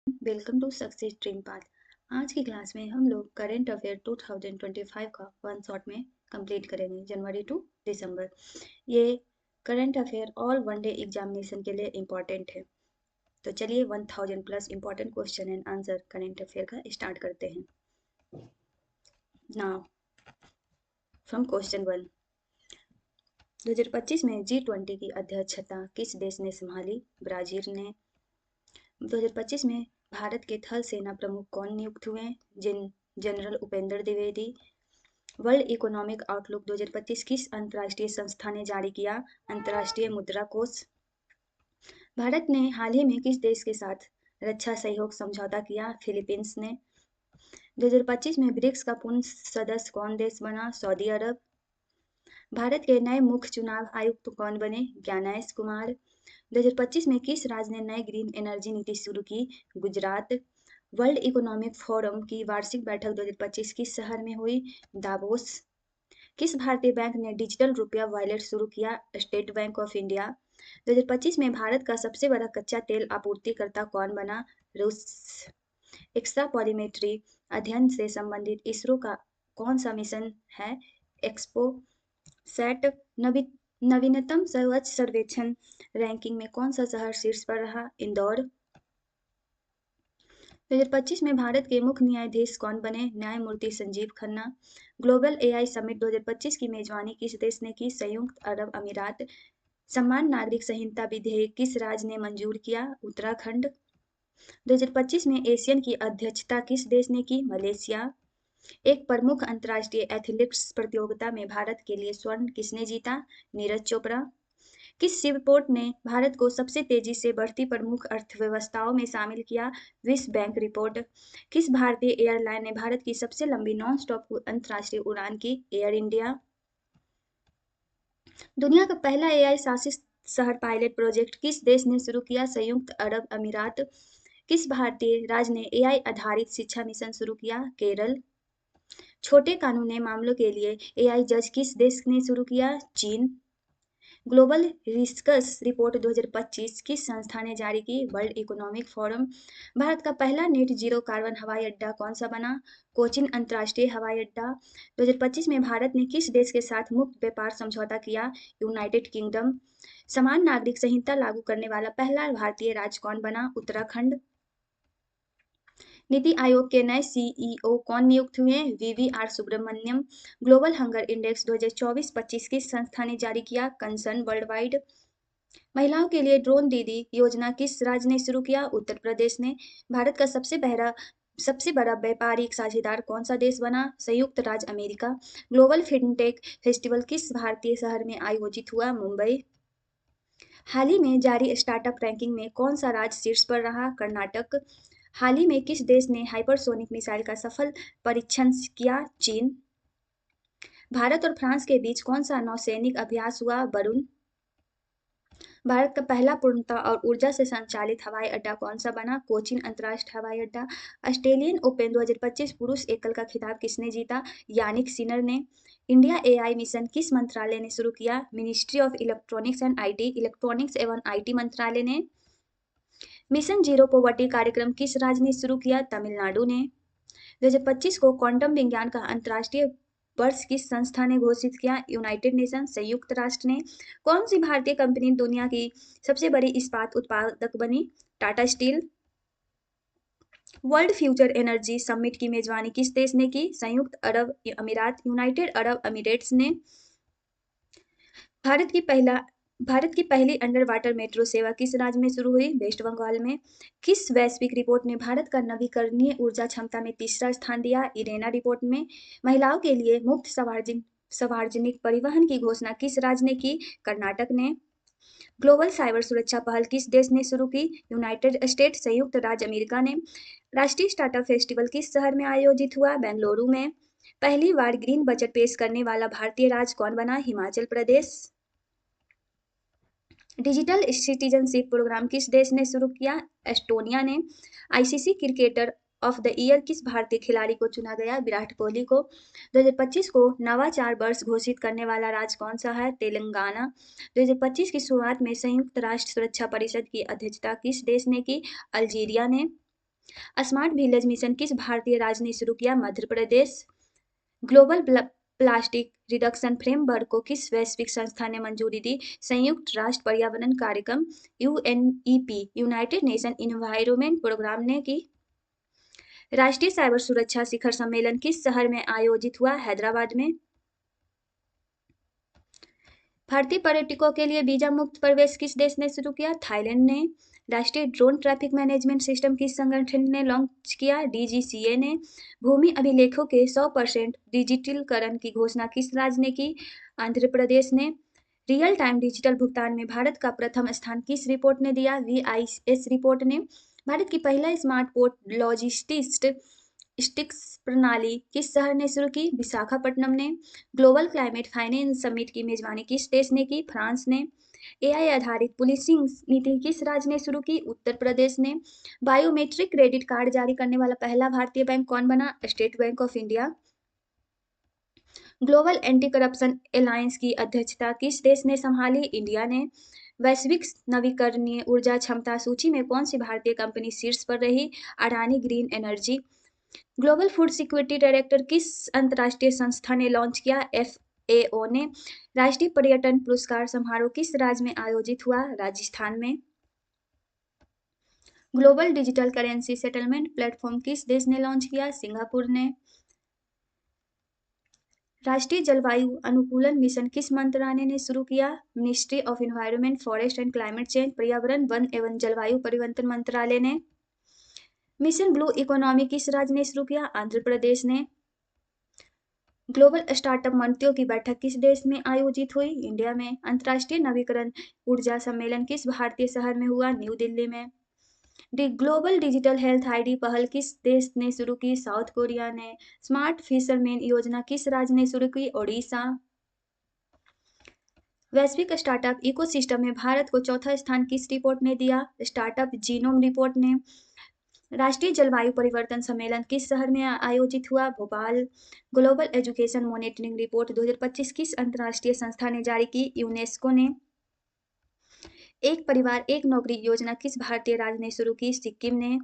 Welcome to success dream path. आज की class में हम लोग करंट अफेयर 2025 का वन शॉट में कंप्लीट करेंगे, जनवरी टू दिसंबर। ये current affair all one day examination के लिए इम्पॉर्टेंट है। तो चलिए 1000 plus important question and answer current affair का स्टार्ट करते हैं। नाउ फ्रॉम क्वेश्चन 1, 2025 में G20 की अध्यक्षता किस देश ने संभाली? ब्राजील ने। 2025 में भारत के थल सेना प्रमुख कौन नियुक्त हुए? General Upendra Dwivedi. World economic outlook 2025 किस अंतर्राष्ट्रीय संस्था ने जारी किया? अंतर्राष्ट्रीय मुद्रा कोष। भारत ने हाल ही में किस देश के साथ रक्षा सहयोग समझौता किया? फिलीपींस ने। 2025 में ब्रिक्स का पूर्ण सदस्य कौन देश बना? सऊदी अरब। भारत के नए मुख्य चुनाव आयुक्त कौन बने? ज्ञानेश कुमार। 2025 में किस राज्य ने नई ग्रीन एनर्जी नीति शुरू की? गुजरात। वर्ल्ड इकोनॉमिक फोरम की वार्षिक बैठक 2025 किस शहर में हुई? दावोस। किस भारतीय बैंक ने डिजिटल रुपया वॉलेट शुरू किया? State bank of India. 2025 में भारत का सबसे बड़ा कच्चा तेल आपूर्तिकर्ता कौन बना? रूस। एक्स्ट्रा पॉलीमेट्री अध्ययन से संबंधित इसरो का कौन सा मिशन है? Expo set. नवीनतम स्वच्छ सर्वेक्षण रैंकिंग में कौन सा शहर शीर्ष पर रहा? इंदौर। 2025 में भारत के मुख्य न्यायाधीश कौन बने? न्यायमूर्ति Sanjeev Khanna. Global AI summit 2025 की मेजबानी किस देश ने की? संयुक्त अरब अमीरात। समान नागरिक संहिता विधेयक किस राज्य ने मंजूर किया? उत्तराखंड। 2025 में एशियन की अध्यक्षता किस देश ने की? मलेशिया। एक प्रमुख अंतर्राष्ट्रीय एथलेटिक्स प्रतियोगिता में भारत के लिए स्वर्ण किसने जीता? नीरज चोपड़ा। किस रिपोर्ट ने भारत को सबसे तेजी से बढ़ती प्रमुख अर्थव्यवस्थाओं में शामिल किया? विश्व बैंक रिपोर्ट। किस भारतीय एयरलाइन ने भारत की सबसे लंबी नॉन स्टॉप अंतर्राष्ट्रीय उड़ान की? Air India. दुनिया का पहला एआई शासित शहर पायलट प्रोजेक्ट किस देश ने शुरू किया? संयुक्त अरब अमीरात। किस भारतीय राज्य ने एआई आधारित शिक्षा मिशन शुरू किया? केरल। छोटे कानूनी मामलों के लिए एआई जज किस देश ने शुरू किया? चीन। ग्लोबल रिस्क्स रिपोर्ट 2025 किस संस्था ने जारी की? World economic forum. भारत का पहला नेट जीरो कार्बन हवाई अड्डा कौन सा बना? कोचिन अंतर्राष्ट्रीय हवाई अड्डा। 2025 में भारत ने किस देश के साथ मुक्त व्यापार समझौता किया? United kingdom. समान नागरिक संहिता लागू करने वाला पहला भारतीय राज्य कौन बना? उत्तराखंड। नीति आयोग के नए सीईओ कौन नियुक्त हुए? VVR Subrahmanyam. Global hunger index 2024-25 किस संस्था ने जारी किया? Concern world wide. महिलाओं के लिए ड्रोन दीदी योजना किस राज्य ने शुरू किया? उत्तर प्रदेश ने। भारत का सबसे बड़ा व्यापारिक साझेदार कौन सा देश बना? संयुक्त राज्य अमेरिका। ग्लोबल फिनटेक फेस्टिवल किस भारतीय शहर में आयोजित हुआ? मुंबई। हाल ही में जारी स्टार्टअप रैंकिंग में कौन सा राज्य शीर्ष पर रहा? कर्नाटक। हाल ही में किस देश ने हाइपरसोनिक मिसाइल का सफल परीक्षण किया? चीन। भारत और फ्रांस के बीच कौन सा नौसैनिक अभ्यास हुआ? वरुण। भारत का पहला पूर्णतः और ऊर्जा से संचालित हवाई अड्डा कौन सा बना? कोचिन अंतर्राष्ट्रीय हवाई अड्डा। ऑस्ट्रेलियन ओपन 2025 पुरुष एकल का खिताब किसने जीता? यानिक सिनर ने। इंडिया एआई मिशन किस मंत्रालय ने शुरू किया? Ministry of electronics and IT. Electronics एवं आईटी मंत्रालय ने। मिशन जीरो पॉवर्टी कार्यक्रम किस राज्य ने शुरू किया? तमिलनाडु ने। 2025 को क्वांटम विज्ञान का अंतर्राष्ट्रीय वर्ष किस संस्था ने घोषित किया? यूनाइटेड नेशन संयुक्त राष्ट्र ने। कौन सी भारतीय कंपनी दुनिया की सबसे बड़ी इस्पात उत्पादक बनी? Tata steel. World future energy summit की मेजबानी किस देश ने की? संयुक्त अरब अमीरात। यूनाइटेड अरब अमीरेट्स ने। भारत की पहली अंडर वाटर मेट्रो सेवा किस राज्य में शुरू हुई? वेस्ट बंगाल में। किस वैश्विक रिपोर्ट ने भारत का नवीकरणीय ऊर्जा क्षमता में तीसरा स्थान दिया? इरेना रिपोर्ट में। महिलाओं के लिए मुफ्त सार्वजनिक परिवहन की घोषणा किस राज्य ने की? कर्नाटक ने। ग्लोबल साइबर सुरक्षा पहल किस देश ने शुरू की? यूनाइटेड स्टेट्स संयुक्त राज्य अमेरिका ने। राष्ट्रीय स्टार्टअप फेस्टिवल किस शहर में आयोजित हुआ? बेंगलुरु में। पहली बार ग्रीन बजट पेश करने वाला भारतीय राज्य कौन बना? Himachal Pradesh. Digital citizenship programme किस देश ने शुरू किया? एस्टोनिया ने। ICC cricketer of the year किस भारतीय खिलाड़ी को चुना गया? विराट कोहली को। 2025 को नवाचार वर्ष घोषित करने वाला राज्य कौन सा है? तेलंगाना। 2025 की शुरुआत में संयुक्त राष्ट्र सुरक्षा परिषद की अध्यक्षता किस देश ने की? अल्जीरिया ने। स्मार्ट विलेज मिशन किस भारतीय राज्य ने शुरू किया? मध्य Pradesh. Global plastic reduction framework को किस वैश्विक संस्था ने मंजूरी दी? संयुक्त राष्ट्र पर्यावरण कार्यक्रम UNEP United Nation environment programme ने की। राष्ट्रीय साइबर सुरक्षा शिखर सम्मेलन किस शहर में आयोजित हुआ? हैदराबाद में। भारतीय पर्यटकों के लिए वीजा मुक्त प्रवेश किस देश ने शुरू किया? थाईलैंड ने। राष्ट्रीय ड्रोन ट्रैफिक मैनेजमेंट सिस्टम किस संगठन ने लॉन्च किया? डीजीसीए ने। भूमि अभिलेखों के 100% डिजिटलीकरण की घोषणा किस राज्य ने की? आंध्र प्रदेश ने। रियल टाइम डिजिटल भुगतान में भारत का प्रथम स्थान किस रिपोर्ट ने दिया? वीआईएस रिपोर्ट ने। भारत की पहला स्मार्ट पोर्ट लॉजिस्टिक्स प्रणाली किस शहर ने शुरू की? विशाखापट्टनम ने। ग्लोबल क्लाइमेट फाइनेंस समिट की मेजबानी किस देश ने की? फ्रांस ने। एआई आधारित पुलिसिंग नीति किस राज्य ने शुरू की? उत्तर प्रदेश ने। बायोमेट्रिक क्रेडिट कार्ड जारी करने वाला पहला भारतीय बैंक कौन बना? State bank of India. Global anti corruption alliance की अध्यक्षता किस देश ने संभाली? इंडिया ने। वैश्विक नवीकरणीय ऊर्जा क्षमता सूची में कौन सी भारतीय कंपनी शीर्ष पर रही? Adani green energy. Global food security director किस अंतर्राष्ट्रीय संस्था ने लॉन्च किया? एफएओ ने। राष्ट्रीय पर्यटन पुरस्कार समारोह किस राज्य में आयोजित हुआ? राजस्थान में। Global digital currency settlement platform किस देश ने लॉन्च किया? सिंगापुर ने। राष्ट्रीय जलवायु अनुकूलन मिशन किस मंत्रालय ने शुरू किया? Ministry of environment forest and climate change पर्यावरण वन एवं जलवायु परिवर्तन मंत्रालय ने। मिशन ब्लू इकोनॉमी किस राज्य ने शुरू किया? आंध्र प्रदेश ने। ग्लोबल स्टार्टअप मंत्रियों की बैठक किस देश में आयोजित हुई? इंडिया में। अंतर्राष्ट्रीय नवीकरण ऊर्जा सम्मेलन किस भारतीय शहर में हुआ? न्यू दिल्ली में। ग्लोबल डिजिटल हेल्थ आईडी पहल किस देश ने शुरू की? साउथ कोरिया ने। स्मार्ट फिशरमैन योजना किस राज्य ने शुरू की? ओडिशा। वैश्विक स्टार्टअप इकोसिस्टम में भारत को चौथा स्थान किस रिपोर्ट ने दिया? स्टार्टअप जीनोम रिपोर्ट ने। राष्ट्रीय जलवायु परिवर्तन सम्मेलन किस शहर में आयोजित हुआ? Bhopal. Global education monitoring report 2025 किस अंतर्राष्ट्रीय संस्था ने जारी की? यूनेस्को ने। एक परिवार एक नौकरी योजना किस भारतीय राज्य ने शुरू की? सिक्किम ने।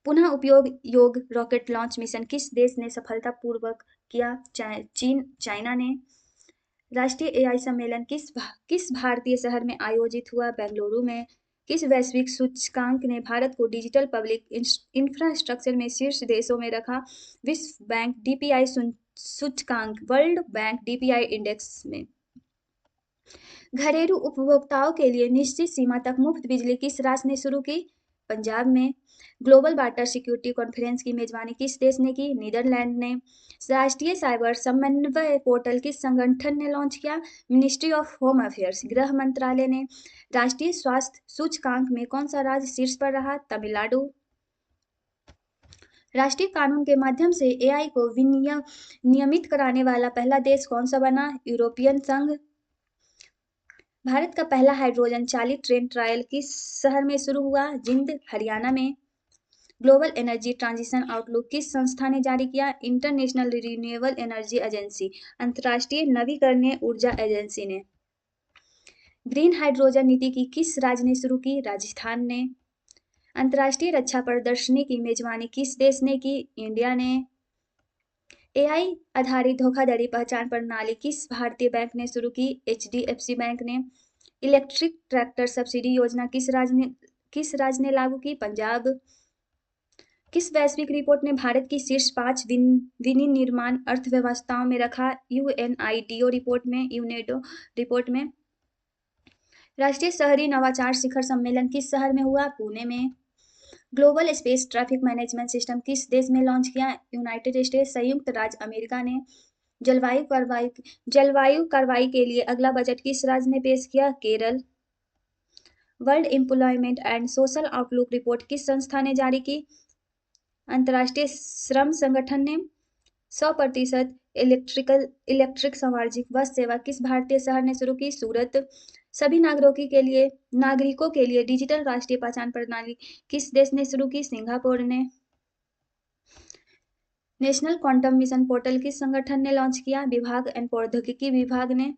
पुनः उपयोग योग रॉकेट लॉन्च मिशन किस देश ने सफलतापूर्वक किया? चाइना ने। राष्ट्रीय एआई सम्मेलन किस भारतीय शहर में आयोजित हुआ? बेंगलुरु में। किस वैश्विक सूचकांक ने भारत को डिजिटल पब्लिक इंफ्रास्ट्रक्चर में शीर्ष देशों में रखा? विश्व बैंक डीपीआई सूचकांक वर्ल्ड बैंक डीपीआई इंडेक्स में। घरेलू उपभोक्ताओं के लिए निश्चित सीमा तक मुफ्त बिजली किस राज्य ने शुरू की? पंजाब में। ग्लोबल वाटर सिक्योरिटी कॉन्फ्रेंस की मेजबानी किस देश ने की? नीदरलैंड ने। राष्ट्रीय साइबर समन्वय पोर्टल किस संगठन ने लॉन्च किया? मिनिस्ट्री ऑफ होम अफेयर्स गृह मंत्रालय ने। राष्ट्रीय स्वास्थ्य सूचकांक में कौन सा राज्य शीर्ष पर रहा? तमिलनाडु। राष्ट्रीय कानून के माध्यम से एआई को नियमित कराने वाला पहला देश कौन सा बना? यूरोपियन संघ। भारत का पहला हाइड्रोजन चालित ट्रेन ट्रायल किस शहर में शुरू हुआ? जिंद हरियाणा में। ग्लोबल एनर्जी ट्रांजिशन आउटलुक किस संस्था ने जारी किया? इंटरनेशनल रिन्यूएबल एनर्जी एजेंसी अंतर्राष्ट्रीय नवीकरणीय ऊर्जा एजेंसी ने। ग्रीन हाइड्रोजन नीति की किस राज्य ने शुरू की? राजस्थान ने। अंतर्राष्ट्रीय रक्षा प्रदर्शनी की मेजबानी किस देश ने की? इंडिया ने। एआई आधारित धोखाधड़ी पहचान प्रणाली किस भारतीय बैंक ने शुरू की? एचडीएफसी बैंक ने। इलेक्ट्रिक ट्रैक्टर सब्सिडी योजना किस राज्य ने लागू की? पंजाब। किस वैश्विक रिपोर्ट ने भारत की शीर्ष 5 विनिर्माण अर्थव्यवस्थाओं में रखा? यूएनआईडीओ रिपोर्ट में। राष्ट्रीय शहरी नवाचार शिखर सम्मेलन किस शहर में हुआ? पुणे में। Global space traffic management system किस देश में लॉन्च किया? यूनाइटेड स्टेट्स संयुक्त राज्य अमेरिका ने। जलवायु कार्रवाई के लिए अगला बजट किस राज्य ने पेश किया? Kerala. World employment and social outlook report किस संस्था ने जारी की? अंतर्राष्ट्रीय श्रम संगठन ने। 100% इलेक्ट्रिक सार्वजनिक बस सेवा किस भारतीय शहर ने शुरू की? सूरत। सभी नागरिकों के लिए डिजिटल राष्ट्रीय पहचान प्रणाली किस देश ने शुरू की? सिंगापुर ने। नेशनल क्वांटम मिशन पोर्टल किस संगठन ने लॉन्च किया? विभाग एवं प्रौद्योगिकी विभाग ने।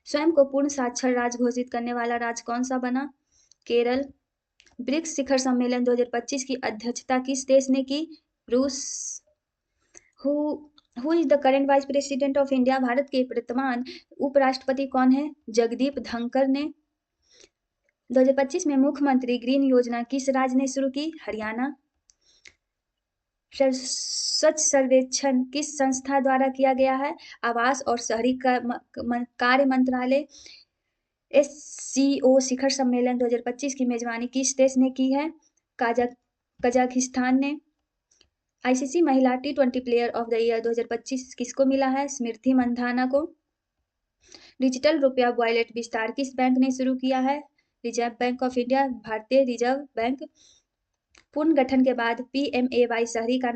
स्वयं को पूर्ण साक्षर राज्य घोषित करने वाला राज्य कौन सा बना? केरल। ब्रिक्स शिखर सम्मेलन 2025 की अध्यक्षता किस देश ने की? रूस। Who who is the current vice president of India? Bharat के वर्तमान उपराष्ट्रपति कौन है? जगदीप धनखड़ ने। 2025 में मुख्यमंत्री ग्रीन योजना किस राज्य ने शुरू की? हरियाणा। स्वच्छ सर्वेक्षण किस संस्था द्वारा किया गया है? आवास और शहरी कार्य मंत्रालय। SCO शिखर सम्मेलन 2025 की मेजबानी किस देश ने की है? कजाकिस्तान ने। ICC महिला T20 player of the year 2025 किसको मिला है? स्मृति मंधाना को। डिजिटल रुपया वॉलेट विस्तार किस बैंक ने शुरू किया है? रिजर्व बैंक ऑफ इंडिया, भारतीय रिजर्व बैंक। पुनर्गठन के बाद PMAY शहरी का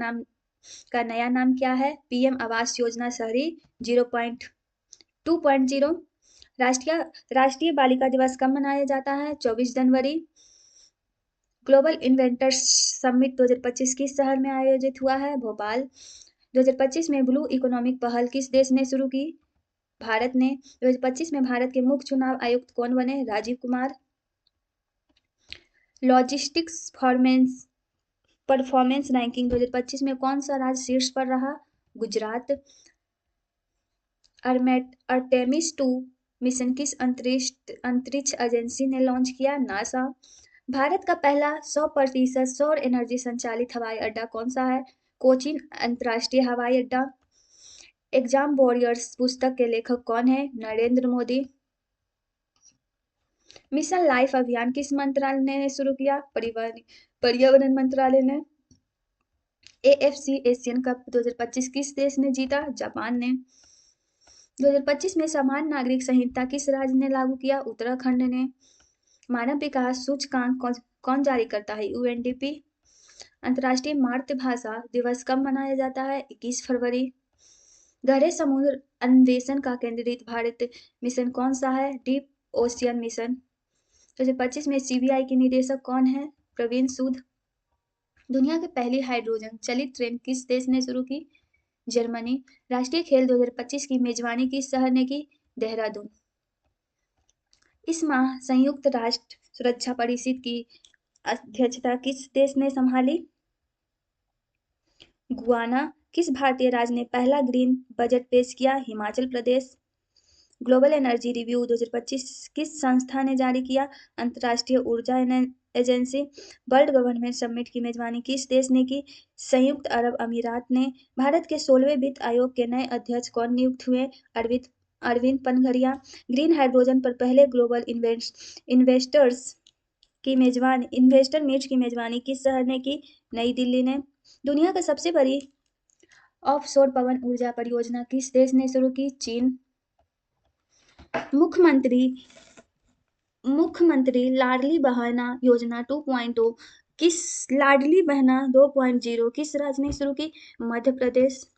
नया नाम क्या है? PM आवास योजना शहरी 2.0। राष्ट्रीय बालिका दिवस कब मनाया जाता है? 24 जनवरी। ग्लोबल इन्वेंटर्स समिट 2025 किस शहर में आयोजित हुआ है? भोपाल। 2025 में ब्लू इकोनॉमिक पहल किस देश ने शुरू की? भारत ने। 2025 में भारत के मुख्य चुनाव आयुक्त कौन बने? Rajiv Kumar. Logistics performance ranking 2025 में कौन सा राज्य शीर्ष पर रहा? गुजरात। अर्टेमिस 2 मिशन किस अंतरिक्ष एजेंसी ने लॉन्च किया? नासा। भारत का पहला 100% सौर एनर्जी संचालित हवाई अड्डा कौन सा है? कोचीन अंतर्राष्ट्रीय हवाई अड्डा। एग्जाम वॉरियर्स पुस्तक के लेखक कौन है? नरेंद्र मोदी। मिशन लाइफ अभियान किस मंत्रालय ने शुरू किया? पर्यावरण मंत्रालय ने। AFC एशियन कप 2025 किस देश ने जीता? जापान ने। 2025 में समान नागरिक संहिता किस राज्य ने लागू किया? उत्तराखंड ने। मानव विकास सूचकांक कौन जारी करता है? UNDP। अंतर्राष्ट्रीय मातृभाषा दिवस कब मनाया जाता है? 21 फरवरी। गहरे समुद्र अन्वेषण का केंद्रित भारत मिशन कौन सा है? Deep ocean mission. 2025 में CBI के निदेशक कौन है? प्रवीण सूद। दुनिया की पहली हाइड्रोजन चलित ट्रेन किस देश ने शुरू की? जर्मनी। राष्ट्रीय खेल 2025 की मेजबानी किस शहर ने की? देहरादून। इस माह संयुक्त राष्ट्र सुरक्षा परिषद की अध्यक्षता किस देश ने संभाली? गुआना। किस भारतीय राज्य ने पहला ग्रीन बजट पेश किया? Himachal Pradesh. Global energy review 2025 किस संस्था ने जारी किया? अंतर्राष्ट्रीय ऊर्जा एजेंसी। वर्ल्ड गवर्नमेंट समिट की मेजबानी किस देश ने की? संयुक्त अरब अमीरात ने। भारत के 16वें वित्त आयोग के नए अध्यक्ष कौन नियुक्त हुए? अरविंद पनघरिया। ग्रीन हाइड्रोजन पर पहले ग्लोबल इन्वेस्टर मीट की मेजबानी किस शहर ने की? नई दिल्ली ने। दुनिया का सबसे बड़ी ऑफशोर पवन ऊर्जा परियोजना किस देश ने शुरू की? चीन। मुख्यमंत्री लाडली बहना योजना 2.0 किस राज्य ने शुरू की? मध्य प्रदेश।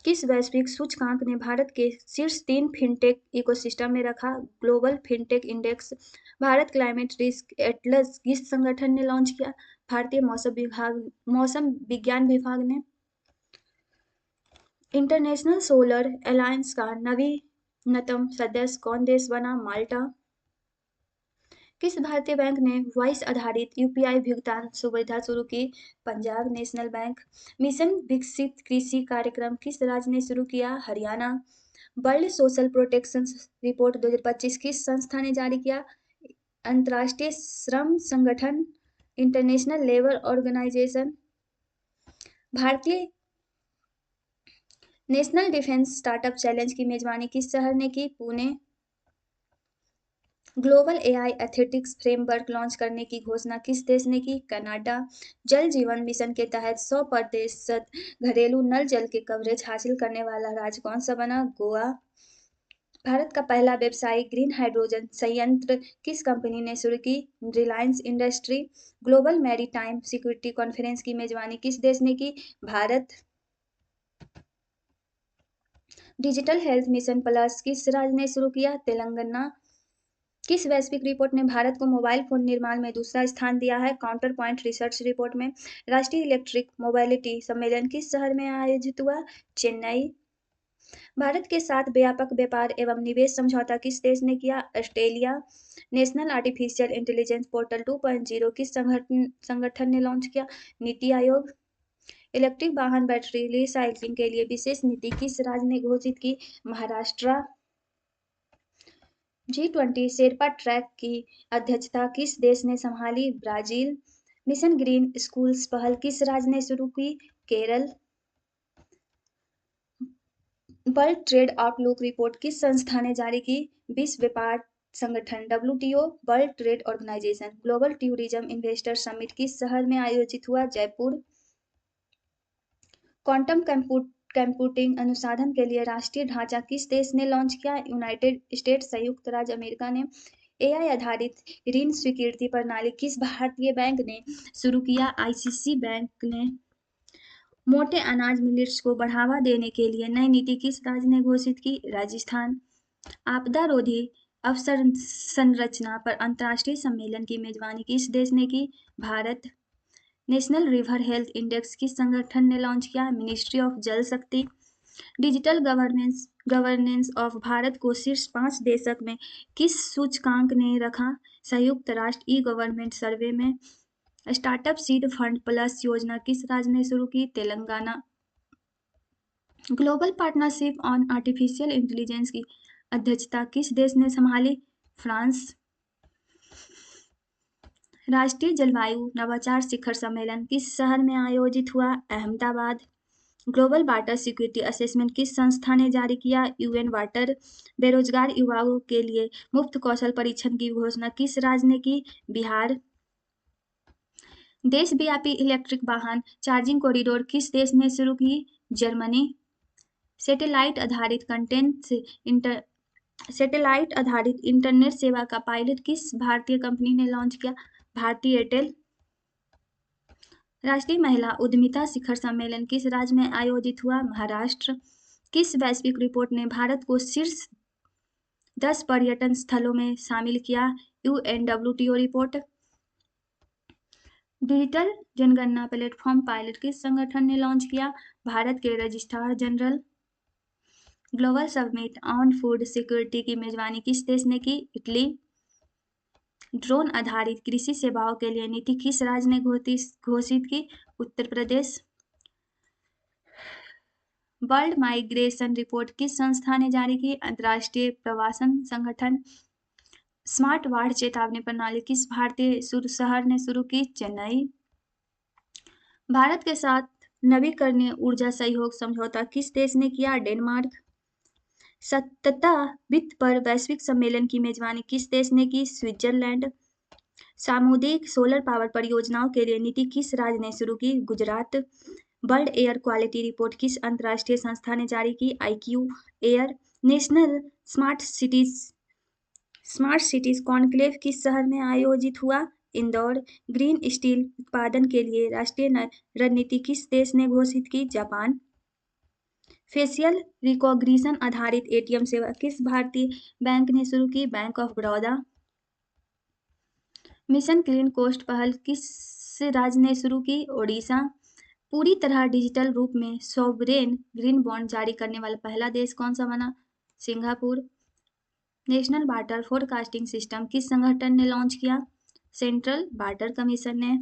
किस वैश्विक सूचकांक ने भारत के शीर्ष 3 फिनटेक इकोसिस्टम में रखा? Global fintech index. Bharat climate risk atlas किस संगठन ने लॉन्च किया? भारतीय मौसम विज्ञान विभाग ने। इंटरनेशनल सोलर अलायंस का नवीनतम सदस्य कौन देश बना? माल्टा। किस भारतीय बैंक ने वॉइस आधारित UPI भुगतान सुविधा शुरू की? Punjab national bank. मिशन विकसित कृषि कार्यक्रम किस राज्य ने शुरू किया? Haryana. World social protection report 2025 किस संस्था ने जारी किया? अंतर्राष्ट्रीय श्रम संगठन, इंटरनेशनल लेबर ऑर्गेनाइजेशन। भारतीय नेशनल डिफेंस स्टार्टअप चैलेंज की मेजबानी किस शहर ने की? Pune. Global AI athletics framework launch करने की घोषणा किस देश ने की? कनाडा। जल जीवन मिशन के तहत 100% घरेलू नल जल के कवरेज हासिल करने वाला राज्य कौन सा बना? गोवा। भारत का पहला व्यावसायिक ग्रीन हाइड्रोजन संयंत्र किस कंपनी ने शुरू की? Reliance industry. Global maritime security conference की मेजबानी किस देश ने की? Bharat. Digital health mission plus किस राज्य ने शुरू किया? तेलंगाना। किस वैश्विक रिपोर्ट ने भारत को मोबाइल फोन निर्माण में दूसरा स्थान दिया है? काउंटर पॉइंट रिसर्च रिपोर्ट में। राष्ट्रीय इलेक्ट्रिक मोबिलिटी सम्मेलन किस शहर में आयोजित हुआ? चेन्नई। भारत के साथ व्यापक व्यापार एवं निवेश समझौता किस देश ने किया? Australia. National artificial intelligence portal 2.0 किस संगठन ने लॉन्च किया? नीति आयोग। इलेक्ट्रिक वाहन बैटरी रिसाइक्लिंग के लिए विशेष नीति किस राज्य ने घोषित की? महाराष्ट्र। G20 शेरपा ट्रैक की अध्यक्षता किस देश ने संभाली? ब्राजील। मिशन ग्रीन स्कूल्स पहल किस राज्य ने शुरू की? Kerala. World trade outlook report किस संस्था ने जारी की? विश्व व्यापार संगठन WTO। World trade organisation global tourism investor summit किस शहर में आयोजित हुआ? जयपुर। क्वांटम कंप्यूटिंग अनुसंधान के लिए राष्ट्रीय ढांचा किस देश ने लॉन्च किया? यूनाइटेड स्टेट्स संयुक्त राज्य अमेरिका ने। AI आधारित ऋण स्वीकृति प्रणाली किस भारतीय बैंक ने शुरू किया? ICICI बैंक ने। मोटे अनाज मिलेट्स को बढ़ावा देने के लिए नई नीति किस राज्य ने घोषित की? राजस्थान। आपदा रोधी अवसंरचना पर अंतर्राष्ट्रीय सम्मेलन की मेजबानी किस देश ने की? Bharat. National river health index किस संगठन ने लॉन्च किया? मिनिस्ट्री ऑफ जल शक्ति। डिजिटल गवर्नेंस ऑफ भारत को शीर्ष 5 देशक में किस सूचकांक ने रखा? संयुक्त राष्ट्र ई गवर्नमेंट सर्वे में। स्टार्टअप सीड फंड प्लस योजना किस राज्य ने शुरू की? Telangana. Global partnership on artificial intelligence की अध्यक्षता किस देश ने संभाली? फ्रांस। राष्ट्रीय जलवायु नवाचार शिखर सम्मेलन किस शहर में आयोजित हुआ? Ahmedabad. Global water security assessment किस संस्था ने जारी किया? UN water. बेरोजगार युवाओं के लिए मुफ्त कौशल परीक्षण की घोषणा किस राज्य ने की? बिहार। देशव्यापी इलेक्ट्रिक वाहन चार्जिंग कॉरिडोर किस देश ने शुरू की? जर्मनी। सैटेलाइट आधारित इंटरनेट सेवा का पायलट किस भारतीय कंपनी ने लॉन्च किया? भारती एयरटेल। राष्ट्रीय महिला उद्यमिता शिखर सम्मेलन किस राज्य में आयोजित हुआ? महाराष्ट्र। किस वैश्विक रिपोर्ट ने भारत को शीर्ष 10 पर्यटन स्थलों में शामिल किया? UNWTO report. डिजिटल जनगणना प्लेटफॉर्म पायलट किस संगठन ने लॉन्च किया? भारत के registrar general. Global summit on food security की मेजबानी किस देश ने की? इटली। ड्रोन आधारित कृषि सेवाओं के लिए नीति किस राज्य ने घोषित की? उत्तर प्रदेश। वर्ल्ड माइग्रेशन रिपोर्ट किस संस्था ने जारी की? अंतर्राष्ट्रीय प्रवासन संगठन। स्मार्ट वार्ड चेतावनी प्रणाली किस भारतीय शहर ने शुरू की? चेन्नई। भारत के साथ नवीकरणीय ऊर्जा सहयोग समझौता किस देश ने किया? डेनमार्क। सतत वित्त पर वैश्विक सम्मेलन की मेजबानी किस देश ने की? स्विट्जरलैंड। सामुदायिक सोलर पावर परियोजनाओं के लिए नीति किस राज्य ने शुरू की? Gujarat. World air quality report किस अंतर्राष्ट्रीय संस्था ने जारी की? IQ air. National smart cities conclave किस शहर में आयोजित हुआ? इंदौर। ग्रीन स्टील उत्पादन के लिए राष्ट्रीय रणनीति किस देश ने घोषित की? जापान। फेशियल रिकॉग्निशन आधारित ATM सेवा किस भारतीय बैंक ने शुरू की? Bank of Baroda. Mission clean coast पहल किस राज्य ने शुरू की? ओडिशा। पूरी तरह डिजिटल रूप में सॉवरेन ग्रीन बॉन्ड जारी करने वाला पहला देश कौन सा बना? Singapore. National water forecasting system किस संगठन ने लॉन्च किया? सेंट्रल वाटर कमीशन ने।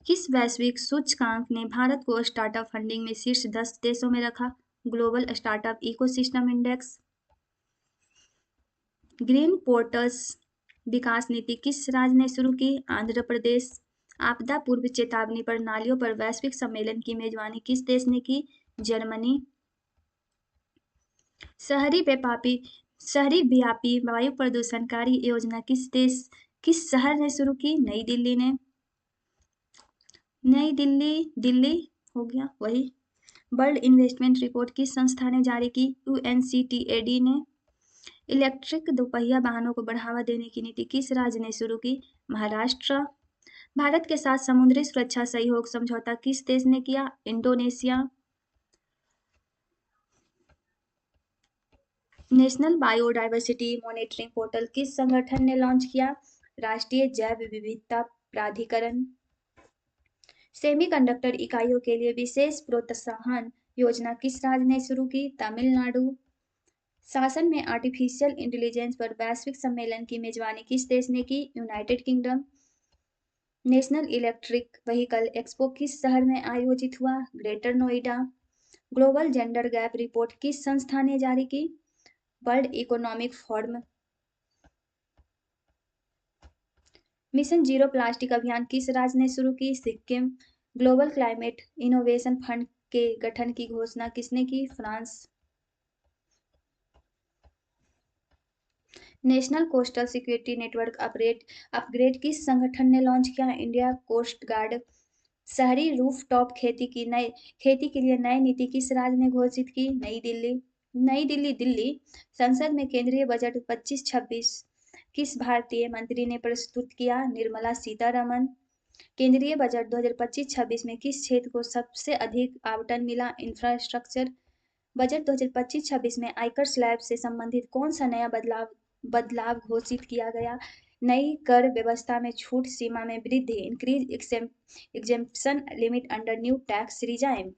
किस वैश्विक सूचकांक ने भारत को स्टार्टअप फंडिंग में शीर्ष 10 देशों में रखा? Global startup ecosystem index. Green ports विकास नीति किस राज्य ने शुरू की? आंध्र प्रदेश। आपदा पूर्व चेतावनी प्रणालियों पर वैश्विक सम्मेलन की मेजबानी किस देश ने की? जर्मनी। शहरी व्यापी वायु प्रदूषणकारी योजना किस शहर ने शुरू की? नई दिल्ली ने। दिल्ली हो गया वही। वर्ल्ड इन्वेस्टमेंट रिपोर्ट किस संस्था ने जारी की? UNCTAD ने। इलेक्ट्रिक दोपहिया वाहनों को बढ़ावा देने की नीति किस राज्य ने शुरू की? महाराष्ट्र। भारत के साथ समुद्री सुरक्षा सहयोग समझौता किस देश ने किया? Indonesia. National biodiversity monitoring portal किस संगठन ने लॉन्च किया? राष्ट्रीय जैव विविधता प्राधिकरण। सेमीकंडक्टर इकाइयों के लिए विशेष प्रोत्साहन योजना किस राज्य ने शुरू की? तमिलनाडु। शासन में आर्टिफिशियल इंटेलिजेंस पर वैश्विक सम्मेलन की मेजबानी किस देश ने की? United Kingdom. National electric vehicle expo किस शहर में आयोजित हुआ? Greater Noida. Global gender gap report किस संस्था ने जारी की? World economic forum. Mission zero plastic अभियान किस राज्य ने शुरू की? Sikkim. Global climate innovation fund के गठन की घोषणा किसने की? France. National coastal security network upgrade किस संगठन ने लॉन्च किया? India coast guard. शहरी रूफटॉप खेती के लिए नई नीति किस राज्य ने घोषित की? दिल्ली। संसद में केंद्रीय बजट 25-26 किस भारतीय मंत्री ने प्रस्तुत किया? निर्मला सीतारमन। केंद्रीय बजट 2025-26 में किस क्षेत्र को सबसे अधिक आवंटन मिला? इंफ्रास्ट्रक्चर। बजट 2025-26 में आयकर स्लैब से संबंधित कौन सा नया बदलाव घोषित किया गया? नई कर व्यवस्था में छूट सीमा में वृद्धि। Increase exemption limit under new tax regime.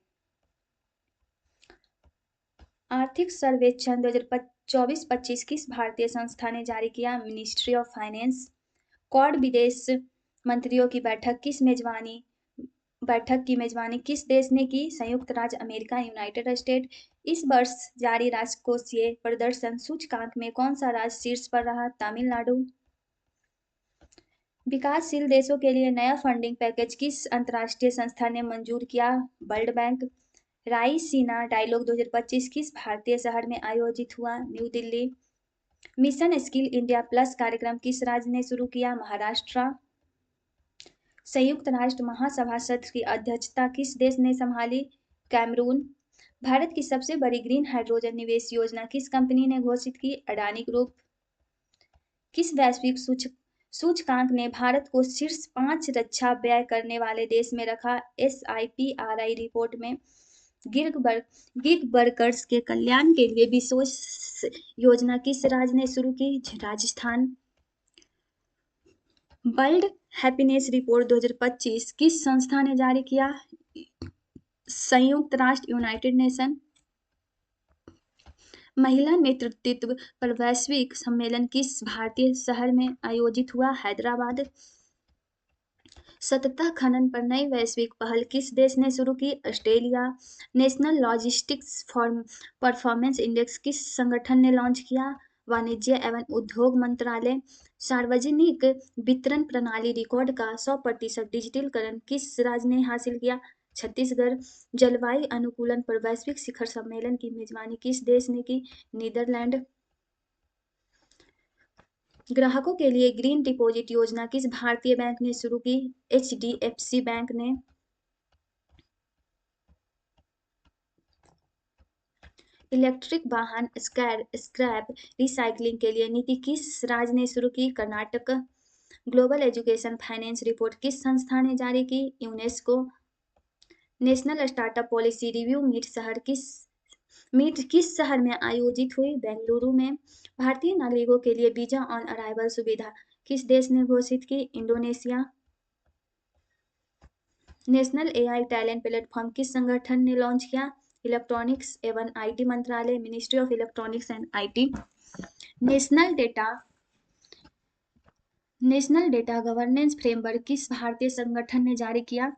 आर्थिक सर्वेक्षण 2024-25 किस भारतीय संस्था ने जारी किया? Ministry of finance. क्वाड विदेश मंत्रियों की बैठक की मेजबानी किस देश ने की? संयुक्त राज्य अमेरिका, यूनाइटेड स्टेट। इस वर्ष जारी राजकोषीय प्रदर्शन सूचकांक में कौन सा राज्य शीर्ष पर रहा? तमिलनाडु। विकासशील देशों के लिए नया फंडिंग पैकेज किस अंतर्राष्ट्रीय संस्था ने मंजूर किया? World bank. रायसीना डायलॉग 2025 किस भारतीय शहर में आयोजित हुआ? New Delhi. Mission skill India plus कार्यक्रम किस राज्य ने शुरू किया? महाराष्ट्र। संयुक्त राष्ट्र महासभा सत्र की अध्यक्षता किस देश ने संभाली? कैमरून। भारत की सबसे बड़ी ग्रीन हाइड्रोजन निवेश योजना किस कंपनी ने घोषित की? अडानी ग्रुप। किस वैश्विक सूचकांक ने भारत को शीर्ष 5 रक्षा व्यय करने वाले देश में रखा? SIPRI रिपोर्ट में गिग वर्कर्स के कल्याण के लिए विशेष योजना किस राज्य ने शुरू की? राजस्थान। वर्ल्ड हैप्पीनेस रिपोर्ट 2025 किस संस्था ने जारी किया? संयुक्त राष्ट्र यूनाइटेड नेशन। महिला नेतृत्व पर वैश्विक सम्मेलन किस भारतीय शहर में आयोजित हुआ? हैदराबाद। सतत खनन पर नई वैश्विक पहल किस देश ने शुरू की? Australia. National logistics performance index किस संगठन ने लॉन्च किया? वाणिज्य एवं उद्योग मंत्रालय। सार्वजनिक वितरण प्रणाली रिकॉर्ड का 100% डिजिटलीकरण किस राज्य ने हासिल किया? छत्तीसगढ़। जलवायु अनुकूलन पर वैश्विक शिखर सम्मेलन की मेजबानी किस देश ने की? नीदरलैंड। ग्राहकों के लिए ग्रीन डिपॉजिट योजना किस भारतीय बैंक ने शुरू की? HDFC बैंक ने। इलेक्ट्रिक वाहन स्क्रैप रिसाइकलिंग के लिए नीति किस राज्य ने शुरू की? Karnataka. Global education finance report किस संस्था ने जारी की? UNESCO. National startup policy review meet किस शहर में आयोजित हुई? बेंगलुरु में। भारतीय नागरिकों के लिए वीजा ऑन अराइवल सुविधा किस देश ने घोषित की? Indonesia. National AI talent platform किस संगठन ने लॉन्च किया? इलेक्ट्रॉनिक्स एवं IT मंत्रालय, ministry of electronics and IT। National data governance framework किस भारतीय संगठन ने जारी किया?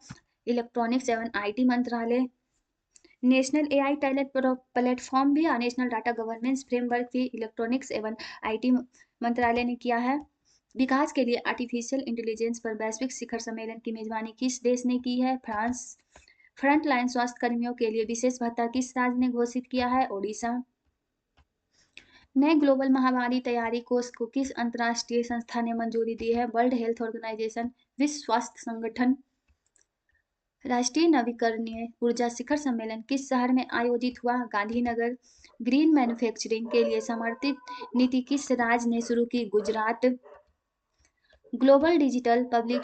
इलेक्ट्रॉनिक्स एवं IT मंत्रालय। नेशनल AI टैलेंट प्लेटफॉर्म भी और नेशनल डाटा गवर्नेंस फ्रेमवर्क भी इलेक्ट्रॉनिक्स एवं IT मंत्रालय ने किया है। विकास के लिए आर्टिफिशियल इंटेलिजेंस पर वैश्विक शिखर सम्मेलन की मेजबानी किस देश ने की है? फ्रांस। फ्रंटलाइन स्वास्थ्य कर्मियों के लिए विशेष भत्ता किस राज्य ने घोषित किया है? ओडिशा। नए ग्लोबल महामारी तैयारी कोष को किस अंतर्राष्ट्रीय संस्था ने मंजूरी दी है? वर्ल्ड हेल्थ ऑर्गेनाइजेशन, विश्व स्वास्थ्य संगठन। राष्ट्रीय नवीकरणीय ऊर्जा शिखर सम्मेलन किस शहर में आयोजित हुआ? गांधीनगर। ग्रीन मैन्युफैक्चरिंग के लिए समर्पित नीति किस राज्य ने शुरू की? Gujarat. Global digital public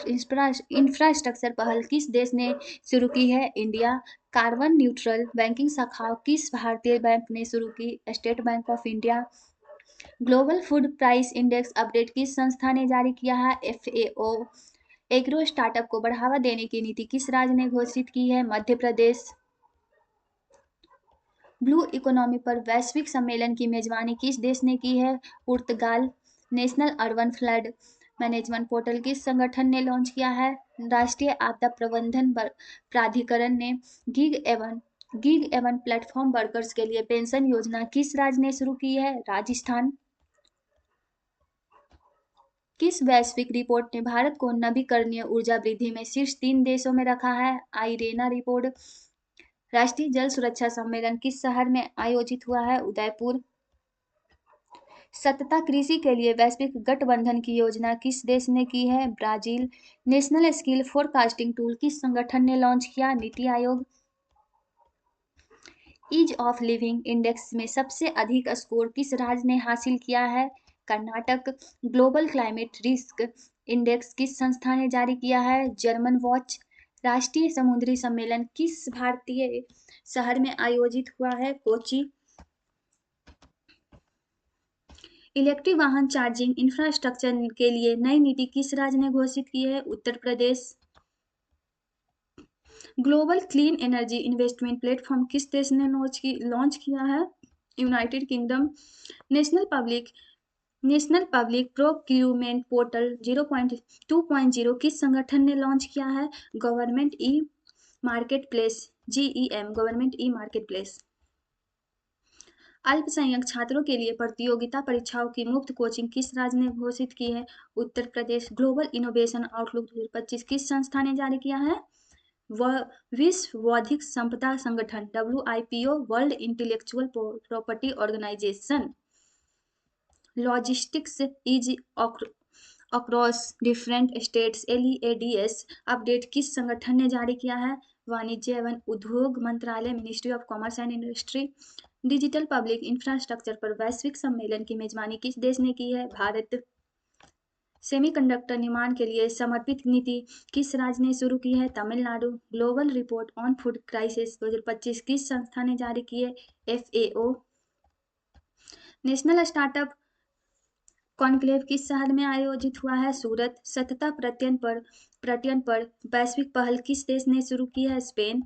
infrastructure पहल किस देश ने शुरू की है? इंडिया। कार्बन न्यूट्रल बैंकिंग शाखा किस भारतीय बैंक ने शुरू की? State bank of India. Global food price index update किस संस्था ने जारी किया है? FAO। एग्रो स्टार्टअप को बढ़ावा देने की नीति किस राज्य ने घोषित की है? मध्य प्रदेश। ब्लू इकोनॉमी पर वैश्विक सम्मेलन की मेजबानी किस देश ने की है? पुर्तगाल। National urban flood management portal किस संगठन ने लॉन्च किया है? राष्ट्रीय आपदा प्रबंधन प्राधिकरण ने गिग एवन प्लेटफॉर्म वर्कर्स के लिए पेंशन योजना किस राज्य ने शुरू की है? राजस्थान। किस वैश्विक रिपोर्ट ने भारत को नवीकरणीय ऊर्जा वृद्धि में शीर्ष 3 देशों में रखा है? आईरेना रिपोर्ट। राष्ट्रीय जल सुरक्षा सम्मेलन किस शहर में आयोजित हुआ है? उदयपुर। सतत कृषि के लिए वैश्विक गठबंधन की योजना किस देश ने की है? Brazil. National skill forecasting tool किस संगठन ने लॉन्च किया? NITI Aayog. Ease of living index में सबसे अधिक स्कोर किस राज्य ने हासिल किया है? Karnataka. Global climate risk index किस संस्था ने जारी किया है? German watch. राष्ट्रीय समुद्री सम्मेलन किस भारतीय शहर में आयोजित हुआ है? कोची। इलेक्ट्रिक वाहन चार्जिंग इंफ्रास्ट्रक्चर के लिए नई नीति किस राज्य ने घोषित की है? Uttar Pradesh. Global clean energy investment platform किस देश ने लॉन्च किया है? United Kingdom. National public procurement portal 2.0 किस संगठन ने लॉन्च किया है? Government e market place GEM government e market place. अल्पसंख्यक छात्रों के लिए प्रतियोगिता परीक्षाओं की मुफ्त कोचिंग किस राज्य ने घोषित की है? Uttar Pradesh. Global innovation outlook 2025 किस संस्था ने जारी किया है? विश्व बौद्धिक संपदा संगठन WIPO world intellectual property organisation. Logistics ease across different states LEADS update किस संगठन ने जारी किया है? वाणिज्य एवं उद्योग मंत्रालय ministry of commerce and industry. Digital public infrastructure पर वैश्विक सम्मेलन की मेजबानी किस देश ने की है? भारत। सेमीकंडक्टर निर्माण के लिए समर्पित नीति किस राज्य ने शुरू की है? Tamil Nadu. Global report on food crisis 2025 किस संस्था ने जारी की है? FAO। नेशनल स्टार्टअप कॉन्क्लेव किस शहर में आयोजित हुआ है? सूरत। सतत पर्यटन पर वैश्विक पहल किस देश ने शुरू की है? Spain.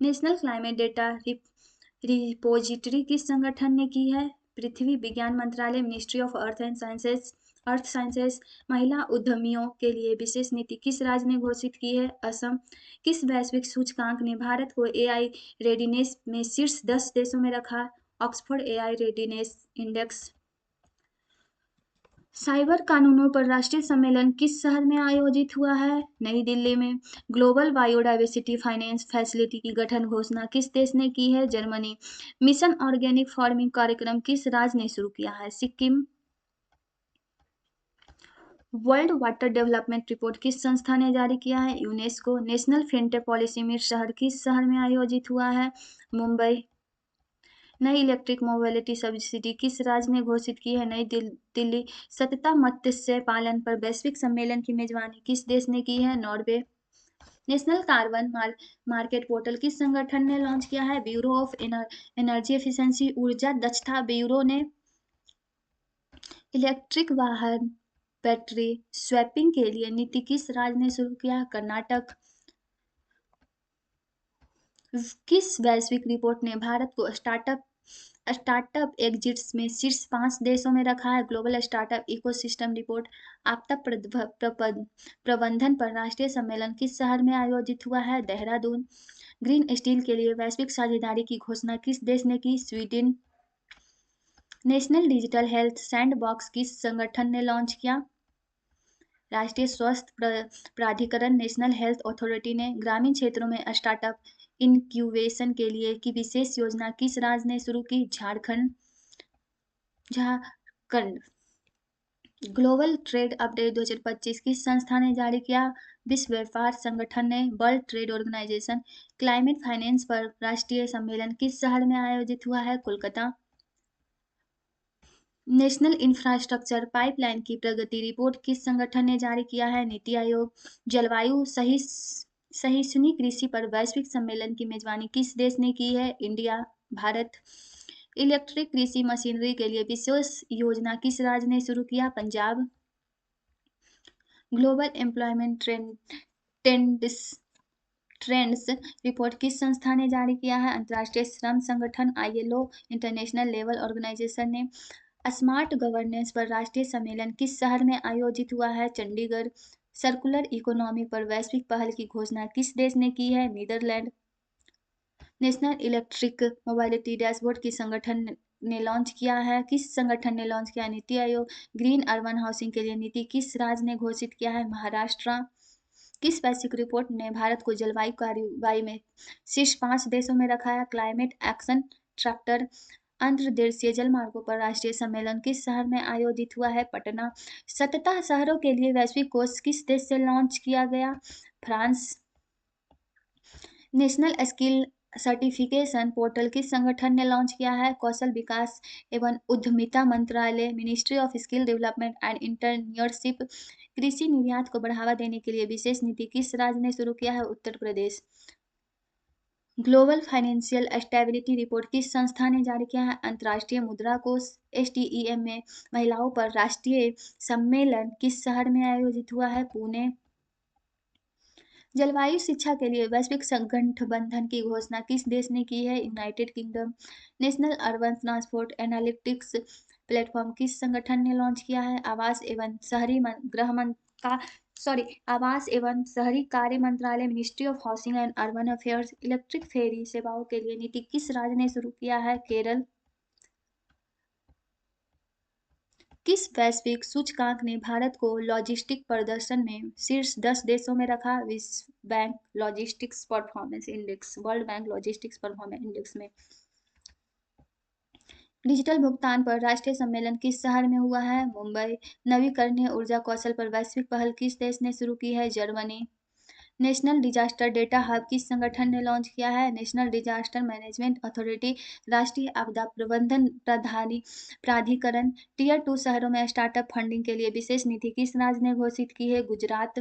National climate data repository किस संगठन ने की है? पृथ्वी विज्ञान मंत्रालय मिनिस्ट्री ऑफ अर्थ साइंसेस। महिला उद्यमियों के लिए विशेष नीति किस राज्य ने घोषित की है? असम। किस वैश्विक सूचकांक ने भारत को AI रेडीनेस में शीर्ष 10 देशों में रखा? Oxford AI readiness index. Cyber कानूनों पर राष्ट्रीय सम्मेलन किस शहर में आयोजित हुआ है? नई दिल्ली में। ग्लोबल बायोडाइवर्सिटी फाइनेंस फैसिलिटी की गठन घोषणा किस देश ने की है? जर्मनी। मिशन ऑर्गेनिक फार्मिंग कार्यक्रम किस राज्य ने शुरू किया है? Sikkim. World water development report किस संस्था ने जारी किया है? UNESCO. National fintech policy meet शहर किस शहर में आयोजित हुआ है? मुंबई। नई इलेक्ट्रिक मोबिलिटी सब्सिडी किस राज्य ने घोषित की है? नई दिल्ली। सतत मत्स्य पालन पर वैश्विक सम्मेलन की मेजबानी किस देश ने की है? Norway. National carbon market portal किस संगठन ने लॉन्च किया है? ब्यूरो ऑफ एनर्जी एफिशिएंसी ऊर्जा दक्षता ब्यूरो ने। इलेक्ट्रिक वाहन बैटरी स्वैपिंग के लिए नीति किस राज्य ने शुरू किया? कर्नाटक। किस वैश्विक रिपोर्ट ने भारत को स्टार्टअप एग्जिट्स में शीर्ष 5 देशों में रखा है? Global startup ecosystem report. आपदा प्रबंधन पर राष्ट्रीय सम्मेलन किस शहर में आयोजित हुआ है? देहरादून। ग्रीन स्टील के लिए वैश्विक साझेदारी की घोषणा किस देश ने की? Sweden. National digital health sandbox किस संगठन ने लॉन्च किया? राष्ट्रीय स्वास्थ्य प्राधिकरण नेशनल हेल्थ अथॉरिटी ने। ग्रामीण क्षेत्रों में स्टार्टअप इनक्यूबेशन के लिए की विशेष योजना किस राज्य ने शुरू की? झारखंड। ग्लोबल ट्रेड अपडेट 2025 किस संस्था ने जारी किया? विश्व व्यापार संगठन ने। World trade organisation. Climate finance पर राष्ट्रीय सम्मेलन किस शहर में आयोजित हुआ है? कोलकाता। नेशनल इंफ्रास्ट्रक्चर पाइपलाइन की प्रगति रिपोर्ट किस संगठन ने जारी किया है? नीति आयोग। जलवायु सहिष्णु कृषि पर वैश्विक सम्मेलन की मेजबानी किस देश ने की है? इंडिया। भारत। इलेक्ट्रिक कृषि मशीनरी के लिए विशेष योजना किस राज्य ने शुरू किया? Punjab. Global employment trends trends report किस संस्था ने जारी किया है? अंतर्राष्ट्रीय श्रम संगठन ILO इंटरनेशनल लेबर ऑर्गेनाइजेशन ने। स्मार्ट गवर्नेंस पर राष्ट्रीय सम्मेलन किस शहर में आयोजित हुआ है? चंडीगढ़। सर्कुलर इकोनॉमी पर वैश्विक पहल की घोषणा किस देश ने की है? Netherlands. National electric mobility dashboard किस संगठन ने लॉन्च किया है? किस संगठन ने लॉन्च किया? NITI Aayog. Green urban housing के लिए नीति किस राज्य ने घोषित किया है? महाराष्ट्र। किस वैश्विक रिपोर्ट ने भारत को जलवायु कार्रवाई में शीर्ष 5 देशों में रखा है? Climate action tractor. अंतर्देशीय जलमार्गों पर राष्ट्रीय सम्मेलन किस शहर में आयोजित हुआ है? पटना। 17 शहरों के लिए वैश्विक कोष किस देश से लॉन्च किया गया? France. National skill certification portal किस संगठन ने लॉन्च किया है? कौशल विकास एवं उद्यमिता मंत्रालय। Ministry of skill development and internship. कृषि निर्यात को बढ़ावा देने के लिए विशेष नीति किस राज्य ने शुरू किया है? Uttar Pradesh. Global financial stability report किस संस्था ने जारी किया है? अंतर्राष्ट्रीय मुद्रा कोष। STEM में महिलाओं पर राष्ट्रीय सम्मेलन किस शहर में आयोजित हुआ है? पुणे। जलवायु शिक्षा के लिए वैश्विक गठबंधन की घोषणा किस देश ने की है? United Kingdom. National urban transport analytics platform किस संगठन ने लॉन्च किया है? आवास एवं शहरी कार्य मंत्रालय। Ministry of housing and urban affairs. Electric ferry सेवाओं के लिए नीति किस राज्य ने शुरू किया है? केरल। किस वैश्विक सूचकांक ने भारत को लॉजिस्टिक प्रदर्शन में शीर्ष 10 देशों में रखा? विश्व bank logistics performance index, world bank logistics performance index में। डिजिटल भुगतान पर राष्ट्रीय सम्मेलन किस शहर में हुआ है? मुंबई। नवीकरणीय ऊर्जा कौशल पर वैश्विक पहल किस देश ने शुरू की है? Germany. National disaster data hub किस संगठन ने लॉन्च किया है? National disaster management authority. राष्ट्रीय आपदा प्रबंधन प्राधिकरण। टियर 2 शहरों में स्टार्टअप फंडिंग के लिए विशेष नीति किस राज्य ने घोषित की है? Gujarat.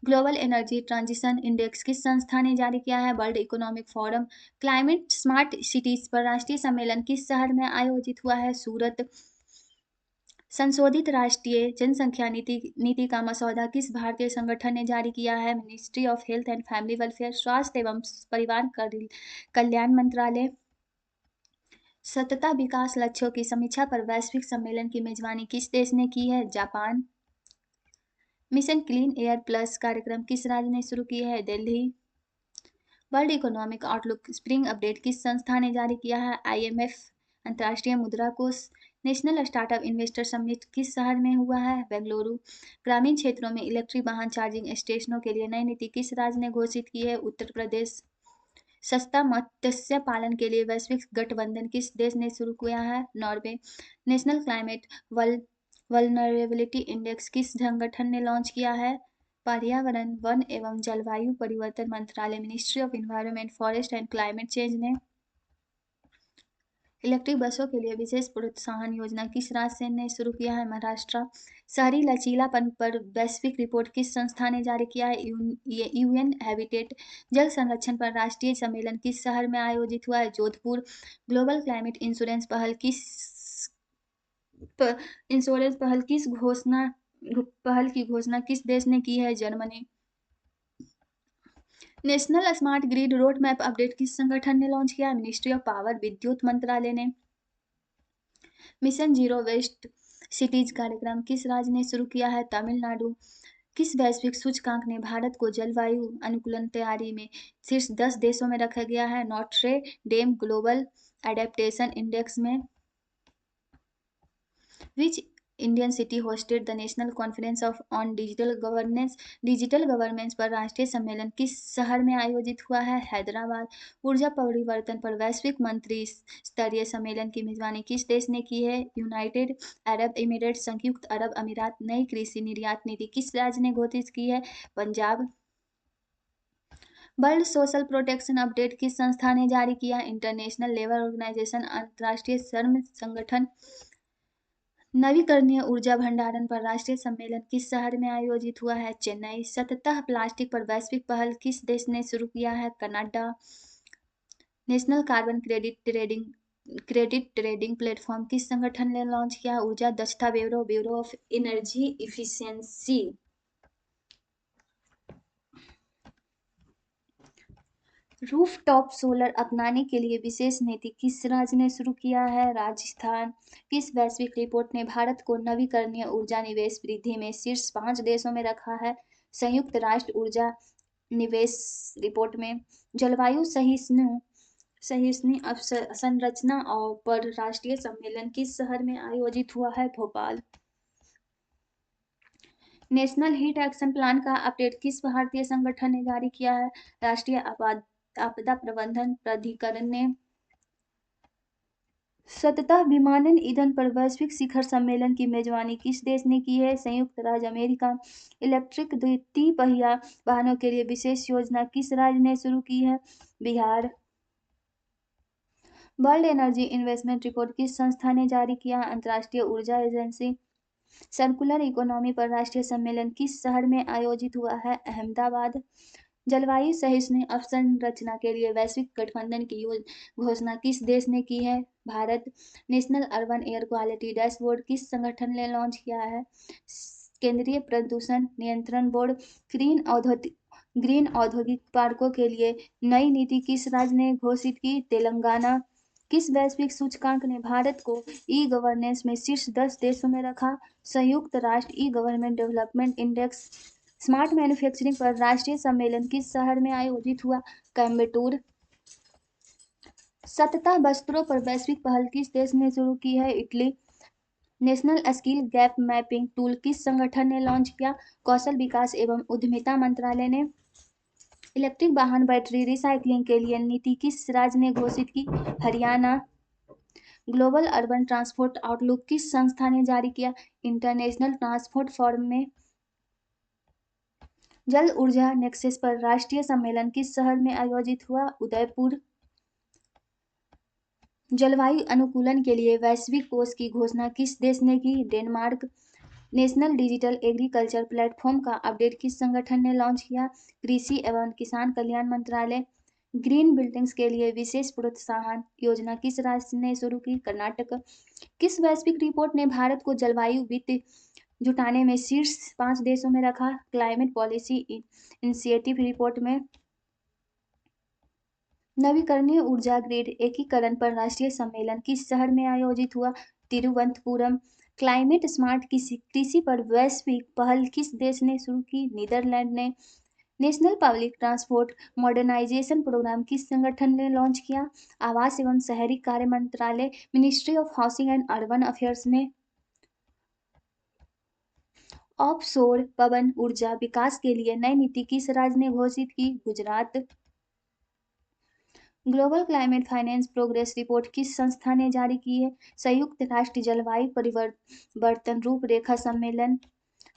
Global energy transition index किस संस्था ने जारी किया है? World economic forum. Climate smart cities पर राष्ट्रीय सम्मेलन किस शहर में आयोजित हुआ है? सूरत। संशोधित राष्ट्रीय जनसंख्या नीति का मसौदा किस भारतीय संगठन ने जारी किया है? Ministry of health and family welfare, स्वास्थ्य एवं परिवार कल्याण मंत्रालय। सतत विकास लक्ष्यों की समीक्षा पर वैश्विक सम्मेलन की मेजबानी किस देश ने की है? Japan. Mission clean air plus कार्यक्रम किस राज्य ने शुरू किया है? Delhi. World economic outlook spring update किस संस्था ने जारी किया है? IMF। अंतर्राष्ट्रीय मुद्रा कोष। नेशनल स्टार्टअप इन्वेस्टर समिट किस शहर में हुआ है? बेंगलुरु। ग्रामीण क्षेत्रों में इलेक्ट्रिक वाहन चार्जिंग स्टेशनों के लिए नई नीति किस राज्य ने घोषित की है? उत्तर प्रदेश। सस्ता मत्स्य पालन के लिए वैश्विक गठबंधन किस देश ने शुरू किया है? Norway. National climate vulnerability index किस संगठन ने लॉन्च किया है? पर्यावरण वन एवं जलवायु परिवर्तन मंत्रालय। Ministry of environment forest and climate change ने। इलेक्ट्रिक बसों के लिए विशेष प्रोत्साहन योजना किस राज्य ने शुरू किया है? महाराष्ट्र। शहरी लचीलापन पर वैश्विक रिपोर्ट किस संस्था ने जारी किया है? UN habitat. जल संरक्षण पर राष्ट्रीय सम्मेलन किस शहर में आयोजित हुआ है? जोधपुर। ग्लोबल क्लाइमेट इंश्योरेंस पहल की घोषणा किस देश ने की है? Germany. National smart grid road map update किस संगठन ने लॉन्च किया? मिनिस्ट्री ऑफ पावर विद्युत मंत्रालय ने। मिशन जीरो वेस्ट सिटीज कार्यक्रम किस राज्य ने शुरू किया है? तमिलनाडु। किस वैश्विक सूचकांक ने भारत को जलवायु अनुकूलन तैयारी में शीर्ष 10 देशों में रखा गया है? Notre Dame global adaptation index में। Which Indian city hosted the national conference on digital governance. Digital governance पर राष्ट्रीय सम्मेलन किस शहर में आयोजित हुआ है? हैदराबाद। ऊर्जा परिवर्तन पर वैश्विक मंत्री स्तरीय सम्मेलन की मेजबानी किस देश ने की है? यूनाइटेड अरब एमिरेट संयुक्त अरब अमीरात। नई कृषि निर्यात नीति किस राज्य ने घोषित की है? Punjab. World social protection update किस संस्था ने जारी किया? International labour organisation. अंतर्राष्ट्रीय श्रम संगठन। नवीकरणीय ऊर्जा भंडारण पर राष्ट्रीय सम्मेलन किस शहर में आयोजित हुआ है? चेन्नई। सतत प्लास्टिक पर वैश्विक पहल किस देश ने शुरू किया है? Canada. National carbon credit trading platform किस संगठन ने लॉन्च किया? ऊर्जा दक्षता bureau, bureau of energy efficiency. Rooftop solar अपनाने के लिए विशेष नीति किस राज्य ने शुरू किया है? राजस्थान। किस वैश्विक रिपोर्ट ने भारत को नवीकरणीय ऊर्जा निवेश वृद्धि में शीर्ष 5 देशों में रखा है? संयुक्त राष्ट्र ऊर्जा निवेश रिपोर्ट में। जलवायु सहिष्णु संरचना और पर राष्ट्रीय सम्मेलन किस शहर में आयोजित हुआ है? Bhopal. National heat action plan का अपडेट किस भारतीय संगठन ने जारी किया है? राष्ट्रीय आपदा प्रबंधन प्राधिकरण ने। सतत विमानन ईंधन पर वैश्विक शिखर सम्मेलन की मेजबानी किस देश ने की है? संयुक्त राज्य अमेरिका। इलेक्ट्रिक तिपहिया वाहनों के लिए विशेष योजना किस राज्य ने शुरू की है? Bihar. World energy investment report किस संस्था ने जारी किया? अंतर्राष्ट्रीय ऊर्जा एजेंसी। सर्कुलर इकोनॉमी पर राष्ट्रीय सम्मेलन किस शहर में आयोजित हुआ है? अहमदाबाद। जलवायु सहिष्णु अवसंरचना के लिए वैश्विक गठबंधन की घोषणा किस देश ने की है? Bharat. National urban air quality dashboard किस संगठन ने लॉन्च किया है? केंद्रीय प्रदूषण नियंत्रण बोर्ड। ग्रीन औद्योगिक पार्कों के लिए नई नीति किस राज्य ने घोषित की? तेलंगाना। किस वैश्विक सूचकांक ने भारत को ई गवर्नेंस में शीर्ष 10 देशों में रखा? संयुक्त राष्ट्र e government development index. Smart manufacturing पर राष्ट्रीय सम्मेलन किस शहर में आयोजित हुआ? कोयम्बटूर। सतत वस्त्रों पर वैश्विक पहल किस देश ने शुरू की है? Italy. National skill gap mapping tool किस संगठन ने लॉन्च किया? कौशल विकास एवं उद्यमिता मंत्रालय ने। इलेक्ट्रिक वाहन बैटरी रिसाइकलिंग के लिए नीति किस राज्य ने घोषित की? Haryana. Global urban transport outlook किस संस्था ने जारी किया? इंटरनेशनल ट्रांसपोर्ट फोरम में। जल ऊर्जा नेक्सस पर राष्ट्रीय सम्मेलन किस शहर में आयोजित हुआ? उदयपुर। जलवायु अनुकूलन के लिए वैश्विक कोष की घोषणा किस देश ने की? Denmark. National digital agriculture platform का अपडेट किस संगठन ने लॉन्च किया? कृषि एवं किसान कल्याण मंत्रालय। ग्रीन बिल्डिंग्स के लिए विशेष प्रोत्साहन योजना किस राज्य ने शुरू की? कर्नाटक। किस वैश्विक रिपोर्ट ने भारत को जलवायु वित्त जुटाने में शीर्ष 5 देशों में रखा? क्लाइमेट पॉलिसी इनिशिएटिव रिपोर्ट में। नवीकरणीय ऊर्जा ग्रिड एकीकरण पर राष्ट्रीय सम्मेलन किस शहर में आयोजित हुआ? तिरुवनंतपुरम। क्लाइमेट स्मार्ट कृषि पर वैश्विक पहल किस देश ने शुरू की? नीदरलैंड ने। National public transport modernisation programme किस संगठन ने लॉन्च किया? आवास एवं शहरी कार्य मंत्रालय ministry of housing and urban affairs ने। ऑफशोर पवन ऊर्जा विकास के लिए नई नीति किस राज्य ने घोषित की? Gujarat. Global climate finance progress report किस संस्था ने जारी की है? संयुक्त राष्ट्र जलवायु परिवर्तन रूपरेखा सम्मेलन।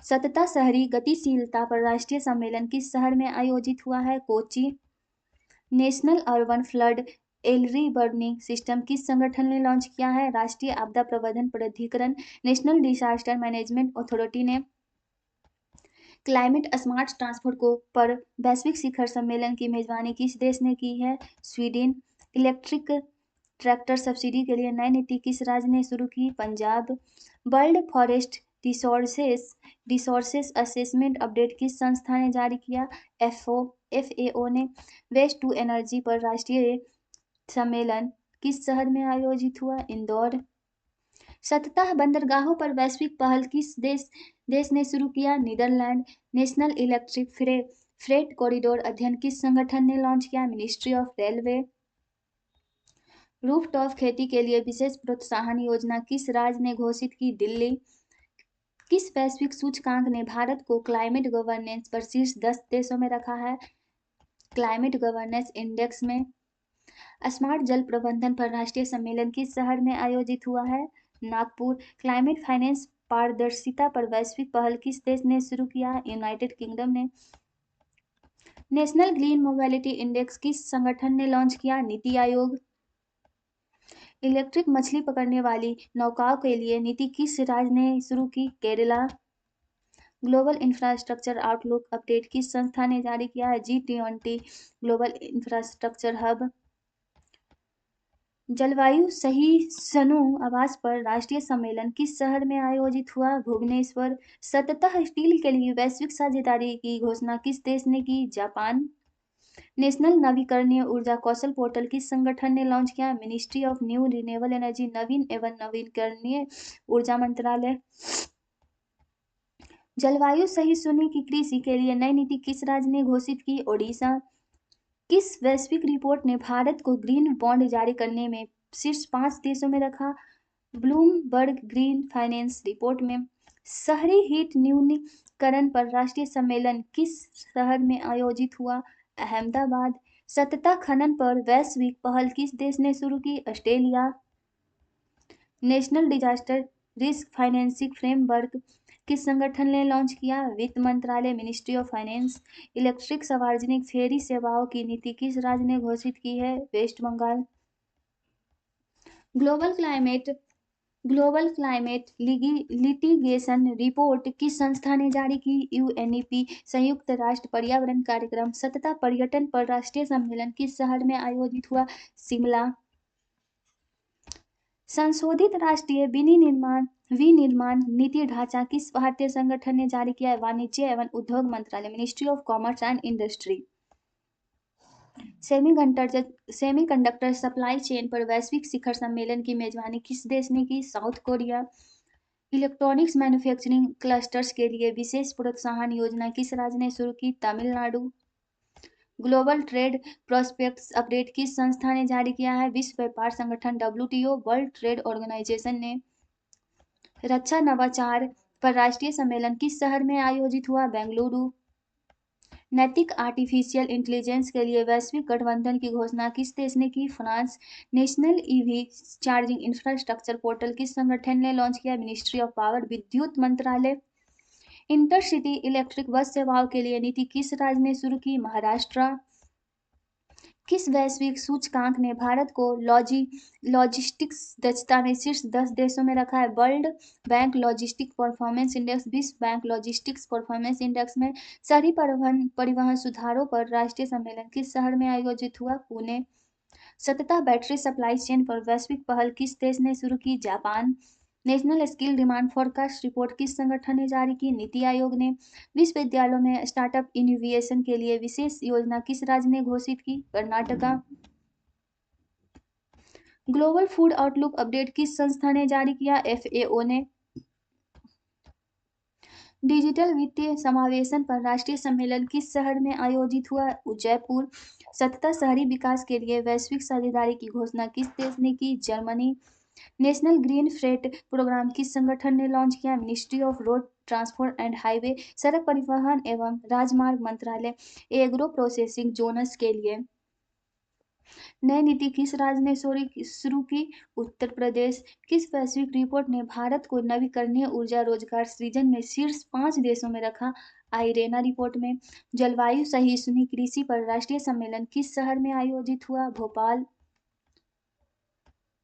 सतत शहरी गतिशीलता पर राष्ट्रीय सम्मेलन किस शहर में आयोजित हुआ है? Kochi. National urban flood early warning system किस संगठन ने लॉन्च किया है? राष्ट्रीय आपदा प्रबंधन प्राधिकरण। नेशनल डिजास्टर मैनेजमेंट अथॉरिटी ने। क्लाइमेट स्मार्ट ट्रांसपोर्ट को पर वैश्विक शिखर सम्मेलन की मेजबानी किस देश ने की है? स्वीडन। इलेक्ट्रिक ट्रैक्टर सब्सिडी के लिए नई नीति किस राज्य ने शुरू की? Punjab. World forest resources assessment update किस संस्था ने जारी किया? FAO ने। वेस्ट टू एनर्जी पर राष्ट्रीय सम्मेलन किस शहर में आयोजित हुआ? इंदौर। सतत बंदरगाहों पर वैश्विक पहल किस देश ने शुरू किया? Netherlands. National electric freight corridor अध्ययन किस संगठन ने लॉन्च किया? Ministry of railway. रूफटॉप खेती के लिए विशेष प्रोत्साहन योजना किस राज्य ने घोषित की? दिल्ली। किस वैश्विक सूचकांक ने भारत को क्लाइमेट गवर्नेंस पर शीर्ष 10 देशों में रखा है? क्लाइमेट गवर्नेंस इंडेक्स में। स्मार्ट जल प्रबंधन पर राष्ट्रीय सम्मेलन किस शहर में आयोजित हुआ है? नागपुर। क्लाइमेट फाइनेंस पारदर्शिता पर वैश्विक पहल किस देश ने शुरू किया? यूनाइटेड किंगडम ने। नेशनल ग्रीन मोबिलिटी इंडेक्स किस संगठन ने लॉन्च किया? नीति आयोग। इलेक्ट्रिक मछली पकड़ने वाली नौकाओं के लिए नीति किस राज्य ने शुरू की? Kerala. Global infrastructure outlook update किस संस्था ने जारी किया है? G20 global infrastructure hub. जलवायु सहिष्णु आवास पर राष्ट्रीय सम्मेलन किस शहर में आयोजित हुआ? भुवनेश्वर। सतत स्टील के लिए वैश्विक साझेदारी की घोषणा किस देश ने की? जापान। नेशनल नवीकरणीय ऊर्जा कौशल पोर्टल किस संगठन ने लॉन्च किया? Ministry of new renewable energy, नवीन एवं नवीकरणीय ऊर्जा मंत्रालय। जलवायु सहिष्णु की कृषि के लिए नई नीति किस राज्य ने घोषित की? ओडिशा। किस वैश्विक रिपोर्ट ने भारत को ग्रीन बॉन्ड जारी करने में शीर्ष 5 देशों में रखा? ब्लूमबर्ग ग्रीन फाइनेंस रिपोर्ट में। शहरी हीट न्यूनीकरण पर राष्ट्रीय सम्मेलन किस शहर में आयोजित हुआ? अहमदाबाद। सतत खनन पर वैश्विक पहल किस देश ने शुरू की? Australia. National disaster risk financing framework किस संगठन ने लॉन्च किया? वित्त मंत्रालय, मिनिस्ट्री ऑफ फाइनेंस। इलेक्ट्रिक सार्वजनिक फेरी सेवाओं की नीति किस राज्य ने घोषित की है? West Bengal. Global climate litigation report किस संस्था ने जारी की? यूएनईपी। संयुक्त राष्ट्र पर्यावरण कार्यक्रम सतत पर्यटन पर राष्ट्रीय सम्मेलन किस शहर में आयोजित हुआ? शिमला। संशोधित राष्ट्रीय विनिर्माण नीति ढांचा किस भारतीय संगठन ने जारी किया है? वाणिज्य एवं उद्योग मंत्रालय, ministry of commerce and industry. Semiconductor supply chain पर वैश्विक शिखर सम्मेलन की मेजबानी किस देश ने की? South Korea. Electronics manufacturing clusters के लिए विशेष प्रोत्साहन योजना किस राज्य ने शुरू की? Tamil Nadu. Global trade prospects update किस संस्था ने जारी किया है? विश्व व्यापार संगठन डब्ल्यूटीओ, वर्ल्ड ट्रेड ऑर्गेनाइजेशन ने। रक्षा नवाचार पर राष्ट्रीय सम्मेलन किस शहर में आयोजित हुआ? बेंगलुरु। नैतिक आर्टिफिशियल इंटेलिजेंस के लिए वैश्विक गठबंधन की घोषणा किस देश ने की? France. National EV charging infrastructure portal किस संगठन ने लॉन्च किया? मिनिस्ट्री ऑफ पावर, विद्युत मंत्रालय। इंटरसिटी इलेक्ट्रिक बस सेवाओं के लिए नीति किस राज्य ने शुरू की? महाराष्ट्र। किस वैश्विक सूचकांक ने भारत को लॉजिस्टिक्स दक्षता में शीर्ष 10 देशों में रखा है? World bank logistic performance index. विश्व बैंक लॉजिस्टिक्स परफॉर्मेंस इंडेक्स में। शहरी परिवहन सुधारों पर राष्ट्रीय सम्मेलन किस शहर में आयोजित हुआ? पुणे। सतत बैटरी सप्लाई चेन पर वैश्विक पहल किस देश ने शुरू की? Japan. National skill demand forecast report किस संगठन ने जारी की? नीति आयोग ने। विश्वविद्यालयों में स्टार्टअप इनोवेशन के लिए विशेष योजना किस राज्य ने घोषित की? Karnataka. Global food outlook update किस संस्था ने जारी किया? एफएओ ने। डिजिटल वित्तीय समावेशन पर राष्ट्रीय सम्मेलन किस शहर में आयोजित हुआ? जयपुर। सतत शहरी विकास के लिए वैश्विक साझेदारी की घोषणा किस देश ने की? Germany. National green freight programme किस संगठन ने लॉन्च किया? Ministry of road transport and highway, सड़क परिवहन एवं राजमार्ग मंत्रालय। एग्रो प्रोसेसिंग जोनस के लिए नई नीति किस राज्य ने शुरू की? उत्तर प्रदेश। किस वैश्विक रिपोर्ट ने भारत को नवीकरणीय ऊर्जा रोजगार सृजन में शीर्ष 5 देशों में रखा? आइरेना रिपोर्ट में। जलवायु सहिष्णु कृषि पर राष्ट्रीय सम्मेलन किस शहर में आयोजित हुआ? भोपाल।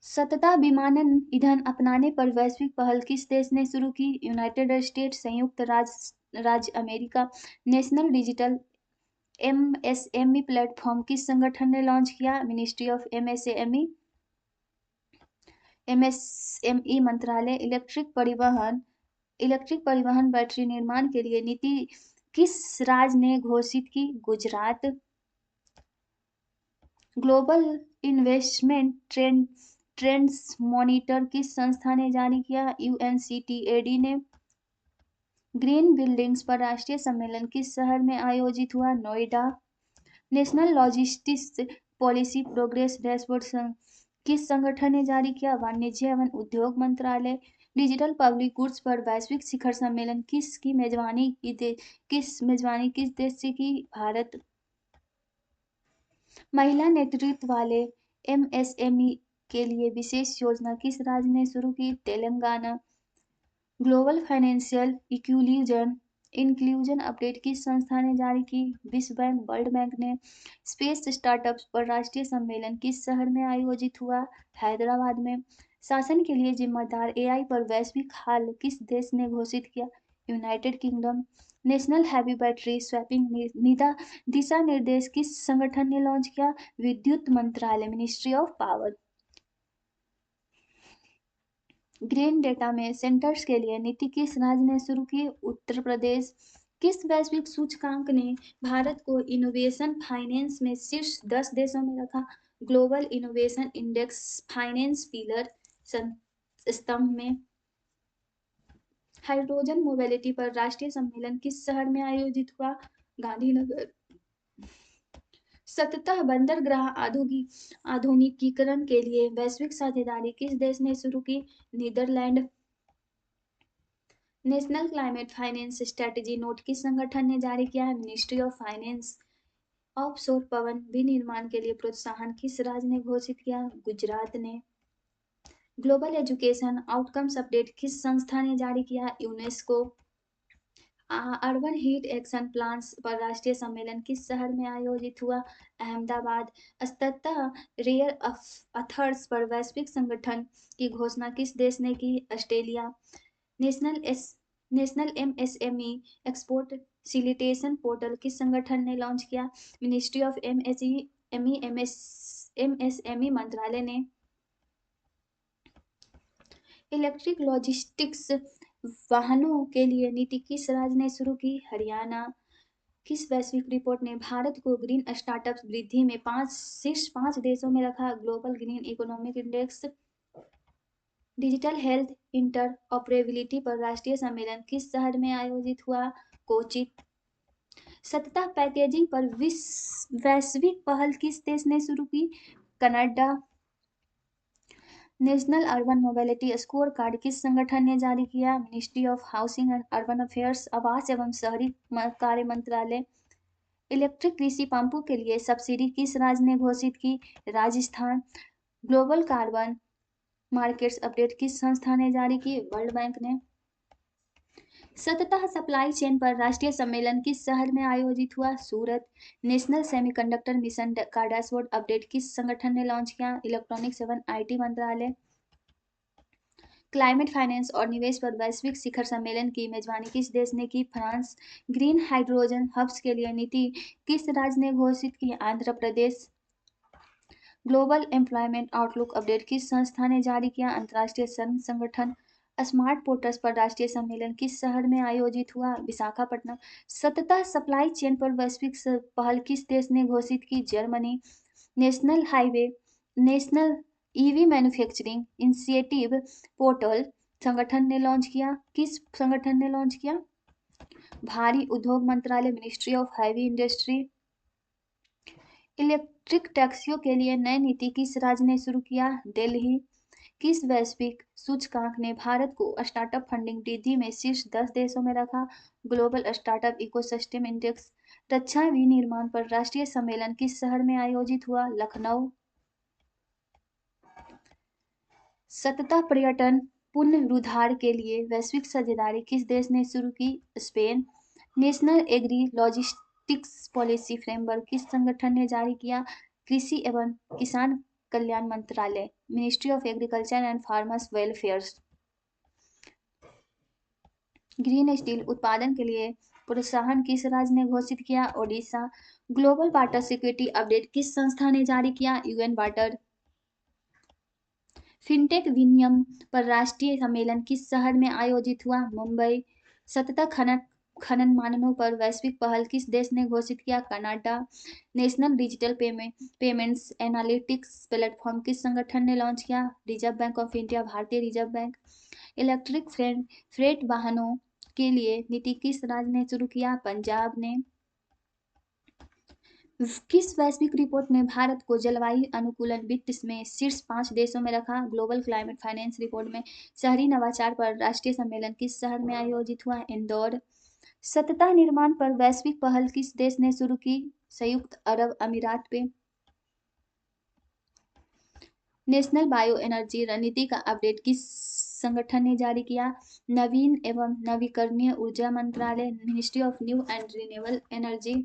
सतत विमानन ईंधन अपनाने पर वैश्विक पहल किस देश ने शुरू की? United states. संयुक्त राज्य America. National digital MSME platform किस संगठन ने लॉन्च किया? मिनिस्ट्री ऑफ एमएसएमई मंत्रालय। इलेक्ट्रिक परिवहन बैटरी निर्माण के लिए नीति किस राज्य ने घोषित की? Gujarat. Global investment trends monitor किस संस्था ने जारी किया? यूएनसीटीएडी ने। ग्रीन बिल्डिंग्स पर राष्ट्रीय सम्मेलन किस शहर में आयोजित हुआ? Noida. National logistics policy progress dashboard किस संगठन ने जारी किया? वाणिज्य एवं उद्योग मंत्रालय। डिजिटल पब्लिक गुड्स पर वैश्विक शिखर सम्मेलन किस मेजबानी किस देश से की? भारत। महिला नेतृत्व वाले एमएसएमई के लिए विशेष योजना किस राज्य ने शुरू की? Telangana. Global financial inclusion update किस संस्था ने जारी की? विश्व बैंक, वर्ल्ड बैंक ने। स्पेस स्टार्टअप्स पर राष्ट्रीय सम्मेलन किस शहर में आयोजित हुआ? हैदराबाद में। शासन के लिए जिम्मेदार एआई पर वैश्विक हाल किस देश ने घोषित किया? United Kingdom. National heavy battery swapping दिशा निर्देश किस संगठन ने लॉन्च किया? विद्युत मंत्रालय, ministry of power. Green data में सेंटर्स के लिए नीति किस राज्य ने शुरू की? उत्तर प्रदेश। किस वैश्विक सूचकांक ने भारत को इनोवेशन फाइनेंस में शीर्ष 10 देशों में रखा? Global innovation index finance pillar स्तंभ में। हाइड्रोजन मोबिलिटी पर राष्ट्रीय सम्मेलन किस शहर में आयोजित हुआ? गांधीनगर। सततः बंदरगाह आधुनिकीकरण के लिए वैश्विक साझेदारी किस देश ने शुरू की? Netherlands. National climate finance strategy note किस संगठन ने जारी किया है? Ministry of finance. ऑफशोर पवन विनिर्माण के लिए प्रोत्साहन किस राज्य ने घोषित किया? गुजरात ने। ग्लोबल एजुकेशन आउटकम्स अपडेट किस संस्था ने जारी किया? UNESCO. Urban heat action plans पर राष्ट्रीय सम्मेलन किस शहर में आयोजित हुआ? अहमदाबाद। सततः रेयर अर्थ्स पर वैश्विक संगठन की घोषणा किस देश ने की? Australia. National MSME export facilitation portal किस संगठन ने लॉन्च किया? मिनिस्ट्री ऑफ एमएसएमई मंत्रालय ने। इलेक्ट्रिक लॉजिस्टिक्स वाहनों के लिए नीति किस राज्य ने शुरू की? हरियाणा। किस वैश्विक रिपोर्ट ने भारत को ग्रीन स्टार्टअप वृद्धि में शीर्ष 5 देशों में रखा? Global green economic index. Digital health interoperability पर राष्ट्रीय सम्मेलन किस शहर में आयोजित हुआ? कोचि। सततः पैकेजिंग पर वैश्विक पहल किस देश ने शुरू की? Canada. National urban mobility score card किस संगठन ने जारी किया? Ministry of housing and urban affairs आवास एवं शहरी कार्य मंत्रालय। इलेक्ट्रिक कृषि पंपों के लिए सब्सिडी किस राज्य ने घोषित की? Rajasthan. Global carbon markets update किस संस्था ने जारी की? वर्ल्ड बैंक ने। सततः सप्लाई चेन पर राष्ट्रीय सम्मेलन किस शहर में आयोजित हुआ? सूरत। नेशनल सेमीकंडक्टर मिशन का डैशबोर्ड अपडेट किस संगठन ने लॉन्च किया? इलेक्ट्रॉनिक्स एवं आईटी मंत्रालय। क्लाइमेट फाइनेंस और निवेश पर वैश्विक शिखर सम्मेलन की मेजबानी किस देश ने की? फ्रांस। ग्रीन हाइड्रोजन हब्स के लिए नीति किस राज्य ने घोषित की? Andhra Pradesh. Global employment outlook update किस संस्था ने जारी किया? अंतर्राष्ट्रीय श्रम संगठन। स्मार्ट पोर्टल्स पर राष्ट्रीय सम्मेलन किस शहर में आयोजित हुआ? विशाखापट्टनम। सततः सप्लाई चेन पर वैश्विक पहल किस देश ने घोषित की? Germany. National EV manufacturing initiative portal संगठन ने लॉन्च किया? किस संगठन ने लॉन्च किया? भारी उद्योग मंत्रालय ministry of heavy industry. Electric टैक्सियों के लिए नई नीति किस राज्य ने शुरू किया? दिल्ली। किस वैश्विक सूचकांक ने भारत को स्टार्टअप फंडिंग वृद्धि में शीर्ष 10 देशों में रखा? Global startup ecosystem index. रक्षा विनिर्माण पर राष्ट्रीय सम्मेलन किस शहर में आयोजित हुआ? लखनऊ। सततः पर्यटन पुनरुद्धार के लिए वैश्विक साझेदारी किस देश ने शुरू की? Spain. National agri logistics policy framework किस संगठन ने जारी किया? कृषि एवं किसान कल्याण मंत्रालय। Ministry of agriculture and farmers welfare. Green steel उत्पादन के लिए प्रोत्साहन किस राज्य ने घोषित किया? Odisha. Global water security update किस संस्था ने जारी किया? UN water. फिनटेक विनियम पर राष्ट्रीय सम्मेलन किस शहर में आयोजित हुआ? मुंबई। सततः खनन मानकों पर वैश्विक पहल किस देश ने घोषित किया? Canada. National digital payments analytics platform किस संगठन ने लॉन्च किया? रिजर्व बैंक ऑफ इंडिया भारतीय रिजर्व बैंक। इलेक्ट्रिक फ्रेट वाहनों के लिए नीति किस राज्य ने शुरू किया? पंजाब ने। किस वैश्विक रिपोर्ट ने भारत को जलवायु अनुकूलन वित्त में शीर्ष 5 देशों में रखा? ग्लोबल क्लाइमेट फाइनेंस रिपोर्ट में। शहरी नवाचार पर राष्ट्रीय सम्मेलन किस शहर में आयोजित हुआ? इंदौर। सततः निर्माण पर वैश्विक पहल किस देश ने शुरू की? संयुक्त अरब अमीरात पे। नेशनल बायो एनर्जी रणनीति का अपडेट किस संगठन ने जारी किया? नवीन एवं नवीकरणीय ऊर्जा मंत्रालय। Ministry of new and renewable energy.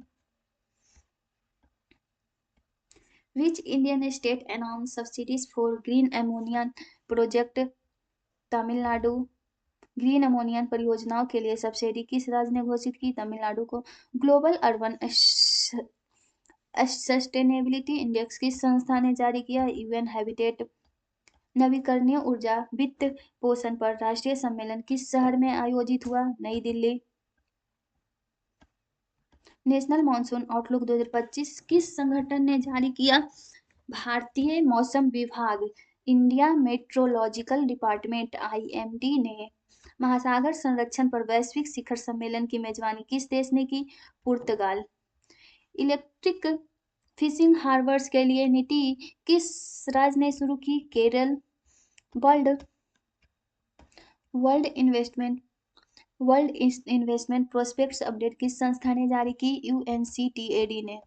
Which Indian state announced subsidies for green ammonia project? Tamil Nadu. Green ammonia परियोजनाओं के लिए सब्सिडी किस राज्य ने घोषित की? तमिलनाडु को। ग्लोबल अर्बन सस्टेनेबिलिटी इंडेक्स किस संस्था ने जारी किया? UN habitat. नवीकरणीय ऊर्जा वित्त पोषण पर राष्ट्रीय सम्मेलन किस शहर में आयोजित हुआ? नई दिल्ली। नेशनल मॉनसून आउटलुक 2025 किस संगठन ने जारी किया? भारतीय मौसम विभाग। इंडिया मेट्रोलॉजिकल डिपार्टमेंट (IMD) ने महासागर संरक्षण पर वैश्विक शिखर सम्मेलन की मेजबानी किस देश ने की? पुर्तगाल। इलेक्ट्रिक फिशिंग हार्बर्स के लिए नीति किस राज्य ने शुरू की? Kerala. World world investment world investment prospects update किस संस्था ने जारी की? UNCTAD ने।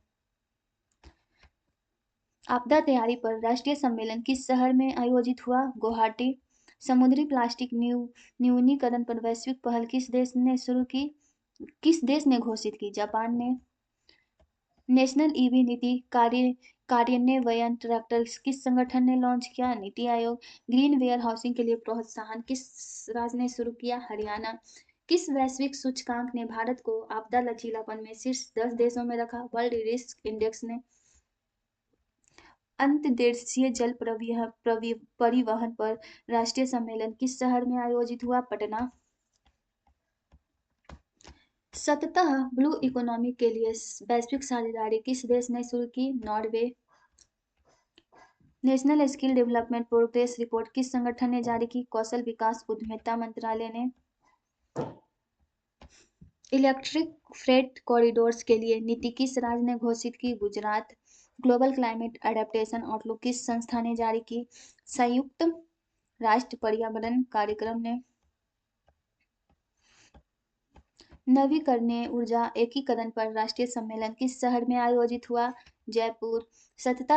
आपदा तैयारी पर राष्ट्रीय सम्मेलन किस शहर में आयोजित हुआ? गुवाहाटी। समुद्री प्लास्टिक न्यूनीकरण पर वैश्विक पहल किस देश ने घोषित की? जापान ने। नेशनल ईवी नीति कार्यान्वयन ट्रैक्टर किस संगठन ने लॉन्च किया? NITI Aayog. Green where housing के लिए प्रोत्साहन किस राज्य ने शुरू किया? हरियाणा। किस वैश्विक सूचकांक ने भारत को आपदा लचीलापन में शीर्ष 10 देशों में रखा? वर्ल्ड रिस्क इंडेक्स ने। अंतर्देशीय जल परिवहन पर राष्ट्रीय सम्मेलन किस शहर में आयोजित हुआ? पटना। सततः ब्लू इकोनॉमी के लिए वैश्विक साझेदारी किस देश ने शुरू की? Norway. National skill development progress report किस संगठन ने जारी की? कौशल विकास उद्यमिता मंत्रालय ने। इलेक्ट्रिक फ्रेट कॉरिडोर्स के लिए नीति किस राज्य ने घोषित की? Gujarat. Global climate adaptation outlook किस संस्था ने जारी की? संयुक्त राष्ट्र पर्यावरण कार्यक्रम ने। नवीकरणीय ऊर्जा एकीकरण पर राष्ट्रीय सम्मेलन किस शहर में आयोजित हुआ? जयपुर। सतत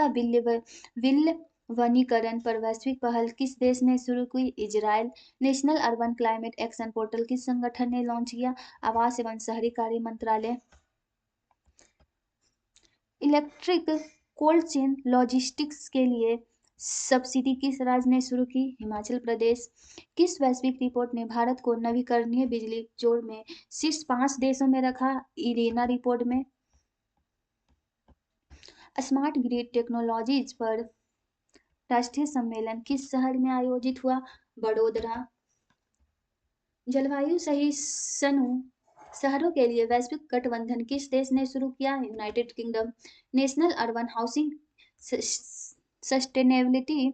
विल वनीकरण पर वैश्विक पहल किस देश ने शुरू की? Israel. National urban climate action portal किस संगठन ने लॉन्च किया? आवास एवं शहरी कार्य मंत्रालय। इलेक्ट्रिक कोल्ड चेन लॉजिस्टिक्स के लिए सब्सिडी किस राज्य ने शुरू की? हिमाचल प्रदेश। किस वैश्विक रिपोर्ट ने भारत को नवीकरणीय बिजली जोड़ में शीर्ष 5 देशों में रखा? इरेना रिपोर्ट में। स्मार्ट ग्रिड टेक्नोलॉजीज पर राष्ट्रीय सम्मेलन किस शहर में आयोजित हुआ? बड़ोदरा। जलवायु सहिष्णु शहरों के लिए वैश्विक गठबंधन किस देश ने शुरू किया? United Kingdom. National urban housing sustainability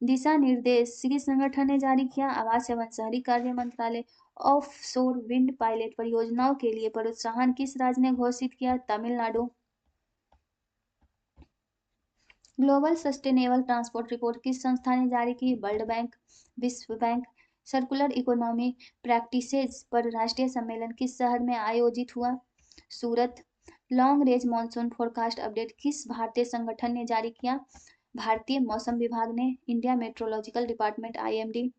दिशा निर्देश किस संगठन ने जारी किया? आवास एवं शहरी कार्य मंत्रालय। ऑफशोर विंड पायलट परियोजनाओं के लिए प्रोत्साहन किस राज्य ने घोषित किया? Tamil Nadu. Global sustainable transport report किस संस्था ने जारी की? World Bank. विश्व बैंक। सर्कुलर इकोनॉमी प्रैक्टिसेस पर राष्ट्रीय सम्मेलन किस शहर में आयोजित हुआ? Surat. Long range monsoon forecast update किस भारतीय संगठन ने जारी किया? भारतीय मौसम विभाग ने। India meteorological department (IMD).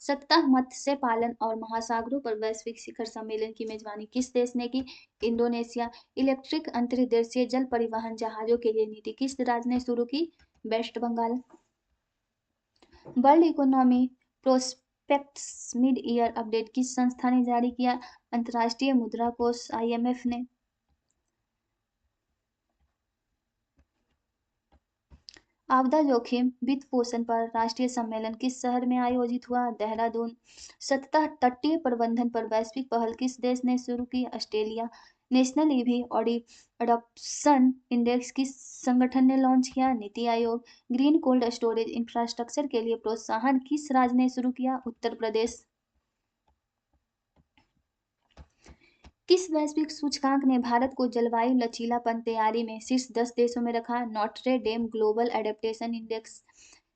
सतत मत्स्य पालन और महासागरों पर वैश्विक शिखर सम्मेलन की मेजबानी किस देश ने की? इंडोनेशिया। इलेक्ट्रिक अंतर्देशीय जल परिवहन जहाजों के लिए नीति किस राज्य ने शुरू की? West Bengal. World economy prospects mid year update किस संस्था ने जारी किया? अंतर्राष्ट्रीय मुद्रा कोष (IMF) ने। आपदा जोखिम वित्त पोषण पर राष्ट्रीय सम्मेलन किस शहर में आयोजित हुआ? देहरादून। सतत तटीय प्रबंधन पर वैश्विक पहल किस देश ने शुरू की? Australia. National EV adoption index किस संगठन ने लॉन्च किया? NITI Aayog. Green cold storage infrastructure के लिए प्रोत्साहन किस राज्य ने शुरू किया? उत्तर प्रदेश। किस वैश्विक सूचकांक ने भारत को जलवायु लचीलापन तैयारी में शीर्ष 10 देशों में रखा? Notre Dame global adaptation index.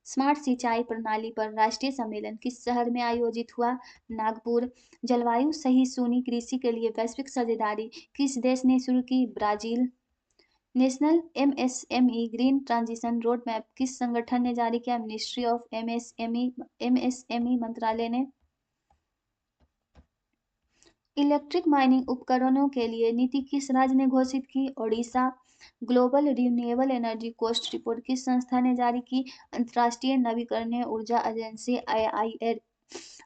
Smart सिंचाई प्रणाली पर राष्ट्रीय सम्मेलन किस शहर में आयोजित हुआ? नागपुर। जलवायु सहिष्णु कृषि के लिए वैश्विक साझेदारी किस देश ने शुरू की? Brazil. National MSME green transition road map किस संगठन ने जारी किया? मिनिस्ट्री ऑफ MSME मंत्रालय ने। इलेक्ट्रिक माइनिंग उपकरणों के लिए नीति किस राज्य ने घोषित की? Odisha. Global renewable energy cost report किस संस्था ने जारी की? अंतर्राष्ट्रीय नवीकरणीय ऊर्जा एजेंसी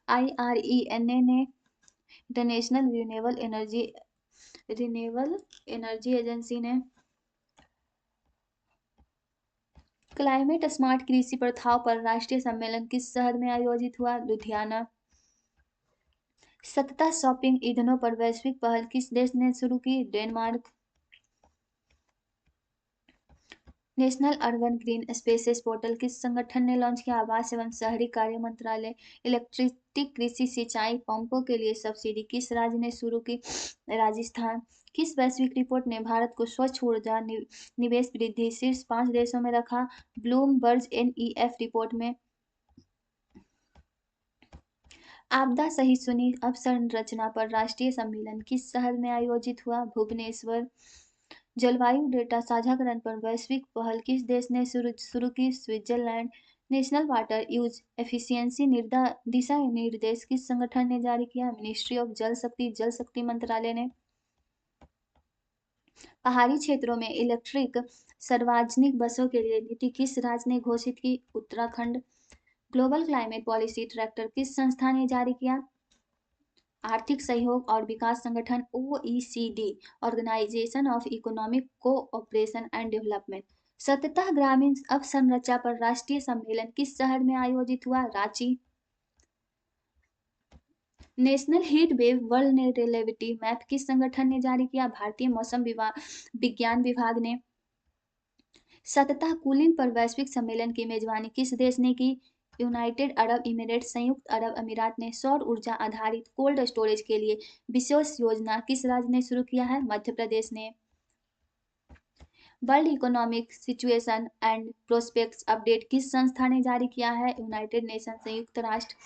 IRENA ने। इंटरनेशनल रिन्यूएबल एनर्जी एजेंसी ने। क्लाइमेट स्मार्ट कृषि प्रथाओं पर राष्ट्रीय सम्मेलन किस शहर में आयोजित हुआ? लुधियाना। सतत शॉपिंग ईंधनों पर वैश्विक पहल किस देश ने शुरू की? Denmark. National urban green spaces portal किस संगठन ने लॉन्च किया? आवास एवं शहरी कार्य मंत्रालय। इलेक्ट्रिसिटी कृषि सिंचाई पंपों के लिए सब्सिडी किस राज्य ने शुरू की? राजस्थान। किस वैश्विक रिपोर्ट ने भारत को स्वच्छ ऊर्जा निवेश वृद्धि शीर्ष 5 देशों में रखा? ब्लूमबर्ग NEF रिपोर्ट में। आपदा सहिष्णु अवसंरचना पर राष्ट्रीय सम्मेलन किस शहर में आयोजित हुआ? भुवनेश्वर। जलवायु डेटा साझाकरण पर वैश्विक पहल किस देश ने शुरू की? Switzerland. National water use efficiency दिशा निर्देश किस संगठन ने जारी किया? मिनिस्ट्री ऑफ जल शक्ति मंत्रालय ने। पहाड़ी क्षेत्रों में इलेक्ट्रिक सार्वजनिक बसों के लिए नीति किस राज्य ने घोषित की? Uttarakhand. Global climate policy tractor किस संस्था ने जारी किया? आर्थिक सहयोग और विकास संगठन OECD, organisation of economic cooperation and development. सततः ग्रामीण अवसंरचना पर राष्ट्रीय सम्मेलन किस शहर में आयोजित हुआ? Ranchi. National heat wave vulnerability map किस संगठन ने जारी किया? भारतीय मौसम विज्ञान विभाग ने। सततः कूलिंग पर वैश्विक सम्मेलन की मेजबानी किस देश ने की? United Arab emirates. संयुक्त अरब अमीरात ने सौर ऊर्जा आधारित कोल्ड स्टोरेज के लिए विशेष योजना किस राज्य ने शुरू किया है? मध्य प्रदेश ने। World economic situation and prospects update किस संस्था ने जारी किया है? United nation. संयुक्त राष्ट्र।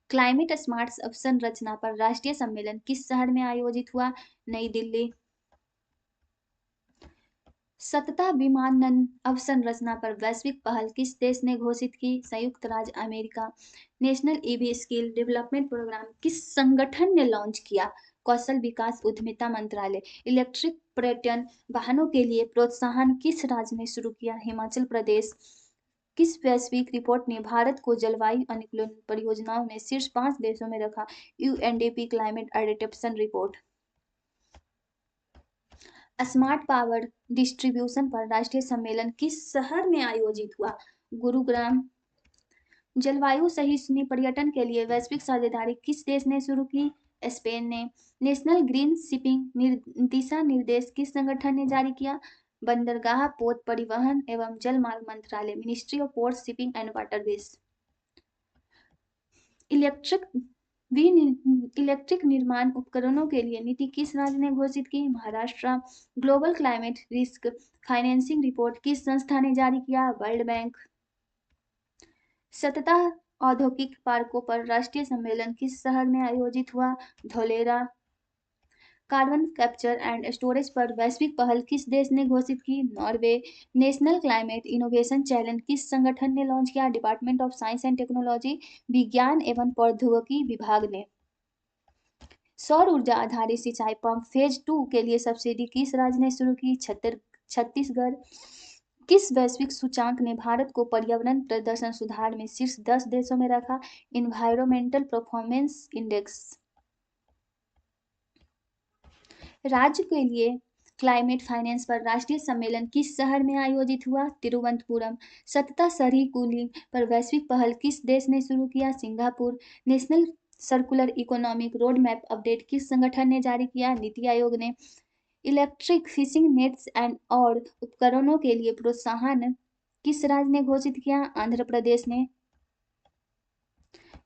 क्लाइमेट स्मार्ट अवसंरचना पर राष्ट्रीय सम्मेलन किस शहर में आयोजित हुआ? नई दिल्ली। सततः विमानन अवसंरचना पर वैश्विक पहल किस देश ने घोषित की? संयुक्त राज्य America. National EV skill development programme किस संगठन ने लॉन्च किया? कौशल विकास उद्यमिता मंत्रालय। इलेक्ट्रिक पर्यटन वाहनों के लिए प्रोत्साहन किस राज्य ने शुरू किया? हिमाचल प्रदेश। किस वैश्विक रिपोर्ट ने भारत को जलवायु अनुकूलन परियोजनाओं में शीर्ष 5 देशों में रखा? UNDP climate adaptation report. Smart power distribution पर राष्ट्रीय सम्मेलन किस शहर में आयोजित हुआ? गुरुग्राम। जलवायु सहिष्णु पर्यटन के लिए वैश्विक साझेदारी किस देश ने शुरू की? स्पेन ने। नेशनल ग्रीन शिपिंग दिशा निर्देश किस संगठन ने जारी किया? बंदरगाह पोत परिवहन एवं जलमार्ग मंत्रालय। Ministry of port shipping and waterways. Electric निर्माण उपकरणों के लिए नीति किस राज्य ने घोषित की? Maharashtra. Global climate risk financing report किस संस्था ने जारी किया? World bank. सततः औद्योगिक पार्कों पर राष्ट्रीय सम्मेलन किस शहर में आयोजित हुआ? Dholera. Carbon capture and storage पर वैश्विक पहल किस देश ने घोषित की? Norway. National climate innovation challenge किस संगठन ने लॉन्च किया? Department of science and technology, विज्ञान एवं प्रौद्योगिकी विभाग ने। सौर ऊर्जा आधारित सिंचाई पंप फेज 2 के लिए सब्सिडी किस राज्य ने शुरू की? छत्तीसगढ़। किस वैश्विक सूचांक ने भारत को पर्यावरण प्रदर्शन सुधार में शीर्ष 10 देशों में रखा? Environmental performance index. राज्य के लिए क्लाइमेट फाइनेंस पर राष्ट्रीय सम्मेलन किस शहर में आयोजित हुआ? तिरुवनंतपुरम। सततः शहरी कूलिंग पर वैश्विक पहल किस देश ने शुरू किया? Singapore. National circular economic road map update किस संगठन ने जारी किया? नीति आयोग ने। इलेक्ट्रिक फिशिंग नेट्स एंड और उपकरणों के लिए प्रोत्साहन किस राज्य ने घोषित किया? आंध्र प्रदेश ने।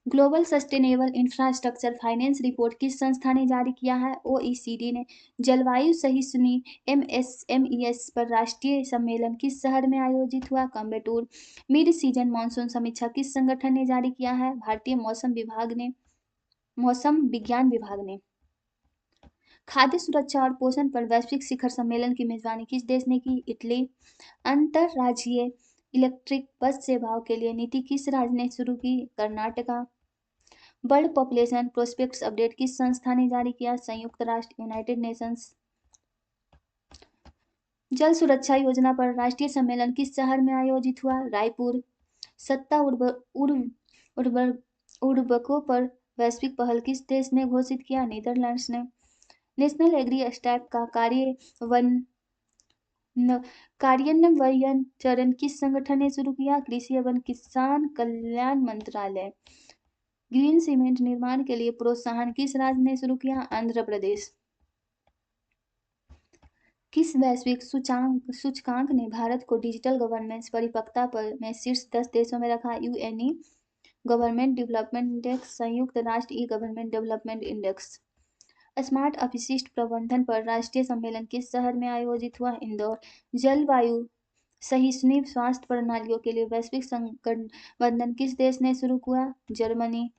Global sustainable infrastructure finance report किस संस्था ने जारी किया है? OECD ने। जलवायु सहिष्णु MES पर राष्ट्रीय सम्मेलन किस शहर में आयोजित हुआ? कोयम्बटूर। मिड सीजन मानसून समीक्षा किस संगठन ने जारी किया है? भारतीय मौसम विज्ञान विभाग ने। खाद्य सुरक्षा और पोषण पर वैश्विक शिखर सम्मेलन की मेजबानी किस देश ने की? इटली। अंतरराज्यीय इलेक्ट्रिक बस सेवाओं के लिए नीति किस राज्य ने शुरू की? Karnataka. World population prospects update किस संस्था ने जारी किया? संयुक्त राष्ट्र, यूनाइटेड नेशंस। जल सुरक्षा योजना पर राष्ट्रीय सम्मेलन किस शहर में आयोजित हुआ? रायपुर। सत्ता उर्वरकों पर वैश्विक पहल किस देश ने घोषित किया? नीदरलैंड्स ने। नेशनल एग्री स्टैक का कार्यान्वयन चरण किस संगठन ने शुरू किया? कृषि एवं किसान कल्याण मंत्रालय। ग्रीन सीमेंट निर्माण के लिए प्रोत्साहन किस राज्य ने शुरू किया? आंध्र प्रदेश। किस वैश्विक सूचकांक ने भारत को डिजिटल गवर्नेंस परिपक्वता पर में शीर्ष 10 देशों में रखा? यूएनई गवर्नमेंट डेवलपमेंट इंडेक्स, संयुक्त राष्ट्र e government development index. Smart अपशिष्ट प्रबंधन पर राष्ट्रीय सम्मेलन किस शहर में आयोजित हुआ? इंदौर। जलवायु सहिष्णु स्वास्थ्य प्रणालियों के लिए वैश्विक संगठन किस देश ने शुरू किया? Germany.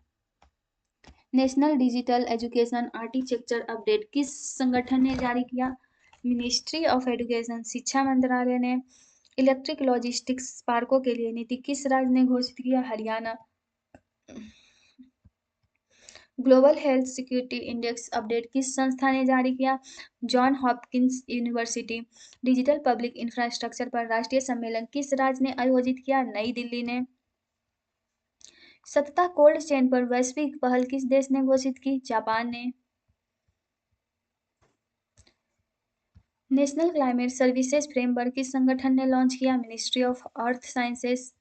National digital education architecture update किस संगठन ने जारी किया? मिनिस्ट्री ऑफ एजुकेशन, शिक्षा मंत्रालय ने। इलेक्ट्रिक लॉजिस्टिक्स पार्कों के लिए नीति किस राज्य ने घोषित किया? Haryana. Global health security index update किस संस्था ने जारी किया? John Hopkins university. Digital public infrastructure पर राष्ट्रीय सम्मेलन किस राज्य ने आयोजित किया? नई दिल्ली ने। सतत कोल्ड चेन पर वैश्विक पहल किस देश ने घोषित की? जापान ने। नेशनल क्लाइमेट सर्विसेज फ्रेमवर्क किस संगठन ने लॉन्च किया? मिनिस्ट्री ऑफ अर्थ साइंसेस,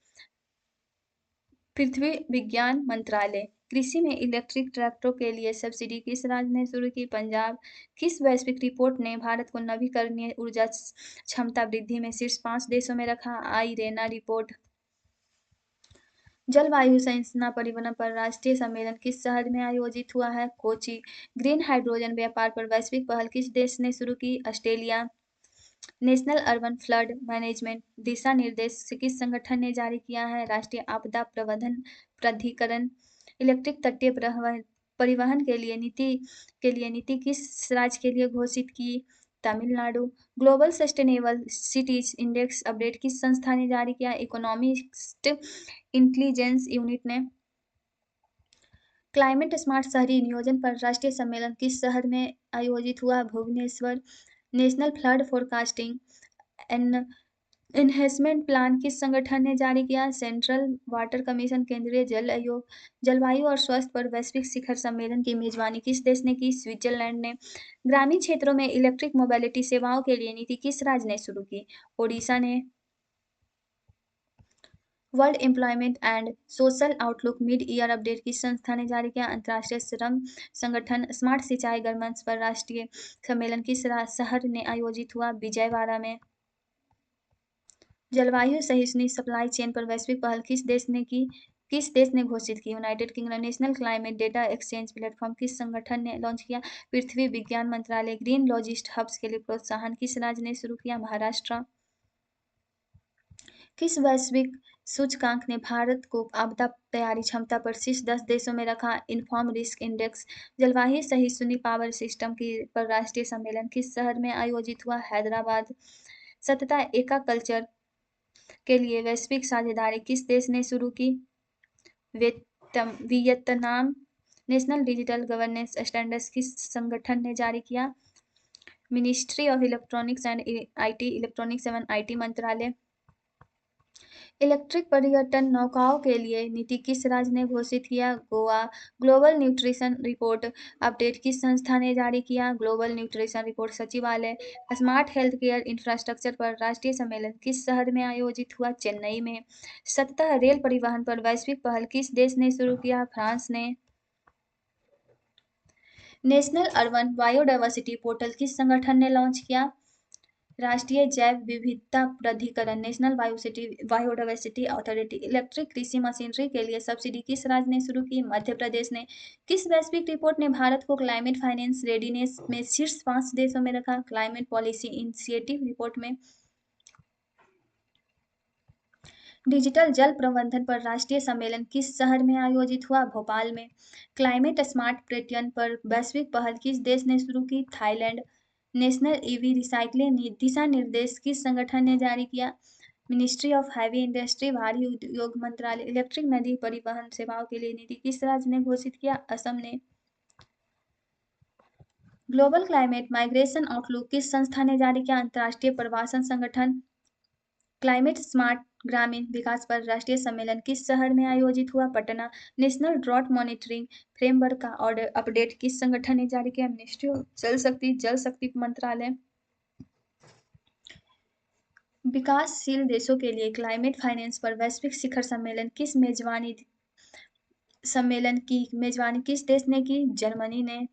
पृथ्वी विज्ञान मंत्रालय। कृषि में इलेक्ट्रिक ट्रैक्टरों के लिए सब्सिडी किस राज्य ने शुरू की? पंजाब। किस वैश्विक रिपोर्ट ने भारत को नवीकरणीय ऊर्जा क्षमता वृद्धि में शीर्ष 5 देशों में रखा? आईरेना रिपोर्ट। जलवायु संरचना परिवर्तन पर राष्ट्रीय सम्मेलन किस शहर में आयोजित हुआ है? कोची। ग्रीन हाइड्रोजन व्यापार पर वैश्विक पहल किस देश ने शुरू की? Australia. National urban flood management दिशा निर्देश किस संगठन ने जारी किया है? राष्ट्रीय आपदा प्रबंधन प्राधिकरण। इलेक्ट्रिक तटीय परिवहन के लिए नीति किस राज्य के लिए घोषित की? Tamil Nadu. Global sustainable cities index update किस संस्था ने जारी किया? इकोनॉमिस्ट इंटेलिजेंस यूनिट ने। क्लाइमेट स्मार्ट शहरी नियोजन पर राष्ट्रीय सम्मेलन किस शहर में आयोजित हुआ? Bhubaneswar. National flood forecasting enhancement plan किस संगठन ने जारी किया? सेंट्रल वाटर कमीशन, केंद्रीय जल आयोग। जलवायु और स्वास्थ्य पर वैश्विक शिखर सम्मेलन की मेजबानी किस देश ने की? स्विट्जरलैंड ने। ग्रामीण क्षेत्रों में इलेक्ट्रिक मोबिलिटी सेवाओं के लिए नीति किस राज्य ने शुरू की? ओडिशा ने। World employment and social outlook mid year update किस संस्था ने जारी किया? अंतर्राष्ट्रीय श्रम संगठन। स्मार्ट सिंचाई गर्मंच पर राष्ट्रीय सम्मेलन किस शहर ने आयोजित हुआ? विजयवाड़ा में। जलवायु सहिष्णु सप्लाई चेन पर वैश्विक पहल किस देश ने घोषित की? United Kingdom. National climate data exchange platform किस संगठन ने लॉन्च किया? पृथ्वी विज्ञान मंत्रालय। ग्रीन लॉजिस्ट हब्स के लिए प्रोत्साहन किस राज्य ने शुरू किया? महाराष्ट्र। किस वैश्विक सूचकांक ने भारत को आपदा तैयारी क्षमता पर शीर्ष 10 देशों में रखा? Inform risk index. जलवायु सहिष्णु पावर सिस्टम पर राष्ट्रीय सम्मेलन किस शहर में आयोजित हुआ? हैदराबाद। सतत एकाकल्चर के लिए वैश्विक साझेदारी किस देश ने शुरू की? Vietnam. National digital governance standards किस संगठन ने जारी किया? Ministry of electronics and IT मंत्रालय। इलेक्ट्रिक पर्यटन नौकाओं के लिए नीति किस राज्य ने घोषित किया? Goa. Global nutrition report update किस संस्था ने जारी किया? ग्लोबल न्यूट्रिशन रिपोर्ट सचिवालय। स्मार्ट हेल्थ केयर इंफ्रास्ट्रक्चर पर राष्ट्रीय सम्मेलन किस शहर में आयोजित हुआ? चेन्नई में। सतत रेल परिवहन पर वैश्विक पहल किस देश ने शुरू किया? फ्रांस ने। नेशनल अर्बन बायोडायवर्सिटी पोर्टल किस संगठन ने लॉन्च किया? राष्ट्रीय जैव विविधता प्राधिकरण। National biodiversity authority. इलेक्ट्रिक कृषि मशीनरी के लिए सब्सिडी किस राज्य ने शुरू की? मध्य प्रदेश ने। किस वैश्विक रिपोर्ट ने भारत को क्लाइमेट फाइनेंस रेडीनेस में शीर्ष 5 देशों में रखा? क्लाइमेट पॉलिसी इनिशिएटिव रिपोर्ट में। डिजिटल जल प्रबंधन पर राष्ट्रीय सम्मेलन किस शहर में आयोजित हुआ? भोपाल में। क्लाइमेट स्मार्ट पर्यटन पर वैश्विक पहल किस देश ने शुरू की? थाईलैंड। नेशनल ईवी रिसाइकलिंग दिशा निर्देश किस संगठन ने जारी किया? मिनिस्ट्री ऑफ हैवी इंडस्ट्री भारी उद्योग मंत्रालय। इलेक्ट्रिक नदी परिवहन सेवाओं के लिए नीति किस राज्य ने घोषित किया? असम ने। ग्लोबल क्लाइमेट माइग्रेशन आउटलुक किस संस्था ने जारी किया? अंतर्राष्ट्रीय प्रवासन संगठन। क्लाइमेट स्मार्ट ग्रामीण विकास पर राष्ट्रीय सम्मेलन किस शहर में आयोजित हुआ? Patna. National drought monitoring framework का ऑर्डर अपडेट किस संगठन ने जारी किया? मिनिस्ट्री ऑफ जल शक्ति मंत्रालय। विकासशील देशों के लिए क्लाइमेट फाइनेंस पर वैश्विक शिखर सम्मेलन की मेजबानी किस देश ने की? जर्मनी ने।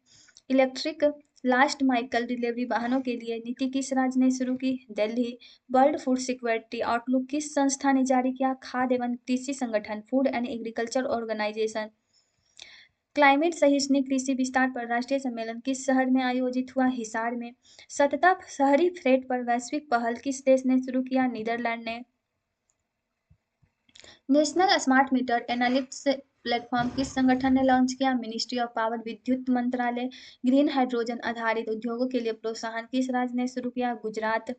इलेक्ट्रिक लास्ट माइकल डिलीवरी वाहनों के लिए नीति किस राज्य ने शुरू की? Delhi. World food security outlook किस संस्था ने जारी किया? खाद्य एवं कृषि संगठन, food and agriculture organisation. Climate सहिष्णु कृषि विस्तार पर राष्ट्रीय सम्मेलन किस शहर में आयोजित हुआ? हिसार में। सतत शहरी फ्रेट पर वैश्विक पहल किस देश ने शुरू किया? नीदरलैंड ने। National smart meter analytics platform किस संगठन ने लॉन्च किया? मिनिस्ट्री ऑफ पावर, विद्युत मंत्रालय। ग्रीन हाइड्रोजन आधारित उद्योगों के लिए प्रोत्साहन किस राज्य ने शुरू किया? गुजरात।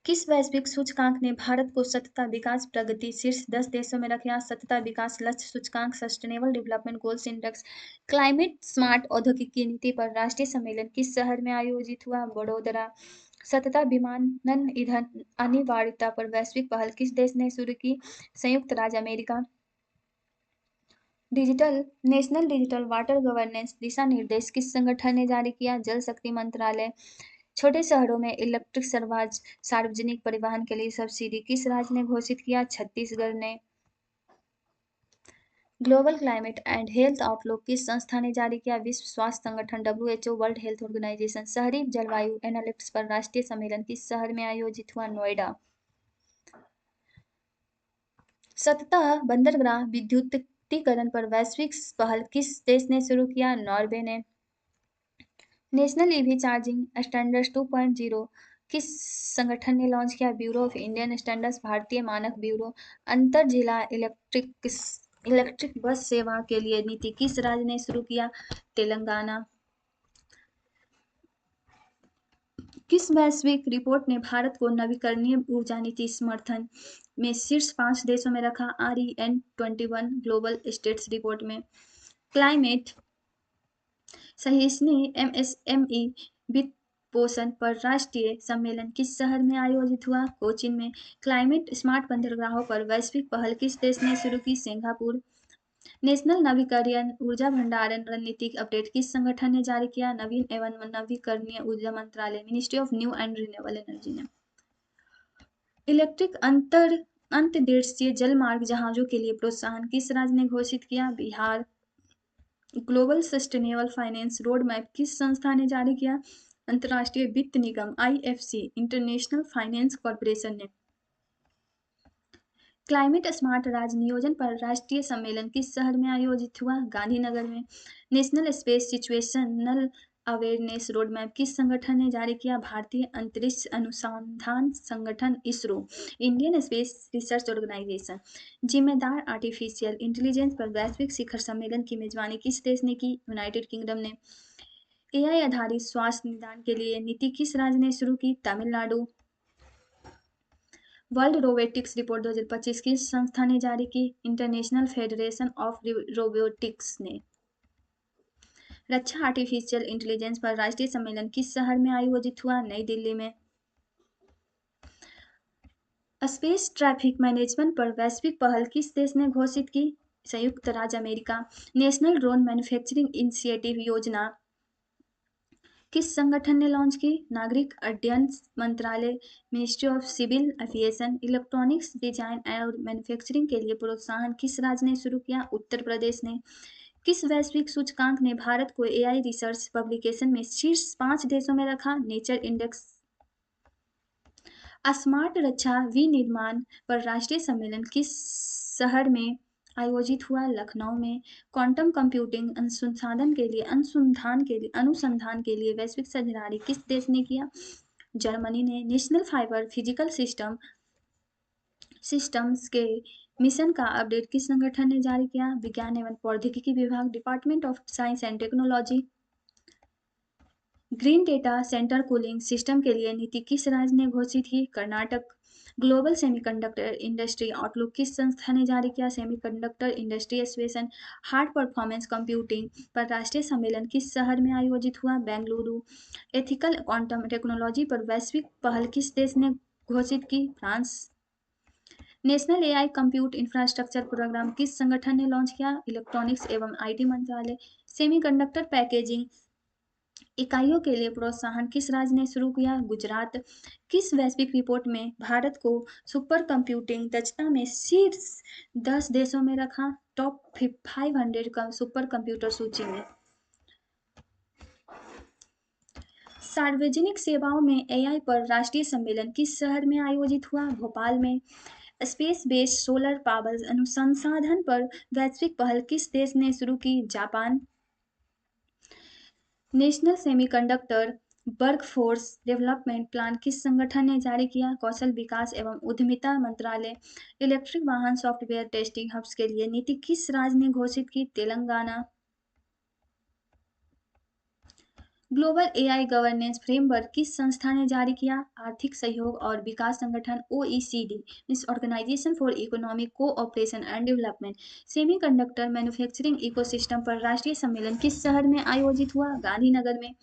किस वैश्विक सूचकांक ने भारत को सतत विकास प्रगति शीर्ष 10 देशों में रखा? सतत विकास लक्ष्य सूचकांक, sustainable development goals index. Climate smart औद्योगिक नीति पर राष्ट्रीय सम्मेलन किस शहर में आयोजित हुआ? वडोदरा। सतत विमानन ईंधन अनिवार्यता पर वैश्विक पहल किस देश ने शुरू की? संयुक्त राज्य America. National digital water governance दिशा निर्देश किस संगठन ने जारी किया? जल शक्ति मंत्रालय। छोटे शहरों में इलेक्ट्रिक सार्वजनिक परिवहन के लिए सब्सिडी किस राज्य ने घोषित किया? छत्तीसगढ़ ने। Global climate and health outlook किस संस्था ने जारी किया? विश्व स्वास्थ्य संगठन, WHO, वर्ल्ड हेल्थ ऑर्गेनाइजेशन। शहरी जलवायु एनालिटिक्स पर राष्ट्रीय सम्मेलन किस शहर में आयोजित हुआ? नोएडा। सतत बंदरगाह विद्युतीकरण पर वैश्विक पहल किस देश ने शुरू किया? नॉर्वे ने। नेशनल ईवी चार्जिंग स्टैंडर्ड्स 2.0 किस संगठन ने लॉन्च किया? ब्यूरो ऑफ इंडियन स्टैंडर्ड्स, भारतीय मानक ब्यूरो। अंतर जिला इलेक्ट्रिक बस सेवा के लिए नीति किस राज्य ने शुरू किया? तेलंगाना। किस वैश्विक रिपोर्ट ने भारत को नवीकरणीय ऊर्जा नीति समर्थन में शीर्ष 5 देशों में रखा? REN21 ग्लोबल स्टेट्स रिपोर्ट में। क्लाइमेट सहिष्णु MSME वित्त पोषण पर राष्ट्रीय सम्मेलन किस शहर में आयोजित हुआ? कोचीन में। क्लाइमेट स्मार्ट बंदरगाहों पर वैश्विक पहल किस देश ने शुरू की? सिंगापुर। नेशनल नवीकरणीय ऊर्जा भंडारण रणनीति अपडेट किस संगठन ने जारी किया? नवीन एवं नवीकरणीय ऊर्जा मंत्रालय, ministry of new and renewable energy ने। इलेक्ट्रिक अंतर्देशीय जलमार्ग जहाजों के लिए प्रोत्साहन किस राज्य ने घोषित किया? Bihar. Global sustainable finance road map किस संस्था ने जारी किया? अंतर्राष्ट्रीय वित्त निगम IFC, इंटरनेशनल फाइनेंस कॉरपोरेशन ने। क्लाइमेट स्मार्ट राज्य नियोजन पर राष्ट्रीय सम्मेलन किस शहर में आयोजित हुआ? गांधीनगर में। National space situational awareness road map किस संगठन ने जारी किया? भारतीय अंतरिक्ष अनुसंधान संगठन ISRO, Indian space research organisation. जिम्मेदार आर्टिफिशियल इंटेलिजेंस पर वैश्विक शिखर सम्मेलन की मेजबानी किस देश ने की? यूनाइटेड किंगडम ने। AI आधारित स्वास्थ्य निदान के लिए नीति किस राज्य ने शुरू की? तमिलनाडु। वर्ल्ड रोबोटिक्स रिपोर्ट 2025 किस संस्था ने जारी की? इंटरनेशनल फेडरेशन ऑफ रोबोटिक्स ने। रक्षा आर्टिफिशियल इंटेलिजेंस पर राष्ट्रीय सम्मेलन किस शहर में आयोजित हुआ? नई दिल्ली में। स्पेस ट्रैफिक मैनेजमेंट पर वैश्विक पहल किस देश ने घोषित की? संयुक्त राज्य America. National drone manufacturing initiative योजना किस संगठन ने लॉन्च की? नागरिक उड्डयन मंत्रालय, ministry of civil aviation. Electronics design और मैन्युफैक्चरिंग के लिए प्रोत्साहन किस राज्य ने शुरू किया? उत्तर प्रदेश ने। किस वैश्विक सूचकांक ने भारत को AI रिसर्च पब्लिकेशन में शीर्ष 5 देशों में रखा? Nature index. स्मार्ट रक्षा विनिर्माण पर राष्ट्रीय सम्मेलन किस शहर में आयोजित हुआ? लखनऊ में। क्वांटम कंप्यूटिंग अनुसंधान के लिए वैश्विक साझेदारी किस देश ने किया? जर्मनी ने। नेशनल फाइबर फिजिकल सिस्टम्स के मिशन का अपडेट किस संगठन ने जारी किया? विज्ञान एवं प्रौद्योगिकी विभाग, department of science and technology. Green data centre cooling system के लिए नीति किस राज्य ने घोषित की? Karnataka. Global semiconductor industry outlook किस संस्था ने जारी किया? Semiconductor industry association. Hard performance computing पर राष्ट्रीय सम्मेलन किस शहर में आयोजित हुआ? बेंगलुरु। एथिकल क्वांटम टेक्नोलॉजी पर वैश्विक पहल किस देश ने घोषित की? France. National AI compute infrastructure programme किस संगठन ने लॉन्च किया? इलेक्ट्रॉनिक्स एवं IT मंत्रालय। सेमीकंडक्टर पैकेजिंग इकाइयों के लिए प्रोत्साहन किस राज्य ने शुरू किया? गुजरात। किस वैश्विक रिपोर्ट में भारत को सुपर कंप्यूटिंग दक्षता में शीर्ष 10 देशों में रखा? टॉप 500 सुपर कंप्यूटर सूची में। सार्वजनिक सेवाओं में एआई पर राष्ट्रीय सम्मेलन किस शहर में आयोजित हुआ? भोपाल में। स्पेस बेस्ड सोलर पावर अनुसंधान पर वैश्विक पहल किस देश ने शुरू की? Japan. National semiconductor workforce development plan किस संगठन ने जारी किया? कौशल विकास एवं उद्यमिता मंत्रालय। इलेक्ट्रिक वाहन सॉफ्टवेयर टेस्टिंग हब्स के लिए नीति किस राज्य ने घोषित की? Telangana. Global AI governance framework किस संस्था ने जारी किया? आर्थिक सहयोग और विकास संगठन OECD means organisation for economic cooperation and development. Semiconductor manufacturing ecosystem पर राष्ट्रीय सम्मेलन किस शहर में आयोजित हुआ? गांधीनगर में।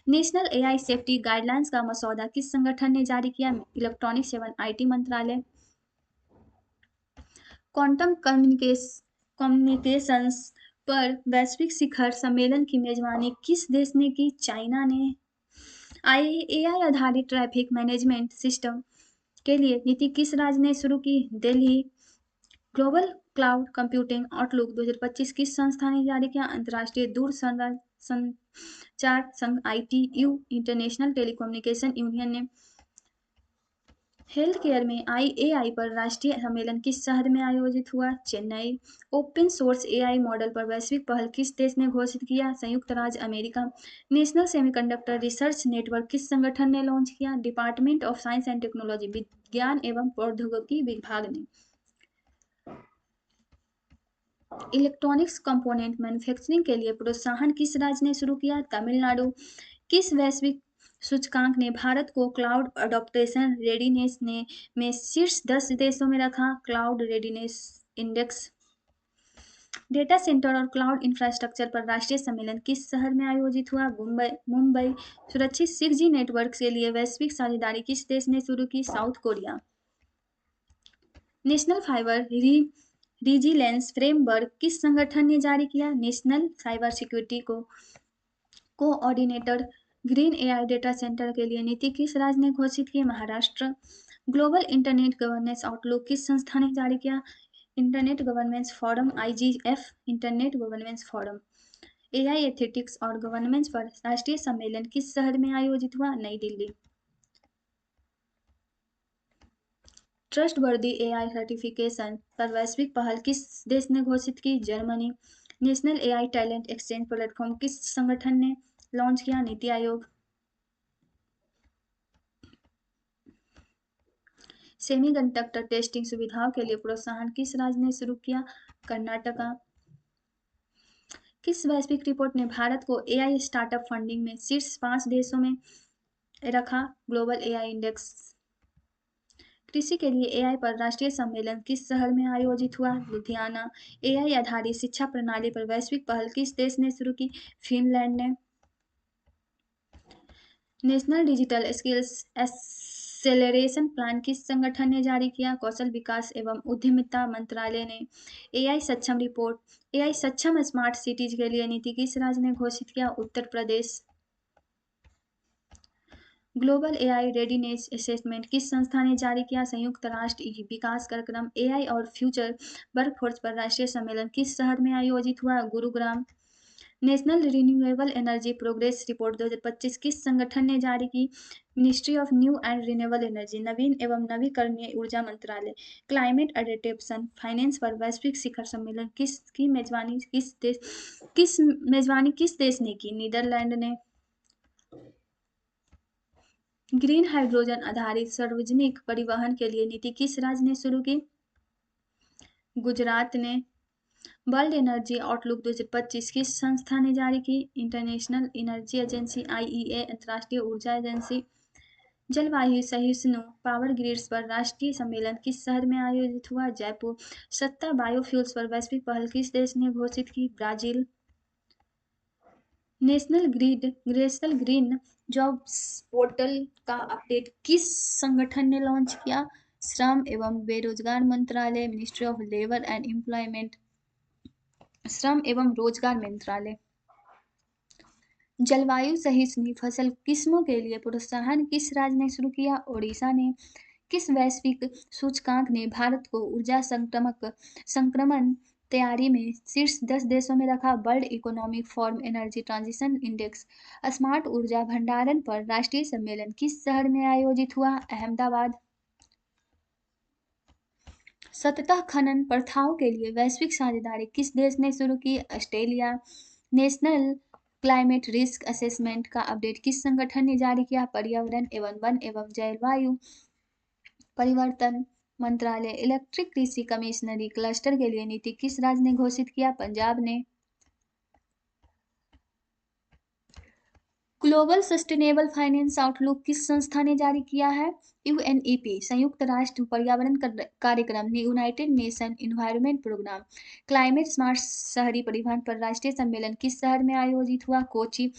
नेशनल एआई सेफ्टी गाइडलाइंस का मसौदा किस संगठन ने जारी किया? इलेक्ट्रॉनिक्स एवं आईटी मंत्रालय। क्वांटम कम्युनिकेशंस पर वैश्विक शिखर सम्मेलन की मेजबानी किस देश ने की? चाइना ने। एआई आधारित ट्रैफिक मैनेजमेंट सिस्टम के लिए नीति किस राज्य ने शुरू की? Delhi. Global cloud computing outlook 2025 किस संस्था ने जारी किया? अंतर्राष्ट्रीय दूरसंचार संघ आईटीयू इंटरनेशनल टेलीकम्युनिकेशन यूनियन ने। हेल्थ केयर में एआई पर राष्ट्रीय सम्मेलन किस शहर में आयोजित हुआ? Chennai. Open source AI model पर वैश्विक पहल किस देश ने घोषित किया? संयुक्त राज्य America. National semiconductor research network किस संगठन ने लॉन्च किया? Department of science and technology विज्ञान एवं प्रौद्योगिकी विभाग ने। इलेक्ट्रॉनिक्स कंपोनेंट मैन्युफैक्चरिंग के लिए प्रोत्साहन किस राज्य ने शुरू किया? तमिलनाडु। किस वैश्विक सूचकांक ने भारत को क्लाउड अडॉप्टेशन रेडीनेस में शीर्ष 10 देशों में रखा? Cloud readiness index. Data centre और क्लाउड इंफ्रास्ट्रक्चर पर राष्ट्रीय सम्मेलन किस शहर में आयोजित हुआ? मुंबई। सुरक्षित 6G नेटवर्क के लिए वैश्विक साझेदारी किस देश ने शुरू की? South Korea. National fibre vigilance framework किस संगठन ने जारी किया? National cyber security coordinator. Green AI data centre के लिए नीति किस राज्य ने घोषित की? Maharashtra. Global internet governance outlook किस संस्था ने जारी किया? Internet governance forum IGF internet governance forum. AI ethics और गवर्नेंस पर राष्ट्रीय सम्मेलन किस शहर में आयोजित हुआ? नई दिल्ली। ट्रस्टवर्दी एआई सर्टिफिकेशन पर वैश्विक पहल किस देश ने घोषित की? Germany. National AI talent exchange platform किस संगठन ने लॉन्च किया? नीति आयोग। सेमीकंडक्टर टेस्टिंग सुविधाओं के लिए प्रोत्साहन किस राज्य ने शुरू किया? कर्नाटका। किस वैश्विक रिपोर्ट ने भारत को एआई स्टार्टअप फंडिंग में शीर्ष 5 देशों में रखा? Global AI index. कृषि के लिए एआई पर राष्ट्रीय सम्मेलन किस शहर में आयोजित हुआ? लुधियाना। एआई आधारित शिक्षा प्रणाली पर वैश्विक पहल किस देश ने शुरू की? फिनलैंड ने। National digital skills acceleration plan किस संगठन ने जारी किया? कौशल विकास एवं उद्यमिता मंत्रालय ने। एआई सक्षम स्मार्ट सिटीज के लिए नीति किस राज्य ने घोषित किया? उत्तर Pradesh. Global AI readiness assessment किस संस्था ने जारी किया? संयुक्त राष्ट्र विकास कार्यक्रम। एआई और फ्यूचर वर्कफोर्स पर राष्ट्रीय सम्मेलन किस शहर में आयोजित हुआ? Gurugram. National renewable energy progress report 2025 किस संगठन ने जारी की? Ministry of new and renewable energy नवीन एवं नवीकरणीय ऊर्जा मंत्रालय। क्लाइमेट एडेप्टेशन फाइनेंस पर वैश्विक शिखर सम्मेलन किस मेजबानी किस देश ने की? नीदरलैंड ने। ग्रीन हाइड्रोजन आधारित सार्वजनिक परिवहन के लिए नीति किस राज्य ने शुरू की? गुजरात ने। वर्ल्ड एनर्जी आउटलुक 2025 किस संस्था ने जारी की? इंटरनेशनल एनर्जी एजेंसी आईईए अंतर्राष्ट्रीय ऊर्जा एजेंसी। जलवायु सहिष्णु पावर ग्रिड्स पर राष्ट्रीय सम्मेलन किस शहर में आयोजित हुआ? जयपुर। सत्ता बायोफ्यूल्स पर वैश्विक पहल किस देश ने घोषित की? Brazil. National green jobs portal का अपडेट किस संगठन ने लॉन्च किया? श्रम एवं बेरोजगार मंत्रालय ministry of labour and employment. श्रम एवं रोजगार मंत्रालय। जलवायु सहिष्णु फसल किस्मों के लिए प्रोत्साहन किस राज्य ने शुरू किया? ओडिशा ने। किस वैश्विक सूचकांक ने भारत को ऊर्जा संक्रमण तैयारी में शीर्ष 10 देशों में रखा। World economic forum energy transition index smart ऊर्जा भंडारण पर राष्ट्रीय सम्मेलन किस शहर में आयोजित हुआ? अहमदाबाद। सतत खनन प्रथाओं के लिए वैश्विक साझेदारी किस देश ने शुरू की? Australia. National climate risk assessment का अपडेट किस संगठन ने जारी किया? पर्यावरण एवं वन एवं जलवायु परिवर्तन मंत्रालय। इलेक्ट्रिक कृषि कमिश्नरी क्लस्टर के लिए नीति किस राज्य ने घोषित किया? पंजाब ने। ग्लोबल सस्टेनेबल फाइनेंस आउटलुक किस संस्था ने जारी किया है? यूएनईपी। संयुक्त राष्ट्र पर्यावरण कार्यक्रम ने United Nation environment programme. Climate smart शहरी परिवहन पर राष्ट्रीय सम्मेलन किस शहर में आयोजित हुआ? कोची।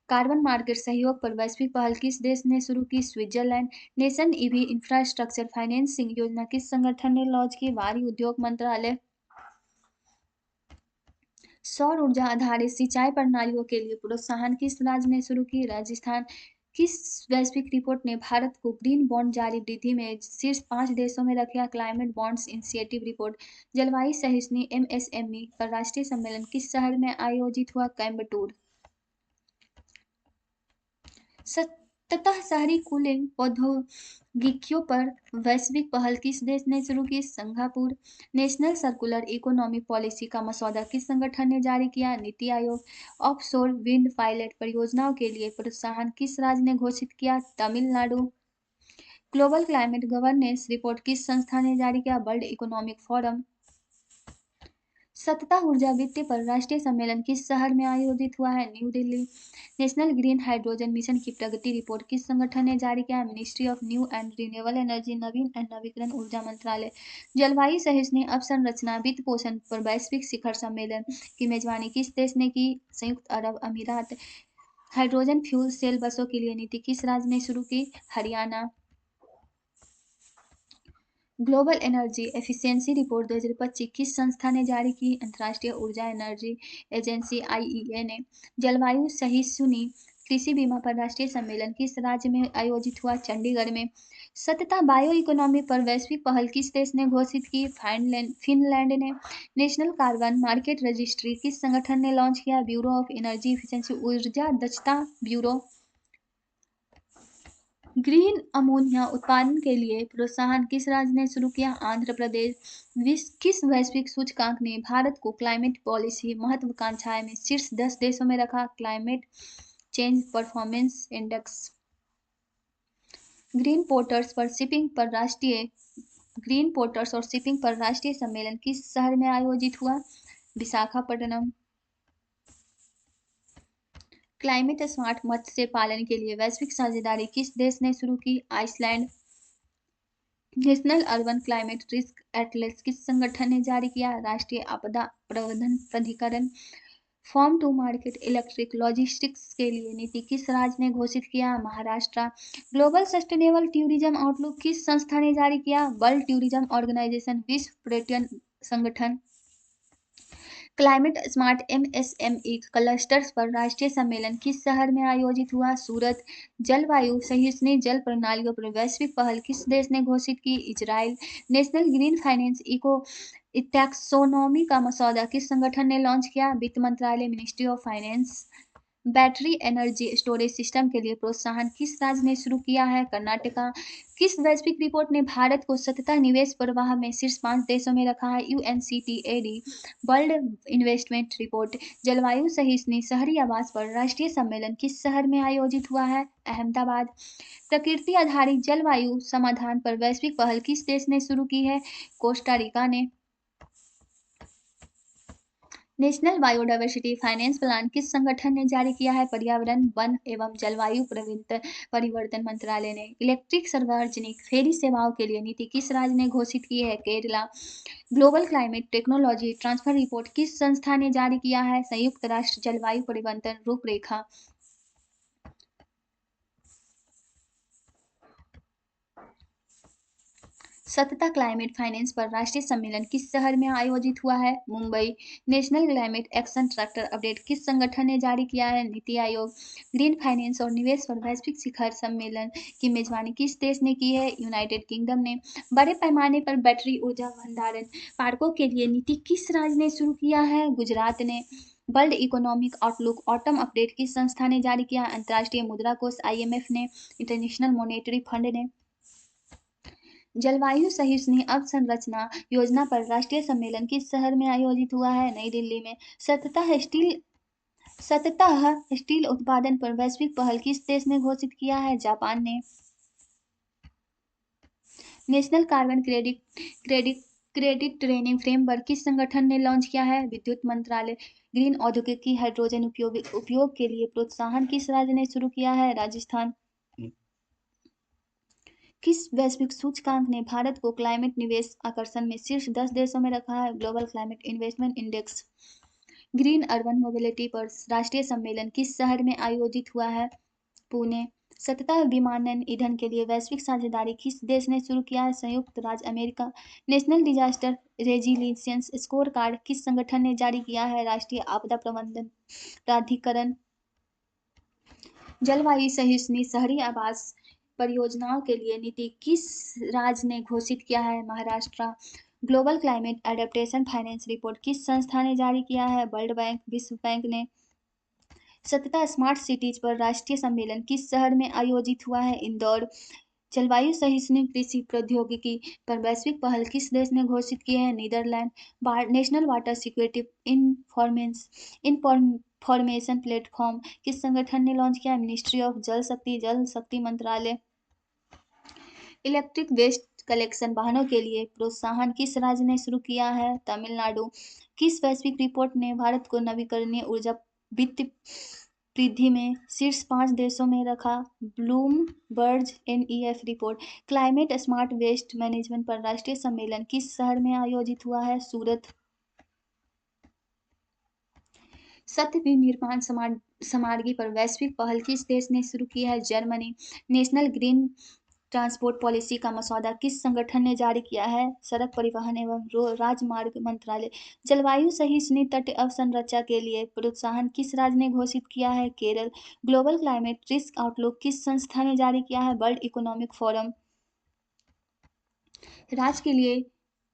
कार्बन मार्केट सहयोग पर वैश्विक पहल किस देश ने शुरू की? Switzerland. Nation EV infrastructure financing योजना किस संगठन ने लॉन्च की? भारी उद्योग मंत्रालय। सौर ऊर्जा आधारित सिंचाई प्रणालियों के लिए प्रोत्साहन किस राज्य ने शुरू की? राजस्थान। किस वैश्विक रिपोर्ट ने भारत को ग्रीन बॉन्ड जारी वृद्धि में शीर्ष 5 देशों में रखा? Climate bonds initiative report. जलवायु सहिष्णु एमएसएमई पर राष्ट्रीय सम्मेलन किस शहर में आयोजित हुआ? कोयम्बटूर। सततः शहरी कूलिंग प्रौद्योगिकियों पर वैश्विक पहल किस देश ने शुरू की? Singapore. National circular economy policy का मसौदा किस संगठन ने जारी किया? NITI Aayog. Offshore wind pilot परियोजनाओं के लिए प्रोत्साहन किस राज्य ने घोषित किया? Tamil Nadu. Global climate governance report किस संस्था ने जारी किया? World economic forum. सतत ऊर्जा वित्त पर राष्ट्रीय सम्मेलन किस शहर में आयोजित हुआ है? New Delhi. National green hydrogen mission की प्रगति रिपोर्ट किस संगठन ने जारी किया? Ministry of new and renewable energy Naveen and नवीकरण ऊर्जा मंत्रालय। जलवायु सहिष्णु अवसंरचना वित्त पोषण पर वैश्विक शिखर सम्मेलन की मेजबानी किस देश ने की? संयुक्त अरब अमीरात। हाइड्रोजन फ्यूल सेल बसों के लिए नीति किस राज्य ने शुरू की? Haryana. Global energy efficiency report 2025 किस संस्था ने जारी की? अंतर्राष्ट्रीय ऊर्जा एनर्जी एजेंसी आईईए ने। जलवायु सहिष्णु कृषि बीमा पर राष्ट्रीय सम्मेलन किस राज्य में आयोजित हुआ? चंडीगढ़ में। सतत बायो इकोनॉमी पर वैश्विक पहल किस देश ने घोषित की? फिनलैंड ने। नेशनल कार्बन मार्केट रजिस्ट्री किस संगठन ने लॉन्च किया? ब्यूरो ऑफ एनर्जी इफिशिएंसी ऊर्जा दक्षता ब्यूरो। ग्रीन अमोनिया उत्पादन के लिए प्रोत्साहन किस राज्य ने शुरू किया? आंध्र प्रदेश। किस वैश्विक सूचकांक ने भारत को क्लाइमेट पॉलिसी महत्वाकांक्षाएं में शीर्ष 10 देशों में रखा? Climate change performance index. Green porters और शिपिंग पर राष्ट्रीय सम्मेलन किस शहर में आयोजित हुआ? विशाखापट्टनम। क्लाइमेट स्मार्ट मत्स्य पालन के लिए वैश्विक साझेदारी किस देश ने शुरू की? Iceland. National urban climate risk atlas किस संगठन ने जारी किया? राष्ट्रीय आपदा प्रबंधन प्राधिकरण। Farm to market electric logistics के लिए नीति किस राज्य ने घोषित किया? Maharashtra. Global sustainable tourism outlook किस संस्था ने जारी किया? वर्ल्ड टूरिज्म ऑर्गेनाइजेशन विश्व पर्यटन संगठन। क्लाइमेट स्मार्ट एमएसएमई क्लस्टर्स पर राष्ट्रीय सम्मेलन किस शहर में आयोजित हुआ? सूरत। जलवायु सहिष्णु जल प्रणालियों पर वैश्विक पहल किस देश ने घोषित की? Israel. National green finance eco taxonomy का मसौदा किस संगठन ने लॉन्च किया? वित्त मंत्रालय ministry of finance. Battery energy storage system के लिए प्रोत्साहन किस राज्य ने शुरू किया है? कर्नाटका। किस वैश्विक रिपोर्ट ने भारत को सतत निवेश प्रवाह में शीर्ष 5 देशों में रखा है? UNCTAD world investment report. जलवायु सहिष्णु शहरी आवास पर राष्ट्रीय सम्मेलन किस शहर में आयोजित हुआ है? अहमदाबाद। प्रकृति आधारित जलवायु समाधान पर वैश्विक पहल किस देश ने शुरू की है? कोस्टा रिका ने। नेशनल बायोडायवर्सिटी फाइनेंस प्लान किस संगठन ने जारी किया है? पर्यावरण वन एवं जलवायु परिवर्तन मंत्रालय ने। इलेक्ट्रिक सार्वजनिक फेरी सेवाओं के लिए नीति किस राज्य ने घोषित की है? Kerala. Global climate technology transfer report किस संस्था ने जारी किया है? संयुक्त राष्ट्र जलवायु परिवर्तन रूपरेखा। सतता क्लाइमेट फाइनेंस पर राष्ट्रीय सम्मेलन किस शहर में आयोजित हुआ है? Mumbai. National climate action tracker update किस संगठन ने जारी किया है? नीति आयोग। ग्रीन फाइनेंस और निवेश पर वैश्विक शिखर सम्मेलन की मेजबानी किस देश ने की है? यूनाइटेड किंगडम ने। बड़े पैमाने पर बैटरी ऊर्जा भंडारण पार्कों के लिए नीति किस राज्य ने शुरू किया है? गुजरात ने। World economic outlook autumn update किस संस्था ने जारी किया? अंतर्राष्ट्रीय मुद्रा कोष IMF ने। इंटरनेशनल मॉनेटरी फंड ने। जलवायु सहिष्णु अवसंरचना योजना पर राष्ट्रीय सम्मेलन किस शहर में आयोजित हुआ है? नई दिल्ली में। सततः स्टील उत्पादन पर वैश्विक पहल किस देश ने घोषित किया है? जापान ने। National carbon credit training framework किस संगठन ने लॉन्च किया है? विद्युत मंत्रालय। ग्रीन औद्योगिकी हाइड्रोजन उपयोग के लिए प्रोत्साहन किस राज्य ने शुरू किया है? राजस्थान। किस वैश्विक सूचकांक ने भारत को क्लाइमेट निवेश आकर्षण में शीर्ष 10 देशों में रखा है? Global climate investment index. Green urban mobility पर राष्ट्रीय सम्मेलन किस शहर में आयोजित हुआ है? पुणे। सतत विमानन ईंधन के लिए वैश्विक साझेदारी किस देश ने शुरू किया है? संयुक्त राज्य America. National disaster resilience score card किस संगठन ने जारी किया है? राष्ट्रीय आपदा प्रबंधन प्राधिकरण। जलवायु सहिष्णु शहरी आवास परियोजनाओं के लिए नीति किस राज्य ने घोषित किया है? Maharashtra. Global climate adaptation finance report किस संस्था ने जारी किया है? वर्ल्ड बैंक, विश्व बैंक ने। सतत स्मार्ट सिटीज पर राष्ट्रीय सम्मेलन किस शहर में आयोजित हुआ है? इंदौर। जलवायु सहिष्णु कृषि प्रौद्योगिकी पर वैश्विक पहल किस देश ने घोषित की है? Netherlands. National water security information platform किस संगठन ने लॉन्च किया? मिनिस्ट्री ऑफ जल शक्ति मंत्रालय। इलेक्ट्रिक वेस्ट कलेक्शन वाहनों के लिए प्रोत्साहन किस राज्य ने शुरू किया है? तमिलनाडु। किस वैश्विक रिपोर्ट ने भारत को नवीकरणीय ऊर्जा वित्त वृद्धि में शीर्ष 5 देशों में रखा? Bloomberg NEF report. Climate smart waste management पर राष्ट्रीय सम्मेलन किस शहर में आयोजित हुआ है? सूरत। सत्य विनिर्माण समार्गी पर वैश्विक पहल किस देश ने शुरू की है? Germany. National green transport policy का मसौदा किस संगठन ने जारी किया है? सड़क परिवहन एवं राजमार्ग मंत्रालय। जलवायु सहिष्णु तट अवसंरचना के लिए प्रोत्साहन किस राज्य ने घोषित किया है? Kerala. Global climate risk outlook किस संस्था ने जारी किया है? World economic forum.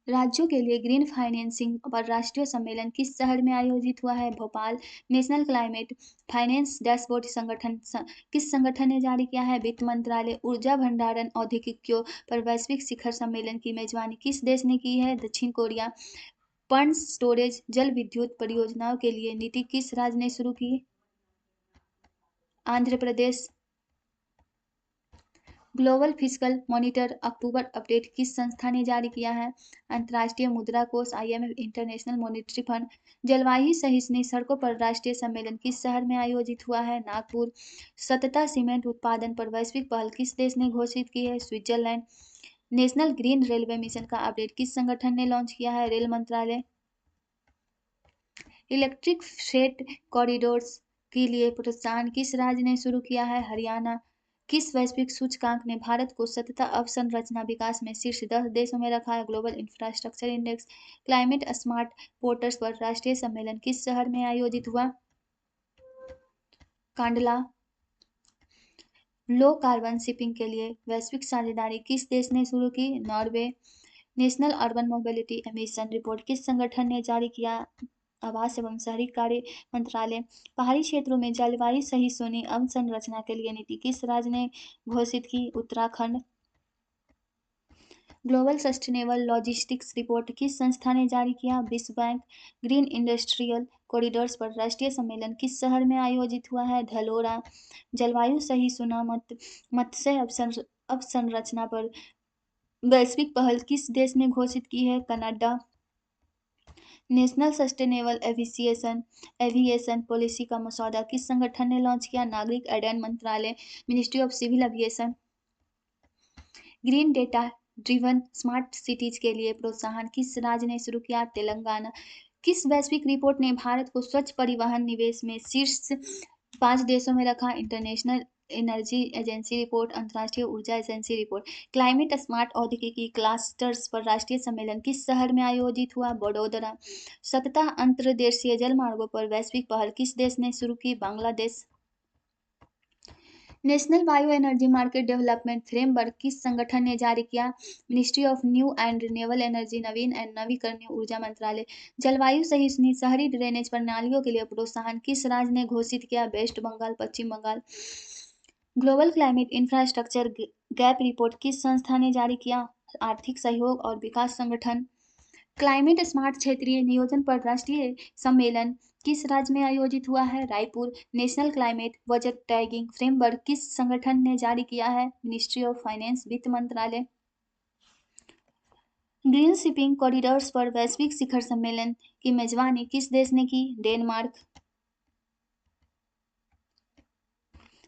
राज्यों के लिए ग्रीन फाइनेंसिंग पर राष्ट्रीय सम्मेलन किस शहर में आयोजित हुआ है? Bhopal. National climate finance dashboard किस संगठन ने जारी किया है? वित्त मंत्रालय। ऊर्जा भंडारण औद्योगिकियों पर वैश्विक शिखर सम्मेलन की मेजबानी किस देश ने की है? दक्षिण कोरिया। पम्प स्टोरेज जल विद्युत परियोजनाओं के लिए नीति किस राज्य ने शुरू की? Andhra Pradesh. Global fiscal monitor अक्टूबर अपडेट किस संस्था ने जारी किया है? अंतर्राष्ट्रीय मुद्रा कोष IMF। International monetary fund. जलवायु सहिष्णु सड़कों पर राष्ट्रीय सम्मेलन किस शहर में आयोजित हुआ है? नागपुर। सतत सीमेंट उत्पादन पर वैश्विक पहल किस देश ने घोषित की है? Switzerland. National green railway mission का अपडेट किस संगठन ने लॉन्च किया है? रेल मंत्रालय। इलेक्ट्रिक फ्रेट कॉरिडोर्स के लिए प्रोत्साहन किस राज्य ने शुरू किया है? हरियाणा। किस वैश्विक सूचकांक ने भारत को सतत अवसंरचना विकास में शीर्ष 10 देशों में रखा है? Global infrastructure index. Climate smart ports पर राष्ट्रीय सम्मेलन किस शहर में आयोजित हुआ? कांडला। लो कार्बन शिपिंग के लिए वैश्विक साझेदारी किस देश ने शुरू की? Norway. National urban mobility emission report किस संगठन ने जारी किया? आवास एवं शहरी कार्य मंत्रालय। पहाड़ी क्षेत्रों में जलवायु सहिष्णु अवसंरचना के लिए नीति किस राज्य ने घोषित की? Uttarakhand. Global sustainable logistics report किस संस्था ने जारी किया? विश्व बैंक। ग्रीन इंडस्ट्रियल कॉरिडोर्स पर राष्ट्रीय सम्मेलन किस शहर में आयोजित हुआ है? धलोरा। जलवायु सहिष्णु मत्स्य अवसंरचना पर वैश्विक पहल किस देश ने घोषित की है? Canada. National sustainable aviation policy का मसौदा किस संगठन ने लॉन्च किया? नागरिक उड्डयन मंत्रालय। Ministry of civil aviation. Green data driven smart cities के लिए प्रोत्साहन किस राज्य ने शुरू किया? तेलंगाना। किस वैश्विक रिपोर्ट ने भारत को स्वच्छ परिवहन निवेश में शीर्ष 5 देशों में रखा? इंटरनेशनल एनर्जी एजेंसी रिपोर्ट, अंतर्राष्ट्रीय ऊर्जा एजेंसी रिपोर्ट। क्लाइमेट स्मार्ट औद्योगिकी क्लस्टर्स पर राष्ट्रीय सम्मेलन किस शहर में आयोजित हुआ? वडोदरा। 17 अंतर्देशीय जलमार्गों पर वैश्विक पहल किस देश ने शुरू की? Bangladesh. National bio energy market development framework किस संगठन ने जारी किया? Ministry of new and renewable energy, Naveen and नवीकरणीय ऊर्जा मंत्रालय। जलवायु सहिष्णु शहरी ड्रेनेज प्रणालियों के लिए प्रोत्साहन किस राज्य ने घोषित किया? वेस्ट बंगाल, पश्चिम Bengal. Global climate infrastructure gap report किस संस्था ने जारी किया? आर्थिक सहयोग और विकास संगठन। क्लाइमेट स्मार्ट क्षेत्रीय नियोजन पर राष्ट्रीय सम्मेलन किस राज्य में आयोजित हुआ है? Raipur. National climate budget tagging framework किस संगठन ने जारी किया है? मिनिस्ट्री ऑफ फाइनेंस, वित्त मंत्रालय। ग्रीन शिपिंग कॉरिडोर्स पर वैश्विक शिखर सम्मेलन की मेजबानी किस देश ने की? डेनमार्क।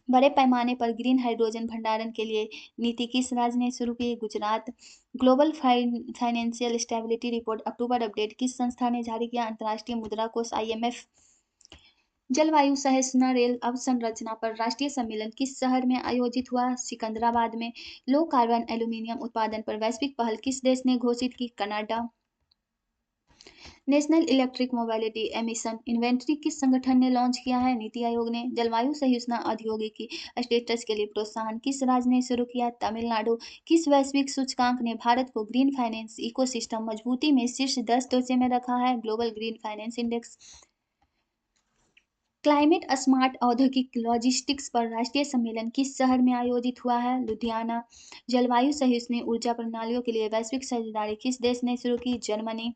बड़े पैमाने पर ग्रीन हाइड्रोजन भंडारण के लिए नीति किस राज्य ने शुरू की? Gujarat. Global financial stability report October update किस संस्था ने जारी किया? अंतर्राष्ट्रीय मुद्रा कोष, IMF। जलवायु सहिष्णु रेल अवसंरचना पर राष्ट्रीय सम्मेलन किस शहर में आयोजित हुआ? सिकंदराबाद में। लो कार्बन एल्यूमीनियम उत्पादन पर वैश्विक पहल किस देश ने घोषित की? Canada. National electric mobility emission inventory किस संगठन ने लॉन्च किया है? नीति आयोग ने। जलवायु सहिष्णु औद्योगिकी स्टेटस के लिए प्रोत्साहन किस राज्य ने शुरू किया? तमिलनाडु। किस वैश्विक सूचकांक ने भारत को ग्रीन फाइनेंस इकोसिस्टम मजबूती में शीर्ष 10 देशों में रखा है? Global green finance index. Climate smart औद्योगिक लॉजिस्टिक्स पर राष्ट्रीय सम्मेलन किस शहर में आयोजित हुआ है? लुधियाना। जलवायु सहिष्णु ऊर्जा प्रणालियों के लिए वैश्विक साझेदारी किस देश ने शुरू की? Germany.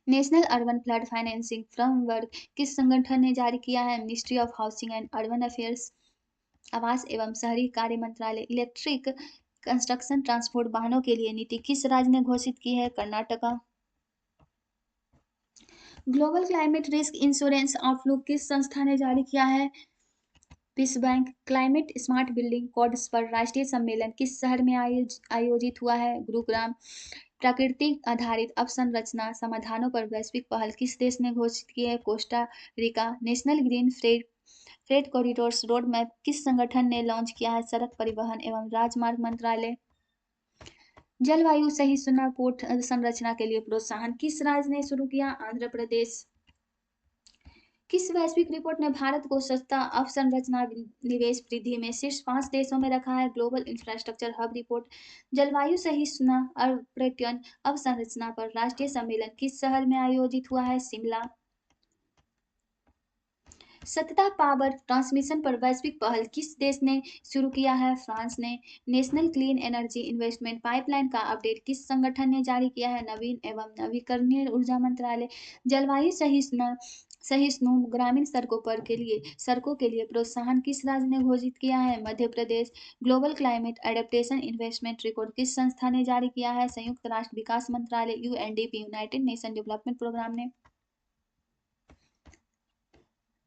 National urban flood financing framework किस संगठन ने जारी किया है? Ministry of housing and urban affairs, आवास एवं शहरी कार्य मंत्रालय। इलेक्ट्रिक कंस्ट्रक्शन ट्रांसपोर्ट वाहनों के लिए नीति किस राज्य ने घोषित की है? Karnataka. Global climate risk insurance outlook किस संस्था ने जारी किया है? विश्व bank. Climate smart building codes पर राष्ट्रीय सम्मेलन किस शहर में आयोजित हुआ है? गुरुग्राम। प्राकृतिक आधारित अवसंरचना समाधानों पर वैश्विक पहल किस देश ने घोषित की है? Costa Rica. National green freight corridors road map किस संगठन ने लॉन्च किया है? सड़क परिवहन एवं राजमार्ग मंत्रालय। जलवायु सहिष्णु पोर्ट संरचना के लिए प्रोत्साहन किस राज्य ने शुरू किया? आंध्र प्रदेश। किस वैश्विक रिपोर्ट ने भारत को सस्ता अवसंरचना निवेश वृद्धि में शीर्ष 5 देशों में रखा है? Global infrastructure hub report. जलवायु सहिष्णु पर्यटन अवसंरचना पर राष्ट्रीय सम्मेलन किस शहर में आयोजित हुआ है? शिमला। सतत पावर ट्रांसमिशन पर वैश्विक पहल किस देश ने शुरू किया है? फ्रांस ने। National clean energy investment pipeline का अपडेट किस संगठन ने जारी किया है? नवीन एवं नवीकरणीय ऊर्जा मंत्रालय। जलवायु सहिष्णु ग्रामीण सड़कों के लिए प्रोत्साहन किस राज्य ने घोषित किया है? Madhya Pradesh. Global climate adaptation investment report किस संस्था ने जारी किया है? संयुक्त राष्ट्र विकास मंत्रालय, UNDP, United Nation development programme ने।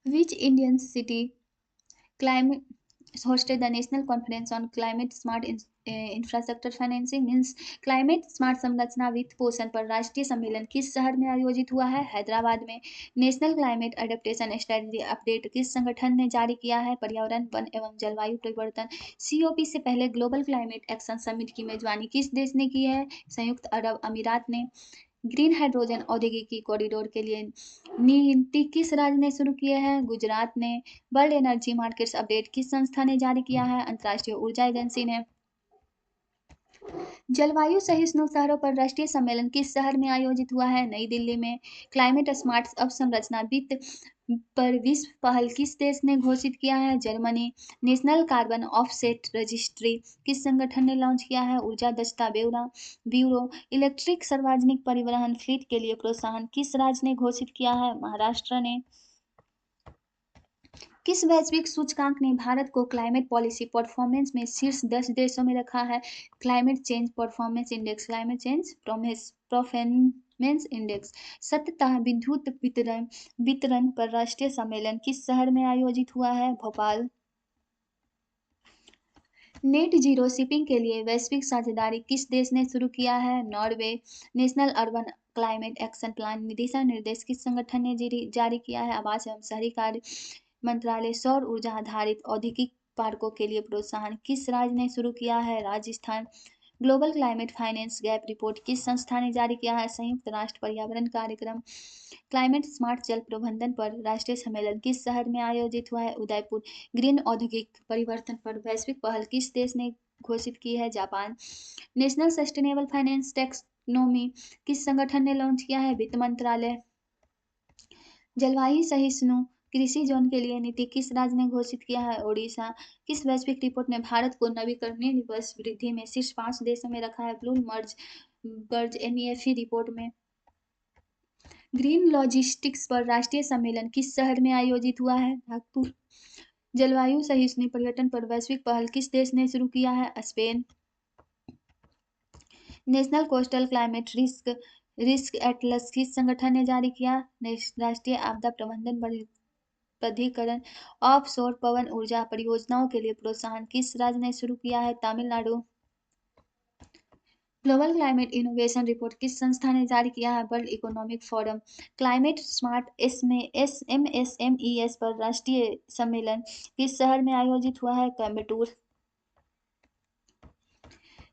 Which Indian city hosted the National Conference on Climate Smart Infrastructure Financing means climate smart संरचना वित्त पोषण पर राष्ट्रीय सम्मेलन किस शहर में आयोजित हुआ है? हैदराबाद में। National climate adaptation strategy update किस संगठन ने जारी किया है? पर्यावरण, वन एवं जलवायु परिवर्तन। COP से पहले ग्लोबल क्लाइमेट एक्शन समिट की मेजबानी किस देश ने की है? संयुक्त अरब अमीरात ने। ग्रीन हाइड्रोजन औद्योगिकी कॉरिडोर के लिए नीति किस राज्य ने शुरू किया है? गुजरात ने। वर्ल्ड एनर्जी मार्केट्स अपडेट किस संस्था ने जारी किया है? अंतर्राष्ट्रीय ऊर्जा एजेंसी ने। जलवायु सहिष्णु शहरों पर राष्ट्रीय सम्मेलन किस शहर में आयोजित हुआ है? नई दिल्ली में। क्लाइमेट स्मार्ट अवसंरचना वित्त पर विश्व पहल किस देश ने घोषित किया है? Germany. National carbon offset registry किस संगठन ने लॉन्च किया है? ऊर्जा दक्षता ब्यूरो। इलेक्ट्रिक सार्वजनिक परिवहन फ्लीट के लिए प्रोत्साहन किस राज्य ने घोषित किया है? महाराष्ट्र ने। किस वैश्विक सूचकांक ने भारत को क्लाइमेट पॉलिसी परफॉर्मेंस में शीर्ष 10 देशों में रखा है? Climate change performance index, climate change performance index. सतत विद्युत वितरण पर राष्ट्रीय सम्मेलन किस शहर में आयोजित हुआ है? भोपाल। नेट जीरो शिपिंग के लिए वैश्विक साझेदारी किस देश ने शुरू किया है? Norway. National urban climate action plan दिशा निर्देश किस संगठन ने जारी किया है? आवास एवं शहरी कार्य मंत्रालय सौर ऊर्जा आधारित औद्योगिक पार्कों के लिए प्रोत्साहन किस राज्य ने शुरू किया है? Rajasthan. Global climate finance gap report किस संस्था ने जारी किया है? संयुक्त राष्ट्र पर्यावरण कार्यक्रम। क्लाइमेट स्मार्ट जल प्रबंधन पर राष्ट्रीय सम्मेलन किस शहर में आयोजित हुआ है? उदयपुर। ग्रीन औद्योगिक परिवर्तन पर वैश्विक पहल किस देश ने घोषित की है? Japan. National sustainable finance taxonomy किस संगठन ने लॉन्च किया है? वित्त मंत्रालय। जलवायु सहिष्णु कृषि जोन के लिए नीति किस राज्य ने घोषित किया है? ओडिशा। किस वैश्विक रिपोर्ट ने भारत को नवीकरणीय दिवस वृद्धि में शीर्ष 5 देशों में रखा है? ब्लूमबर्ग बर्ज एमईएफई रिपोर्ट में। ग्रीन लॉजिस्टिक्स पर राष्ट्रीय सम्मेलन किस शहर में आयोजित हुआ है? नागपुर। जलवायु सहिष्णु पर्यटन पर वैश्विक पहल किस देश ने शुरू किया है? Spain. National coastal climate risk atlas किस संगठन ने जारी किया? राष्ट्रीय आपदा प्रबंधन प्राधिकरण। ऑफशोर पवन ऊर्जा परियोजनाओं के लिए प्रोत्साहन किस राज्य ने शुरू किया है? Tamil Nadu. Global climate innovation report किस संस्था ने जारी किया है? World economic forum. Climate smart एमएसएमईएस पर राष्ट्रीय सम्मेलन किस शहर में आयोजित हुआ है? कोयम्बटूर।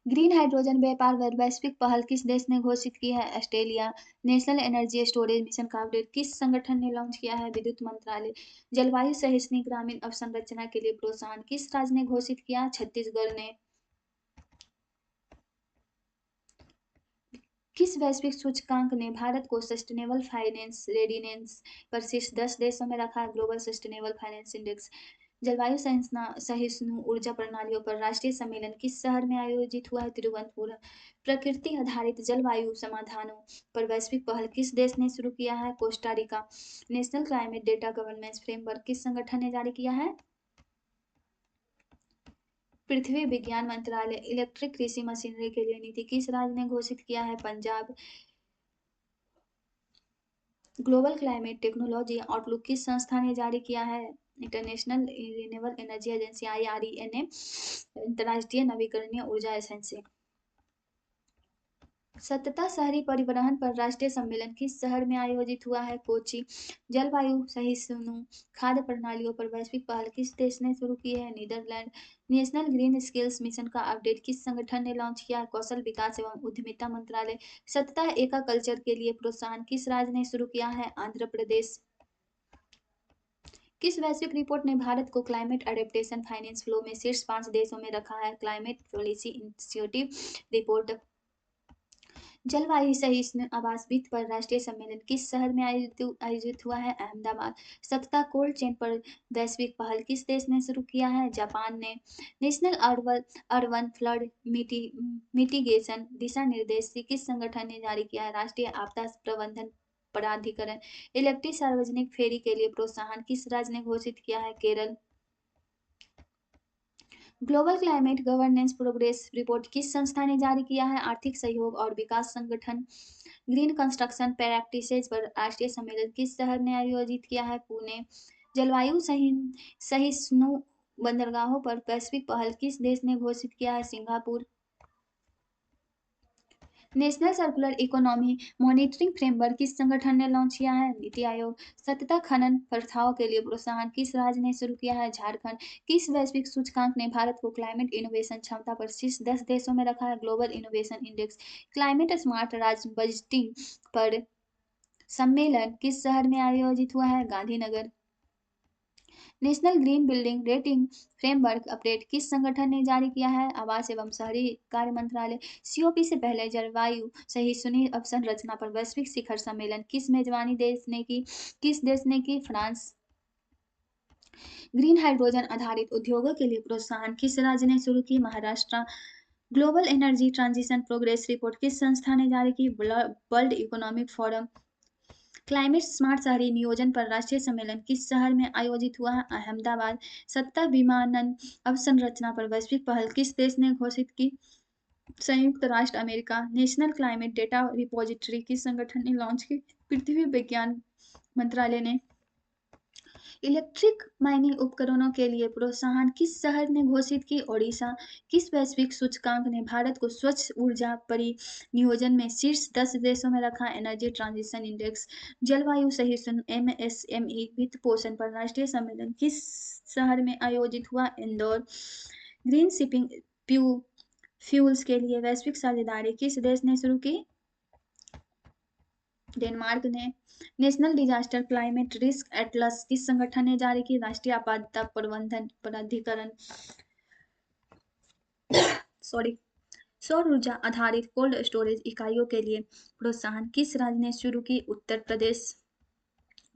ग्रीन हाइड्रोजन व्यापार पर वैश्विक पहल किस देश ने घोषित की है? Australia. National energy storage mission का अपडेट किस संगठन ने लॉन्च किया है? विद्युत मंत्रालय। जलवायु सहिष्णु ग्रामीण अवसंरचना के लिए प्रोत्साहन किस राज्य ने घोषित किया? छत्तीसगढ़ ने। किस वैश्विक सूचकांक ने भारत को सस्टेनेबल फाइनेंस रेडिनेंस पर शीर्ष 10 देशों में रखा है? Global sustainable finance index. जलवायु सहिष्णु ऊर्जा प्रणालियों पर राष्ट्रीय सम्मेलन किस शहर में आयोजित हुआ है? तिरुवनंतपुरम। प्रकृति आधारित जलवायु समाधानों पर वैश्विक पहल किस देश ने शुरू किया है? Costa Rica. National climate data governance framework किस संगठन ने जारी किया है? पृथ्वी विज्ञान मंत्रालय। इलेक्ट्रिक कृषि मशीनरी के लिए नीति किस राज्य ने घोषित किया है? Punjab. Global climate technology outlook किस संस्था ने जारी किया है? International renewable energy agency IRENA। अंतर्राष्ट्रीय नवीकरणीय ऊर्जा एजेंसी। सतत शहरी परिवहन पर राष्ट्रीय सम्मेलन किस शहर में आयोजित हुआ है? कोची। जलवायु सहिष्णु खाद्य प्रणालियों पर वैश्विक पहल किस देश ने शुरू की है? Netherlands. National green skills mission का अपडेट किस संगठन ने लॉन्च किया है? कौशल विकास एवं उद्यमिता मंत्रालय। सतत एकाकल्चर के लिए प्रोत्साहन किस राज्य ने शुरू किया है? आंध्र प्रदेश। किस वैश्विक रिपोर्ट ने भारत को क्लाइमेट एडेप्टेशन फाइनेंस फ्लो में शीर्ष 5 देशों में रखा है? Climate policy institute report. जलवायु सहिष्णु आवास वित्त पर राष्ट्रीय सम्मेलन किस शहर में आयोजित हुआ है? अहमदाबाद। सतत कोल्ड चेन पर वैश्विक पहल किस देश ने शुरू किया है? जापान ने। नेशनल अर्बन फ्लड मिटिगेशन दिशा निर्देश किस संगठन ने जारी किया है? राष्ट्रीय आपदा प्रबंधन प्राधिकरण। इलेक्ट्रिक सार्वजनिक फेरी के लिए प्रोत्साहन किस राज्य ने घोषित किया है? Kerala. Global climate governance progress report किस संस्था ने जारी किया है? आर्थिक सहयोग और विकास संगठन। ग्रीन कंस्ट्रक्शन प्रैक्टिसेज पर राष्ट्रीय सम्मेलन किस शहर ने आयोजित किया है? पुणे। जलवायु सहिष्णु बंदरगाहों पर वैश्विक पहल किस देश ने घोषित किया है? Singapore. National circular economy monitoring framework किस संगठन ने लॉन्च किया है? नीति आयोग। सतत खनन प्रथाओं के लिए प्रोत्साहन किस राज्य ने शुरू किया है? झारखंड। किस वैश्विक सूचकांक ने भारत को क्लाइमेट इनोवेशन क्षमता पर शीर्ष 10 देशों में रखा है? Global innovation index. Climate smart राज्य बजटिंग पर सम्मेलन किस शहर में आयोजित हुआ है? Gandhinagar. National green building rating framework update किस संगठन ने जारी किया है? आवास एवं शहरी कार्य मंत्रालय। COP से पहले जलवायु सहिष्णु अवसंरचना पर वैश्विक शिखर सम्मेलन किस मेजबानी देश ने की? किस देश ने की? फ्रांस। ग्रीन हाइड्रोजन आधारित उद्योगों के लिए प्रोत्साहन किस राज्य ने शुरू की? Maharashtra. Global energy transition progress report किस संस्था ने जारी की? World economic forum. Climate smart शहरी नियोजन पर राष्ट्रीय सम्मेलन किस शहर में आयोजित हुआ है? अहमदाबाद। सत्ता विमानन अवसंरचना पर वैश्विक पहल किस देश ने घोषित की? संयुक्त राष्ट्र America. National climate data repository किस संगठन ने लॉन्च की? पृथ्वी विज्ञान मंत्रालय ने। इलेक्ट्रिक माइनिंग उपकरणों के लिए प्रोत्साहन किस शहर ने घोषित की? ओडिशा। किस वैश्विक सूचकांक ने भारत को स्वच्छ ऊर्जा परिनियोजन में शीर्ष 10 देशों में रखा? Energy transition index. जलवायु सहिष्णु एमएसएमई वित्त पोषण पर राष्ट्रीय सम्मेलन किस शहर में आयोजित हुआ? इंदौर। ग्रीन शिपिंग फ्यूल्स के लिए वैश्विक साझेदारी किस देश ने शुरू की? डेनमार्क ने। National disaster climate risk atlas किस संगठन ने जारी की? राष्ट्रीय आपदा प्रबंधन प्राधिकरण। सॉरी। सौर ऊर्जा आधारित कोल्ड स्टोरेज इकाइयों के लिए प्रोत्साहन किस राज्य ने शुरू की? Uttar Pradesh.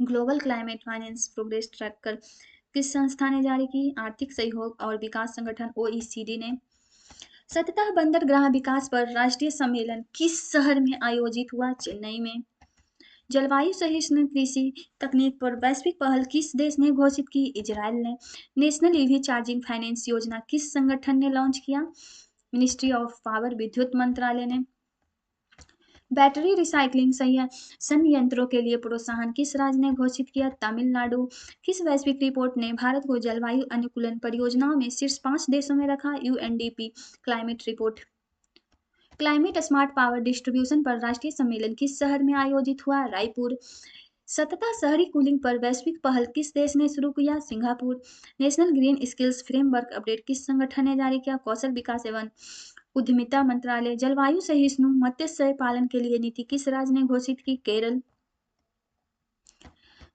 Global climate finance progress tracker किस संस्था ने जारी की? आर्थिक सहयोग और विकास संगठन ओईसीडी ने। सततः बंदरगाह विकास पर राष्ट्रीय सम्मेलन किस शहर में आयोजित हुआ? चेन्नई में। जलवायु सहिष्णु कृषि तकनीक पर वैश्विक पहल किस देश ने घोषित की? इजरायल ने। नेशनल ईवी चार्जिंग फाइनेंस योजना किस संगठन ने लॉन्च किया? मिनिस्ट्री ऑफ पावर विद्युत मंत्रालय ने। बैटरी रिसाइकलिंग संयंत्रों के लिए प्रोत्साहन किस राज्य ने घोषित किया? तमिलनाडु। किस वैश्विक रिपोर्ट ने भारत को जलवायु अनुकूलन परियोजनाओं में शीर्ष 5 देशों में रखा? UNDP climate report. Climate smart power distribution पर राष्ट्रीय सम्मेलन किस शहर में आयोजित हुआ? रायपुर। सततः शहरी कूलिंग पर वैश्विक पहल किस देश ने शुरू किया? Singapore. National green skills framework update किस संगठन ने जारी किया? कौशल विकास एवं उद्यमिता मंत्रालय। जलवायु सहिष्णु मत्स्य पालन के लिए नीति किस राज्य ने घोषित की? Kerala.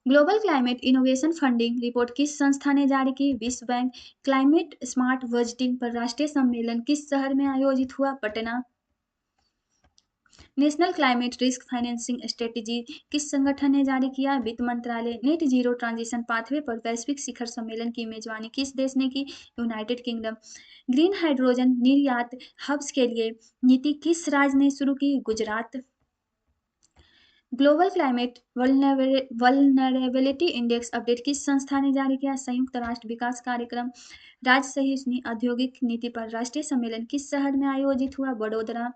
Global climate innovation funding report किस संस्था ने जारी की? विश्व बैंक। क्लाइमेट स्मार्ट बजटिंग पर राष्ट्रीय सम्मेलन किस शहर में आयोजित हुआ? Patna. National climate risk financing strategy किस संगठन ने जारी किया? वित्त मंत्रालय। नेट जीरो ट्रांजिशन पाथवे पर वैश्विक शिखर सम्मेलन की मेजबानी किस देश ने की? United kingdom. ग्रीन हाइड्रोजन निर्यात हब्स के लिए नीति किस राज्य ने शुरू की? Gujarat. Global climate vulnerability index update किस संस्था ने जारी किया? संयुक्त राष्ट्र विकास कार्यक्रम। राज्य सहिष्णु औद्योगिक नीति पर राष्ट्रीय सम्मेलन किस शहर में आयोजित हुआ? वडोदरा।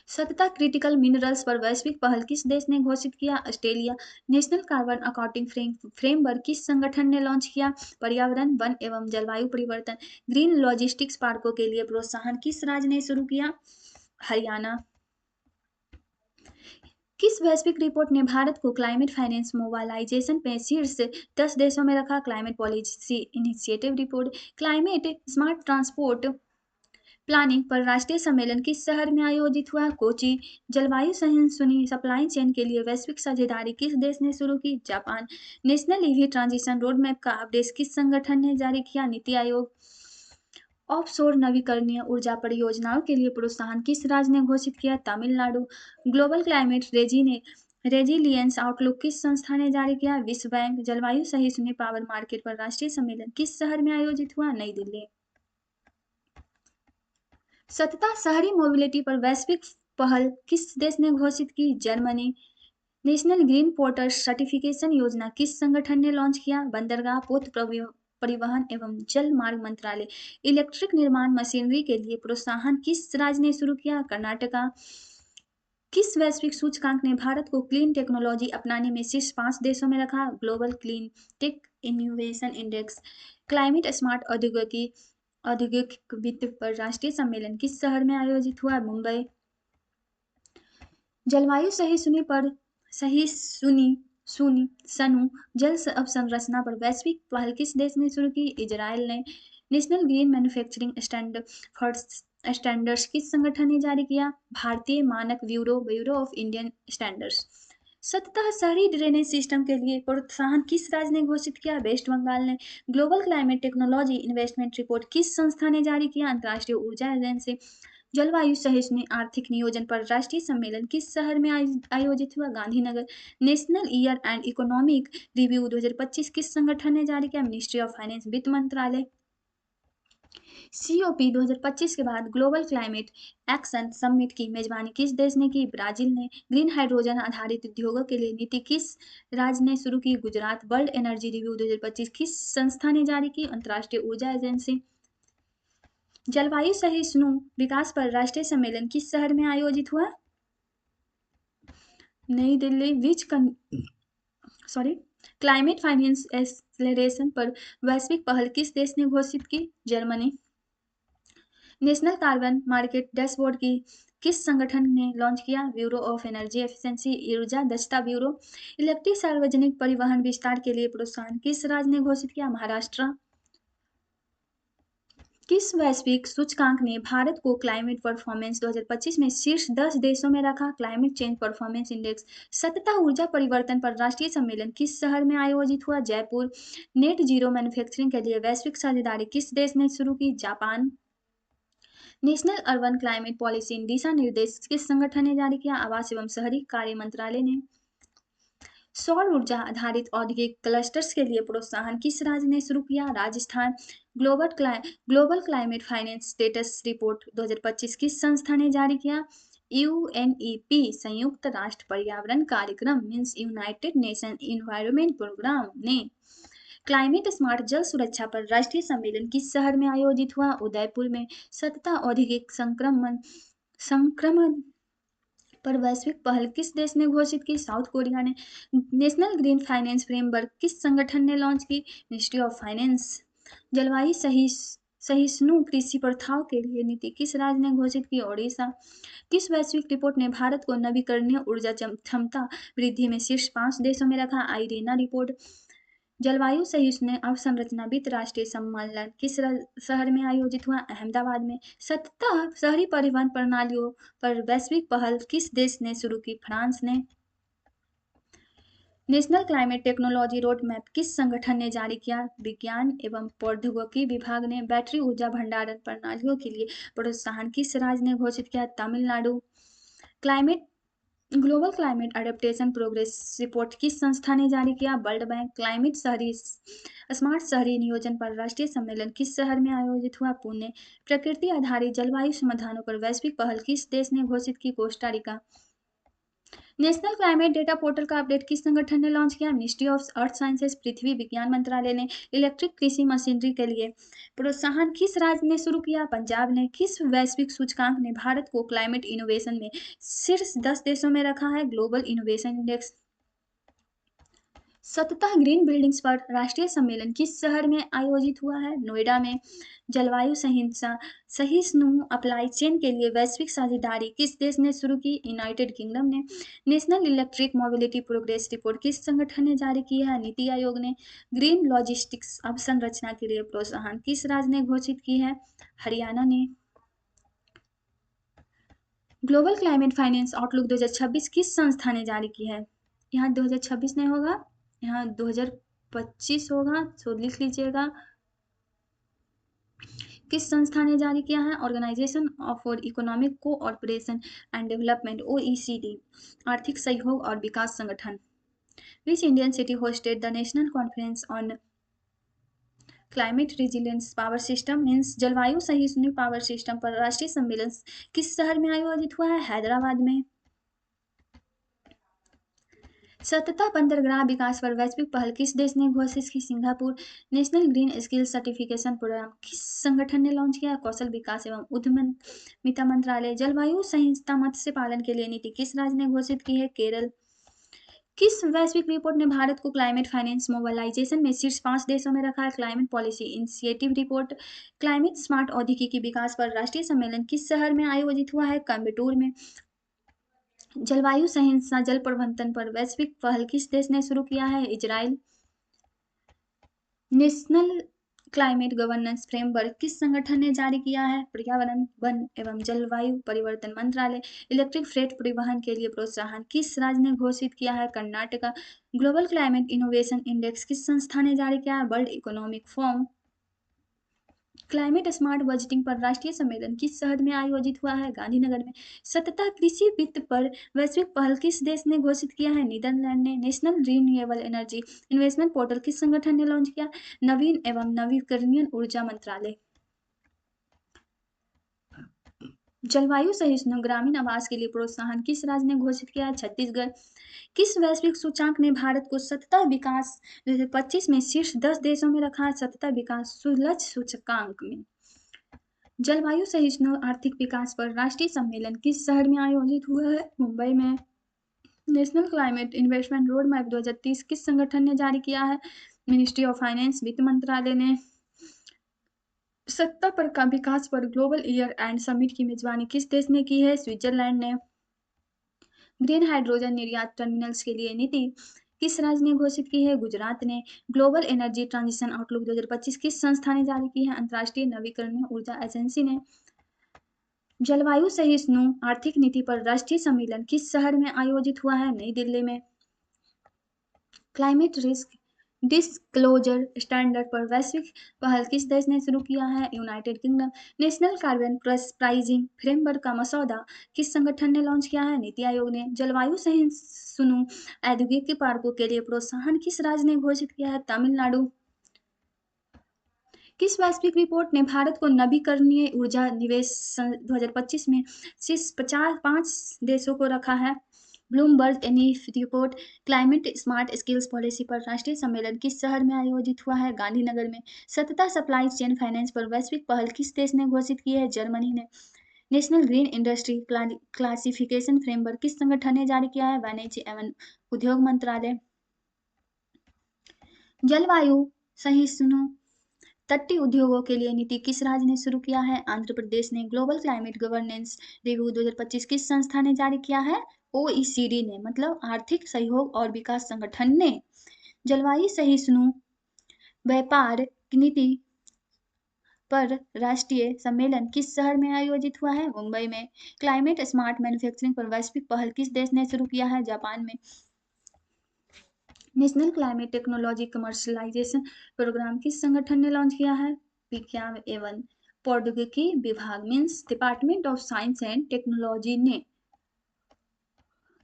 सततः क्रिटिकल मिनरल्स पर वैश्विक पहल किस देश ने घोषित किया? Australia. National carbon accounting framework किस संगठन ने लॉन्च किया? पर्यावरण वन एवं जलवायु परिवर्तन। ग्रीन लॉजिस्टिक्स पार्कों के लिए प्रोत्साहन किस राज्य ने शुरू किया? हरियाणा। किस वैश्विक रिपोर्ट ने भारत को क्लाइमेट फाइनेंस मोबाइलाइजेशन में शीर्ष 10 देशों में रखा? Climate policy initiative report. Climate smart transport planning पर राष्ट्रीय सम्मेलन किस शहर में आयोजित हुआ? कोची। जलवायु सहिष्णु सप्लाई चेन के लिए वैश्विक साझेदारी किस देश ने शुरू की? Japan. National EV transition road map का अपडेट किस संगठन ने जारी किया? नीति आयोग। ऑफशोर नवीकरणीय ऊर्जा परियोजनाओं के लिए प्रोत्साहन किस राज्य ने घोषित किया? Tamil Nadu. Global climate resilience outlook किस संस्था ने जारी किया? विश्व बैंक। जलवायु सहिष्णु पावर मार्केट पर राष्ट्रीय सम्मेलन किस शहर में आयोजित हुआ? नई दिल्ली। सततः शहरी मोबिलिटी पर वैश्विक पहल किस देश ने घोषित की? Germany. National green porter certification योजना किस संगठन ने लॉन्च किया? बंदरगाह पोत परिवहन एवं जल मार्ग मंत्रालय। इलेक्ट्रिक निर्माण मशीनरी के लिए प्रोत्साहन किस राज्य ने शुरू किया? कर्नाटका। किस वैश्विक सूचकांक ने भारत को क्लीन टेक्नोलॉजी अपनाने में शीर्ष 5 देशों में रखा? Global clean tech innovation index. Climate smart औद्योगिक वित्त पर राष्ट्रीय सम्मेलन किस शहर में आयोजित हुआ? मुंबई। जलवायु सनु जल अवसंरचना पर वैश्विक पहल किस देश ने शुरू की? इजरायल ने। नेशनल ग्रीन मैन्युफैक्चरिंग स्टैंडर्ड्स किस संगठन ने जारी किया? भारतीय मानक ब्यूरो ऑफ इंडियन स्टैंडर्ड्स। सततः शहरी ड्रेनेज सिस्टम के लिए प्रोत्साहन किस राज्य ने घोषित किया? वेस्ट बंगाल ने। Global climate technology investment report किस संस्था ने जारी किया? अंतर्राष्ट्रीय ऊर्जा एजेंसी। जलवायु सहिष्णु आर्थिक नियोजन पर राष्ट्रीय सम्मेलन किस शहर में आयोजित हुआ? Gandhinagar. National year and economic review 2025 किस संगठन ने जारी किया? मिनिस्ट्री ऑफ फाइनेंस वित्त मंत्रालय। COP 2025 के बाद ग्लोबल क्लाइमेट एक्शन समिट की मेजबानी किस देश ने की? ब्राजील ने। ग्रीन हाइड्रोजन आधारित उद्योगों के लिए नीति किस राज्य ने शुरू की? गुजरात। वर्ल्ड एनर्जी रिव्यू 2025 किस संस्था ने जारी की? अंतर्राष्ट्रीय ऊर्जा एजेंसी। जलवायु सहिष्णु विकास पर राष्ट्रीय सम्मेलन किस शहर में आयोजित हुआ? नई दिल्ली। क्लाइमेट फाइनेंस एक्सेलरेशन पर वैश्विक पहल किस देश ने घोषित की? Germany. National carbon market dashboard की किस संगठन ने लॉन्च किया? ब्यूरो ऑफ एनर्जी एफिशिएंसी, ऊर्जा दक्षता ब्यूरो। इलेक्ट्रिक सार्वजनिक परिवहन विस्तार के लिए प्रोत्साहन किस राज्य ने घोषित किया? महाराष्ट्र। किस वैश्विक सूचकांक ने भारत को क्लाइमेट परफॉर्मेंस 2025 में शीर्ष 10 देशों में रखा? Climate change performance index. सतत ऊर्जा परिवर्तन पर राष्ट्रीय सम्मेलन किस शहर में आयोजित हुआ? जयपुर। नेट जीरो मैन्युफैक्चरिंग के लिए वैश्विक साझेदारी किस देश ने शुरू की? Japan. National urban climate policy दिशा निर्देश किस संगठन ने जारी किया? आवास एवं शहरी कार्य मंत्रालय ने। सौर ऊर्जा आधारित औद्योगिक क्लस्टर्स के लिए प्रोत्साहन किस राज्य ने शुरू किया? Rajasthan. Global climate finance status report 2025 किस संस्था ने जारी किया? यूएनईपी संयुक्त राष्ट्र पर्यावरण कार्यक्रम means United Nation environment programme ने। क्लाइमेट स्मार्ट जल सुरक्षा पर राष्ट्रीय सम्मेलन किस शहर में आयोजित हुआ? उदयपुर में। सतत औद्योगिक संक्रमण पर वैश्विक पहल किस देश ने घोषित की? साउथ कोरिया ने। नेशनल ग्रीन फाइनेंस फ्रेमवर्क किस संगठन ने लॉन्च की? Ministry of finance. जलवायु सहिष्णु कृषि प्रथाओं के लिए नीति किस राज्य ने घोषित की? ओडिशा। किस वैश्विक रिपोर्ट ने भारत को नवीकरणीय ऊर्जा क्षमता वृद्धि में शीर्ष 5 देशों में रखा? आईरेना रिपोर्ट। जलवायु सहिष्णु अवसंरचना वित्त राष्ट्रीय सम्मेलन किस शहर में आयोजित हुआ? अहमदाबाद में। सतत शहरी परिवहन प्रणालियों पर वैश्विक पहल किस देश ने शुरू की? फ्रांस ने। National climate technology road map किस संगठन ने जारी किया? विज्ञान एवं प्रौद्योगिकी विभाग ने। बैटरी ऊर्जा भंडारण प्रणालियों के लिए प्रोत्साहन किस राज्य ने घोषित किया? Tamil Nadu. Global climate adaptation progress report किस संस्था ने जारी किया? World bank. क्लाइमेट स्मार्ट शहरी नियोजन पर राष्ट्रीय सम्मेलन किस शहर में आयोजित हुआ? पुणे। प्रकृति आधारित जलवायु समाधानों पर वैश्विक पहल किस देश ने घोषित की? Costa Rica. National climate data portal का अपडेट किस संगठन ने लॉन्च किया? मिनिस्ट्री ऑफ अर्थ साइंसेज पृथ्वी विज्ञान मंत्रालय ने। इलेक्ट्रिक कृषि मशीनरी के लिए प्रोत्साहन किस राज्य ने शुरू किया? पंजाब ने। किस वैश्विक सूचकांक ने भारत को क्लाइमेट इनोवेशन में शीर्ष 10 देशों में रखा है? Global innovation index. सतत ग्रीन बिल्डिंग्स पर राष्ट्रीय सम्मेलन किस शहर में आयोजित हुआ है? नोएडा में। जलवायु सहिष्णु अप्लाई चेन के लिए वैश्विक साझेदारी किस देश ने शुरू की? यूनाइटेड किंगडम ने। National electric mobility progress report किस संगठन ने जारी की है? नीति आयोग ने। ग्रीन लॉजिस्टिक्स अवसंरचना के लिए प्रोत्साहन किस राज्य ने घोषित की है? हरियाणा ने। ग्लोबल क्लाइमेट फाइनेंस आउटलुक 2026 किस संस्था ने जारी की है? यहाँ 2026 नहीं होगा, यहाँ 2025 होगा, तो लिख लीजिएगा। किस संस्था ने जारी किया है? Organisation for economic cooperation and development OECD, आर्थिक सहयोग और विकास संगठन। Which Indian city hosted the national conference on climate resilience power system means जलवायु सहिष्णु पावर सिस्टम पर राष्ट्रीय सम्मेलन किस शहर में आयोजित हुआ है? हैदराबाद में। सतत बंदरगाह विकास पर वैश्विक पहल किस देश ने घोषित की? Singapore. National green skill certification programme किस संगठन ने लॉन्च किया? कौशल विकास एवं उद्यमिता मंत्रालय। जलवायु संहिता मत्स्य पालन के लिए नीति किस राज्य ने घोषित की है? केरल। किस वैश्विक रिपोर्ट ने भारत को क्लाइमेट फाइनेंस मोबाइलाइजेशन में शीर्ष 5 देशों में रखा है? Climate policy initiative report. Climate smart औद्योगिकी विकास पर राष्ट्रीय सम्मेलन किस शहर में आयोजित हुआ है? कोयम्बटूर में। जलवायु सहिष्णुता जल प्रबंधन पर वैश्विक पहल किस देश ने शुरू किया है? Israel. National climate governance framework किस संगठन ने जारी किया है? पर्यावरण वन एवं जलवायु परिवर्तन मंत्रालय। इलेक्ट्रिक फ्रेट परिवहन के लिए प्रोत्साहन किस राज्य ने घोषित किया है? Karnataka. Global climate innovation index किस संस्था ने जारी किया है? World economic forum. Climate smart budgeting पर राष्ट्रीय सम्मेलन किस शहर में आयोजित हुआ है? गांधीनगर में। सतत कृषि वित्त पर वैश्विक पहल किस देश ने घोषित किया है? नीदरलैंड ने। National renewable energy investment portal किस संगठन ने लॉन्च किया? नवीन एवं नवीकरणीय ऊर्जा मंत्रालय। जलवायु सहिष्णु ग्रामीण आवास के लिए प्रोत्साहन किस राज्य ने घोषित किया है? छत्तीसगढ़। किस वैश्विक सूचकांक ने भारत को सतत विकास 2025 में शीर्ष 10 देशों में रखा है? सतत विकास सुलझ सूचकांक में। जलवायु सहिष्णु आर्थिक विकास पर राष्ट्रीय सम्मेलन किस शहर में आयोजित हुआ है? मुंबई में। National climate investment road map 2030 किस संगठन ने जारी किया है? मिनिस्ट्री ऑफ फाइनेंस, वित्त मंत्रालय ने। सत्ता पर का विकास पर ग्लोबल ईयर एंड समिट की मेजबानी किस देश ने की है? स्विट्जरलैंड ने। ग्रीन हाइड्रोजन निर्यात टर्मिनल्स के लिए नीति किस राज्य ने घोषित की है? गुजरात ने। ग्लोबल एनर्जी ट्रांजिशन आउटलुक 2025 किस संस्था ने जारी की है? अंतर्राष्ट्रीय नवीकरणीय ऊर्जा एजेंसी ने। जलवायु सहिष्णु आर्थिक नीति पर राष्ट्रीय सम्मेलन किस शहर में आयोजित हुआ है? नई दिल्ली में। क्लाइमेट रिस्क डिस्क्लोजर स्टैंडर्ड पर वैश्विक पहल किस देश ने शुरू किया है? United Kingdom. National carbon pricing framework का मसौदा किस संगठन ने लॉन्च किया है? नीति आयोग ने। जलवायु सहिष्णु औद्योगिक पार्कों के लिए प्रोत्साहन किस राज्य ने घोषित किया है? तमिलनाडु। किस वैश्विक रिपोर्ट ने भारत को नवीकरणीय ऊर्जा निवेश 2025 में शीर्ष 5 देशों को रखा है? Bloomberg NEF report. Climate smart skills policy पर राष्ट्रीय सम्मेलन किस शहर में आयोजित हुआ है? गांधीनगर में। सतत सप्लाई चेन फाइनेंस पर वैश्विक पहल किस देश ने घोषित की है? जर्मनी ने। National green industry classification framework किस संगठन ने जारी किया है? वाणिज्य एवं उद्योग मंत्रालय। जलवायु सहिष्णु तटीय उद्योगों के लिए नीति किस राज्य ने शुरू किया है? आंध्र प्रदेश ने। ग्लोबल क्लाइमेट गवर्नेंस रिव्यू 2025 किस संस्था ने जारी किया है? OECD ने, मतलब आर्थिक सहयोग और विकास संगठन ने। जलवायु सहिष्णु व्यापार नीति पर राष्ट्रीय सम्मेलन किस शहर में आयोजित हुआ है? मुंबई में। क्लाइमेट स्मार्ट मैन्युफैक्चरिंग पर वैश्विक पहल किस देश ने शुरू किया है? जापान में। National climate technology commercialisation programme किस संगठन ने लॉन्च किया है? विज्ञान एवं प्रौद्योगिकी विभाग means department of science and technology ने।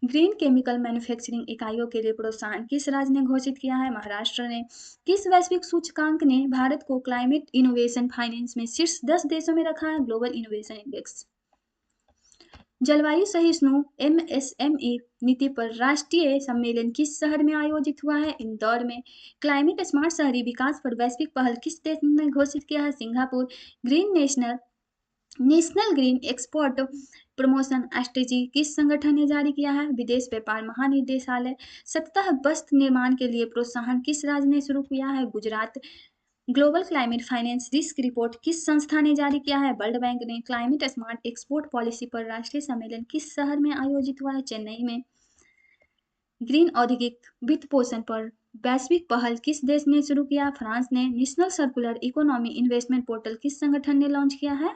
ग्रीन केमिकल मैन्युफैक्चरिंग इकाइयों के लिए प्रोत्साहन किस राज्य ने घोषित किया है? महाराष्ट्र ने। किस वैश्विक सूचकांक ने भारत को क्लाइमेट इनोवेशन फाइनेंस में शीर्ष 10 देशों में रखा है? Global innovation index. जलवायु सहिष्णु MSME नीति पर राष्ट्रीय सम्मेलन किस शहर में आयोजित हुआ है? इंदौर में। क्लाइमेट स्मार्ट शहरी विकास पर वैश्विक पहल किस देश ने घोषित किया है? Singapore. Green national green export promotion strategy किस संगठन ने जारी किया है? विदेश व्यापार महानिदेशालय। सतत वस्त्र निर्माण के लिए प्रोत्साहन किस राज्य ने शुरू किया है? Gujarat. Global climate finance risk report किस संस्था ने जारी किया है? वर्ल्ड बैंक ने। क्लाइमेट स्मार्ट एक्सपोर्ट पॉलिसी पर राष्ट्रीय सम्मेलन किस शहर में आयोजित हुआ है? चेन्नई में। ग्रीन औद्योगिक वित्त पोषण पर वैश्विक पहल किस देश ने शुरू किया? फ्रांस ने। National circular economy investment portal किस संगठन ने लॉन्च किया है?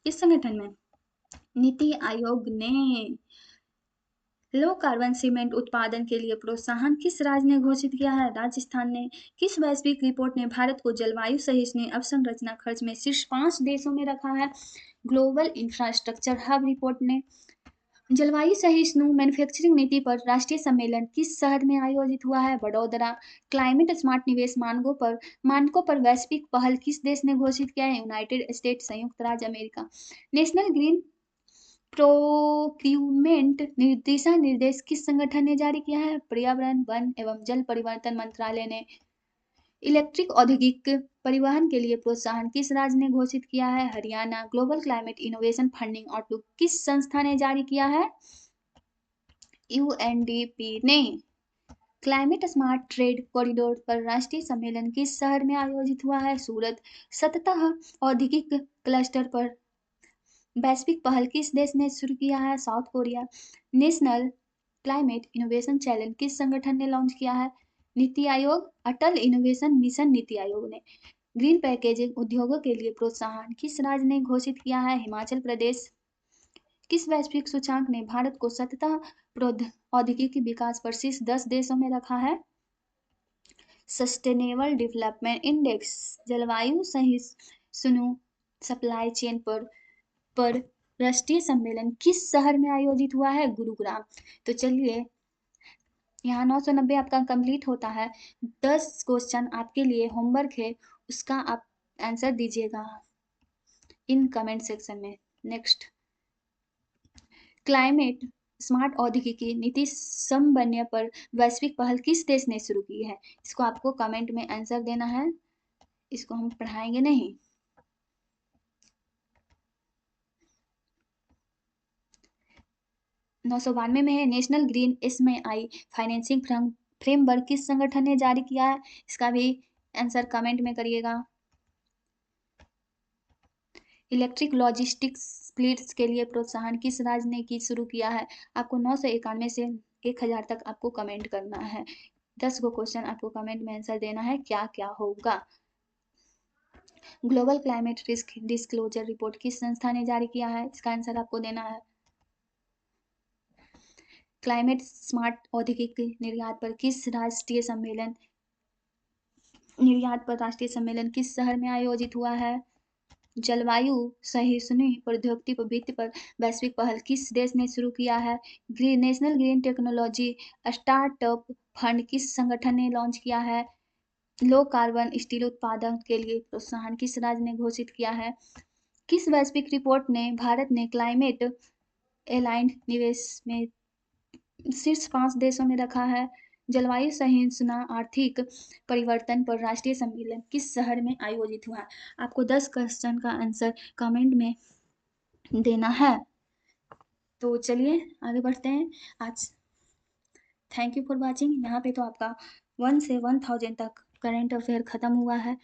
किस संगठन में? नीति आयोग ने। लो कार्बन सीमेंट उत्पादन के लिए प्रोत्साहन किस राज्य ने घोषित किया है? राजस्थान ने। किस वैश्विक रिपोर्ट ने भारत को जलवायु सहिष्णु अवसंरचना खर्च में शीर्ष 5 देशों में रखा है? ग्लोबल इंफ्रास्ट्रक्चर हब रिपोर्ट ने। जलवायु सहिष्णु मैन्युफैक्चरिंग नीति पर राष्ट्रीय सम्मेलन किस शहर में आयोजित हुआ है? वडोदरा। क्लाइमेट स्मार्ट निवेश मानकों पर वैश्विक पहल किस देश ने घोषित किया है? यूनाइटेड स्टेट्स संयुक्त राज्य अमेरिका। नेशनल ग्रीन प्रोक्यूरमेंट दिशा निर्देश किस संगठन ने जारी किया है? पर्यावरण वन एवं जल परिवर्तन मंत्रालय ने। इलेक्ट्रिक औद्योगिक परिवहन के लिए प्रोत्साहन किस राज्य ने घोषित किया है? Haryana. Global climate innovation funding outlook किस संस्था ने जारी किया है? UNDP ने। क्लाइमेट स्मार्ट ट्रेड कॉरिडोर पर राष्ट्रीय सम्मेलन किस शहर में आयोजित हुआ है? सूरत। सततः औद्योगिक क्लस्टर पर वैश्विक पहल किस देश ने शुरू किया है? South Korea. National climate innovation challenge किस संगठन ने लॉन्च किया है? नीति आयोग। अटल इनोवेशन मिशन नीति आयोग ने। ग्रीन पैकेजिंग उद्योगों के लिए प्रोत्साहन किस राज्य ने घोषित किया है? हिमाचल प्रदेश। किस वैश्विक सूचकांक ने भारत को सतत औद्योगिक विकास पर शीर्ष 10 देशों में रखा है? Sustainable development index. जलवायु सहिष्णु सप्लाई चेन पर राष्ट्रीय सम्मेलन किस शहर में आयोजित हुआ है? गुरुग्राम। तो चलिए यहाँ 990 आपका कंप्लीट होता है। 10 क्वेश्चन आपके लिए होमवर्क है, उसका आप आंसर दीजिएगा इन कमेंट सेक्शन में। नेक्स्ट, क्लाइमेट स्मार्ट औद्योगिकी नीति समन्वय पर वैश्विक पहल किस देश ने शुरू की है? इसको आपको कमेंट में आंसर देना है, इसको हम पढ़ाएंगे नहीं। 992 में है national green SME financing framework किस संगठन ने जारी किया है? इसका भी आंसर कमेंट में करिएगा। इलेक्ट्रिक लॉजिस्टिक्स फ्लीट्स के लिए प्रोत्साहन किस राज्य ने की शुरू किया है? आपको 991 से 1000 तक आपको कमेंट करना है। 10 गो क्वेश्चन आपको कमेंट में आंसर देना है, क्या क्या होगा। Global climate risk disclosure report किस संस्था ने जारी किया है? इसका आंसर आपको देना है। क्लाइमेट स्मार्ट औद्योगिक निर्यात पर राष्ट्रीय सम्मेलन किस शहर में आयोजित हुआ है? जलवायु सहिष्णु प्रौद्योगिकी वित्त पर वैश्विक पहल किस देश ने शुरू किया है? National green technology startup fund किस संगठन ने लॉन्च किया है? लो कार्बन स्टील उत्पादन के लिए प्रोत्साहन किस राज्य ने घोषित किया है? किस वैश्विक रिपोर्ट ने भारत ने क्लाइमेट एलाइंड निवेश में शीर्ष 5 देशों में रखा है? जलवायु सहिष्णु आर्थिक परिवर्तन पर राष्ट्रीय सम्मेलन किस शहर में आयोजित हुआ? आपको 10 क्वेश्चन का आंसर कमेंट में देना है। तो चलिए आगे बढ़ते हैं। आज थैंक यू फॉर वॉचिंग। यहाँ पे तो आपका 1 से 1000 तक करंट अफेयर खत्म हुआ है।